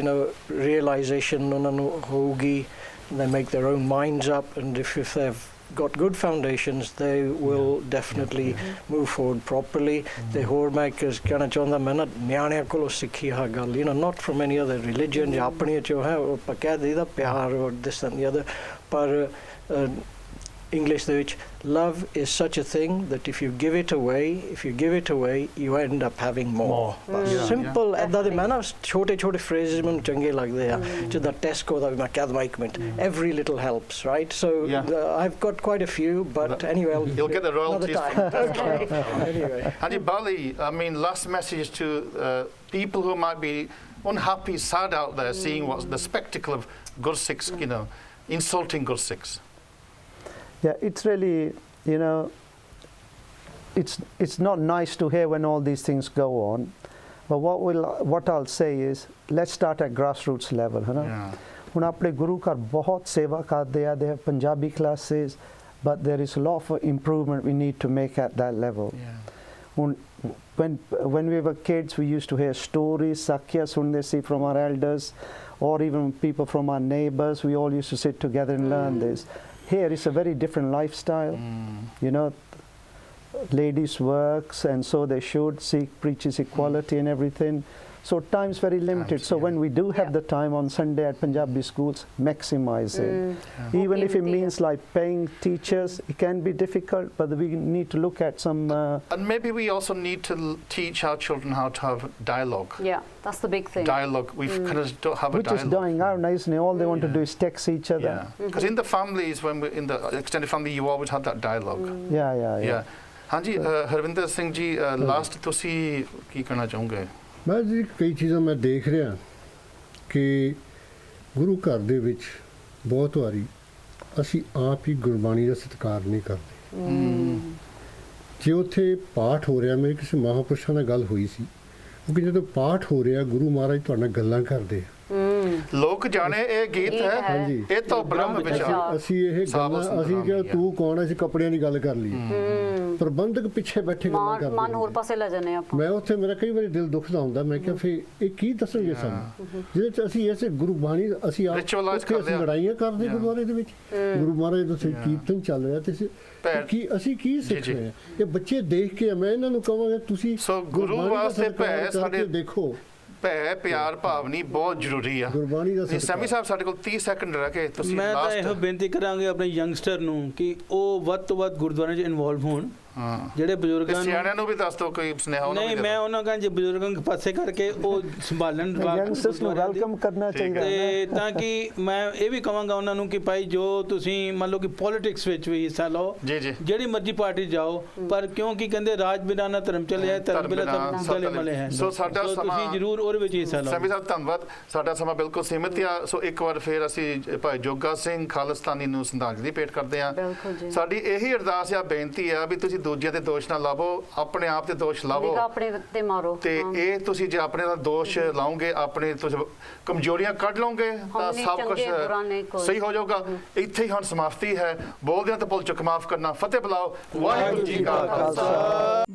Speaker 8: realization ਉਹਨਾਂ ਨੂੰ ਹੋਊਗੀ. They make their own minds up, and if they've got good foundations, they will definitely move forward properly. The ਹੋਰ ਮੈਂ ਕਹਿਣਾ ਚਾਹੁੰਦਾ ਮੈਂ ਨਾ ਨਿਆਣਿਆਂ ਕੋਲੋਂ ਸਿੱਖੀ ਆ ਗੱਲ, not from any other religion, ਜਾਂ ਆਪਣੀ ਜੋ ਹੈ ਉਹ ਕਹਿ ਦੇਈਦਾ ਪਿਆਰ or this and the other, ਪਰ English ਦੇ ਵਿੱਚ love is such a thing that if you give it away, you end up having more. Simple ਏਦਾਂ ਦੇ ਮੈਂ ਨਾ ਛੋਟੇ phrases ਮੈਨੂੰ ਚੰਗੇ ਲੱਗਦੇ ਆ, ਜਿੱਦਾਂ Tesco ਦਾ ਮੈਂ ਕਹਿ ਦਵਾਂ ਇੱਕ minute, every little helps, right? So I've got quite a few, but anyway,
Speaker 1: you'll get the royalties.
Speaker 8: Okay. Anyway,
Speaker 1: Haji Bali, I mean, last message to people who might be unhappy, sad out there, seeing what's the spectacle of Gursikhs, insulting Gursikhs.
Speaker 5: Yeah, it's really, it's not nice to hear when all these things go on. But what I'll say is, let's start at grassroots level. ਹੁਣ ਆਪਣੇ ਗੁਰੂ ਘਰ ਬਹੁਤ ਸੇਵਾ ਕਰਦੇ ਆ, they have Punjabi classes, but there is a lot of improvement we need to make at that level. When we were kids, we used to hear stories, sakyas sunde si from our elders, or even people from our neighbors. We all used to sit together and learn this. Here it's a very different lifestyle. Ladies works, and so they should. Sikh preaches equality and everything. So time's very limited. So when we do have the time on Sunday at Punjabi schools, maximize it. Even if it means like paying teachers, it can be difficult, but we need to look at some...
Speaker 1: and maybe we also need to teach our children how to have dialogue.
Speaker 2: Yeah, that's the big thing.
Speaker 1: Dialogue. We kind of don't have a dialogue.
Speaker 5: Which is dying out now, isn't it? All they want to do is text each other.
Speaker 1: Because in the families, when we're in the extended family, you always have that dialogue.
Speaker 5: Yeah.
Speaker 1: Hanji, Harvinder Singh ji, last ਤੁਸੀਂ ਕੀ ਕਹਿਣਾ ਚਾਹੋਗੇ?
Speaker 4: ਮੈਂ ਜੀ ਕਈ ਚੀਜ਼ਾਂ ਮੈਂ ਦੇਖ ਰਿਹਾ ਕਿ ਗੁਰੂ ਘਰ ਦੇ ਵਿੱਚ ਬਹੁਤ ਵਾਰੀ ਅਸੀਂ ਆਪ ਹੀ ਗੁਰਬਾਣੀ ਦਾ ਸਤਿਕਾਰ ਨਹੀਂ ਕਰਦੇ। ਜੇ ਉੱਥੇ ਪਾਠ ਹੋ ਰਿਹਾ, ਮੇਰੇ ਕਿਸੇ ਮਹਾਂਪੁਰਸ਼ਾਂ ਨਾਲ ਗੱਲ ਹੋਈ ਸੀ, ਕਿਉਂਕਿ ਜਦੋਂ ਪਾਠ ਹੋ ਰਿਹਾ ਗੁਰੂ ਮਹਾਰਾਜ ਤੁਹਾਡੇ ਨਾਲ ਗੱਲਾਂ ਕਰਦੇ ਆ।
Speaker 1: ਲੋਕ ਜਾਣੇ ਇਹ ਗੀਤ ਹੈ, ਇਹ ਤਾਂ ਬ੍ਰਹਮ ਵਿਚਾਰ।
Speaker 4: ਅਸੀਂ ਇਹ ਗੱਲਾਂ, ਅਸੀਂ ਕਿਹਾ ਤੂੰ ਕੌਣ, ਅਸੀਂ ਕੱਪੜਿਆਂ ਦੀ ਗੱਲ ਕਰ ਲਈ, ਪ੍ਰਬੰਧਕ ਪਿੱਛੇ ਬੈਠੇ ਗੱਲਾਂ ਕਰਦੇ,
Speaker 2: ਮਨ ਹੋਰ ਪਾਸੇ ਲੈ ਜਾਂਦੇ ਆਪਾਂ।
Speaker 4: ਮੈਂ ਉੱਥੇ ਮੇਰਾ ਕਈ ਵਾਰੀ ਦਿਲ ਦੁਖਦਾ ਹੁੰਦਾ, ਮੈਂ ਕਿਹਾ ਫੇ ਇਹ ਕੀ ਦੱਸਣਗੇ ਸਾਨੂੰ, ਜਿਹਦੇ ਚ ਅਸੀਂ ਐਸੇ ਗੁਰਬਾਣੀ ਅਸੀਂ ਆਪ ਅਸੀਂ ਲੜਾਈਆਂ ਕਰਦੇ ਗੁਰਦੁਆਰੇ ਦੇ ਵਿੱਚ, ਗੁਰੂ ਮਹਾਰਾਜ ਦਾ ਕੀਰਤਨ ਚੱਲ ਰਿਹਾ ਤੇ ਕੀ ਅਸੀਂ ਕੀ ਸਿੱਖ ਰਹੇ ਹਾਂ। ਇਹ ਬੱਚੇ ਦੇਖ ਕੇ ਮੈਂ ਇਹਨਾਂ ਨੂੰ ਕਹਾਂਗਾ ਤੁਸੀਂ
Speaker 1: ਗੁਰੂ ਵਾਸਤੇ ਭੈ ਸਾਡੇ
Speaker 4: ਦੇਖੋ,
Speaker 1: ਭੈ ਪਿਆਰ ਭਾਵਨੀ ਬਹੁਤ ਜ਼ਰੂਰੀ ਆ।
Speaker 4: ਗੁਰਬਾਣੀ ਦਾ
Speaker 1: ਸੈਮੀ ਸਾਹਿਬ ਸਾਡੇ ਕੋਲ 30 ਸੈਕਿੰਡ ਰਹਿ ਗਏ, ਤੁਸੀਂ
Speaker 3: ਮੈਂ ਤਾਂ ਇਹੋ ਬੇਨਤੀ ਕਰਾਂਗੇ ਆਪਣੇ ਯੰਗਸਟਰ ਨੂੰ ਕਿ ਉਹ ਵੱਧ ਤੋਂ ਵੱਧ ਗੁਰਦੁਆਰੇ 'ਚ ਇਨਵੋਲਵ ਹੋਣ। ਜਿਹੜੇ ਬਜ਼ੁਰਗਾਂ
Speaker 1: ਸਿਆਣਿਆਂ ਨੂੰ ਵੀ ਦੱਸ ਦਿਓ ਕੋਈ ਸੁਨੇਹਾ।
Speaker 3: ਨਹੀਂ, ਮੈਂ ਉਹਨਾਂ ਕਹਿੰਦਾ ਜੇ ਬਜ਼ੁਰਗਾਂ ਦੇ ਪਾਸੇ ਕਰਕੇ ਉਹ ਸੰਭਾਲਣ,
Speaker 5: ਯੰਗਸਟਰਸ ਨੂੰ ਵੈਲਕਮ ਕਰਨਾ ਚਾਹੀਦਾ
Speaker 3: ਤੇ ਤਾਂ ਕਿ ਮੈਂ ਇਹ ਵੀ ਕਹਾਂਗਾ ਉਹਨਾਂ ਨੂੰ ਕਿ ਭਾਈ ਜੋ ਤੁਸੀਂ ਮੰਨ ਲਓ ਕਿ ਪੋਲਿਟਿਕਸ ਵਿੱਚ ਵੀ ਹਿੱਸਾ ਲਓ, ਜਿਹੜੀ ਮਰਜ਼ੀ ਪਾਰਟੀ ਜਾਓ, ਪਰ ਕਿਉਂਕਿ ਕਹਿੰਦੇ ਰਾਜ ਬਿਨਾ ਨਾ ਧਰਮ ਚੱਲਿਆ, ਧਰਮ ਬਿਨਾ ਚਲੇ ਮਲੇ ਹੈ।
Speaker 1: ਸੋ ਸਾਡਾ
Speaker 3: ਤੁਸੀਂ ਜ਼ਰੂਰ ਉਹਦੇ ਵਿੱਚ ਹਿੱਸਾ ਲਓ।
Speaker 1: ਸੈਮੀ ਸਾਹਿਬ ਧੰਨਵਾਦ, ਸਾਡਾ ਸਮਾਂ ਬਿਲਕੁਲ ਸੀਮਿਤ ਆ। ਸੋ ਇੱਕ ਵਾਰ ਫਿਰ ਅਸੀਂ ਭਾਈ ਜੋਗਾ ਸਿੰਘ ਖਾਲਿਸਤਾਨੀ ਨੂੰ ਸ਼ਰਧਾਂਜਲੀ ਭੇਟ ਕਰਦੇ ਹਾਂ। ਸਾਡੀ ਇਹੀ ਅਰਦਾਸ ਆ, ਬੇਨਤੀ ਆ ਵੀ ਤੁਸੀਂ ਦੂਜਿਆਂ ਤੇ ਦੋਸ਼ ਨਾ ਲਾਵੋ, ਆਪਣੇ ਆਪ ਤੇ ਦੋਸ਼ ਲਾਵੋ,
Speaker 2: ਆਪਣੇ ਤੇ ਮਾਰੋ।
Speaker 1: ਤੇ ਇਹ ਤੁਸੀਂ ਜੇ ਆਪਣੇ ਦਾ ਦੋਸ਼ ਲਾਓਗੇ, ਆਪਣੇ ਤੁਸੀਂ ਕਮਜ਼ੋਰੀਆਂ ਕੱਢ ਲਓਗੇ ਤਾਂ ਸਭ ਕੁਝ ਸਹੀ ਹੋ ਜਾਊਗਾ। ਇੱਥੇ ਹੀ ਹੁਣ ਸਮਾਪਤੀ ਹੈ। ਬੋਲਦਿਆਂ ਤਾਂ ਭੁੱਲ ਚੁੱਕ ਮਾਫ ਕਰਨਾ। ਫਤਿਹ ਬੁਲਾਓ। ਵਾਹਿਗੁਰੂ ਜੀ ਕਾ ਖਾਲਸਾ।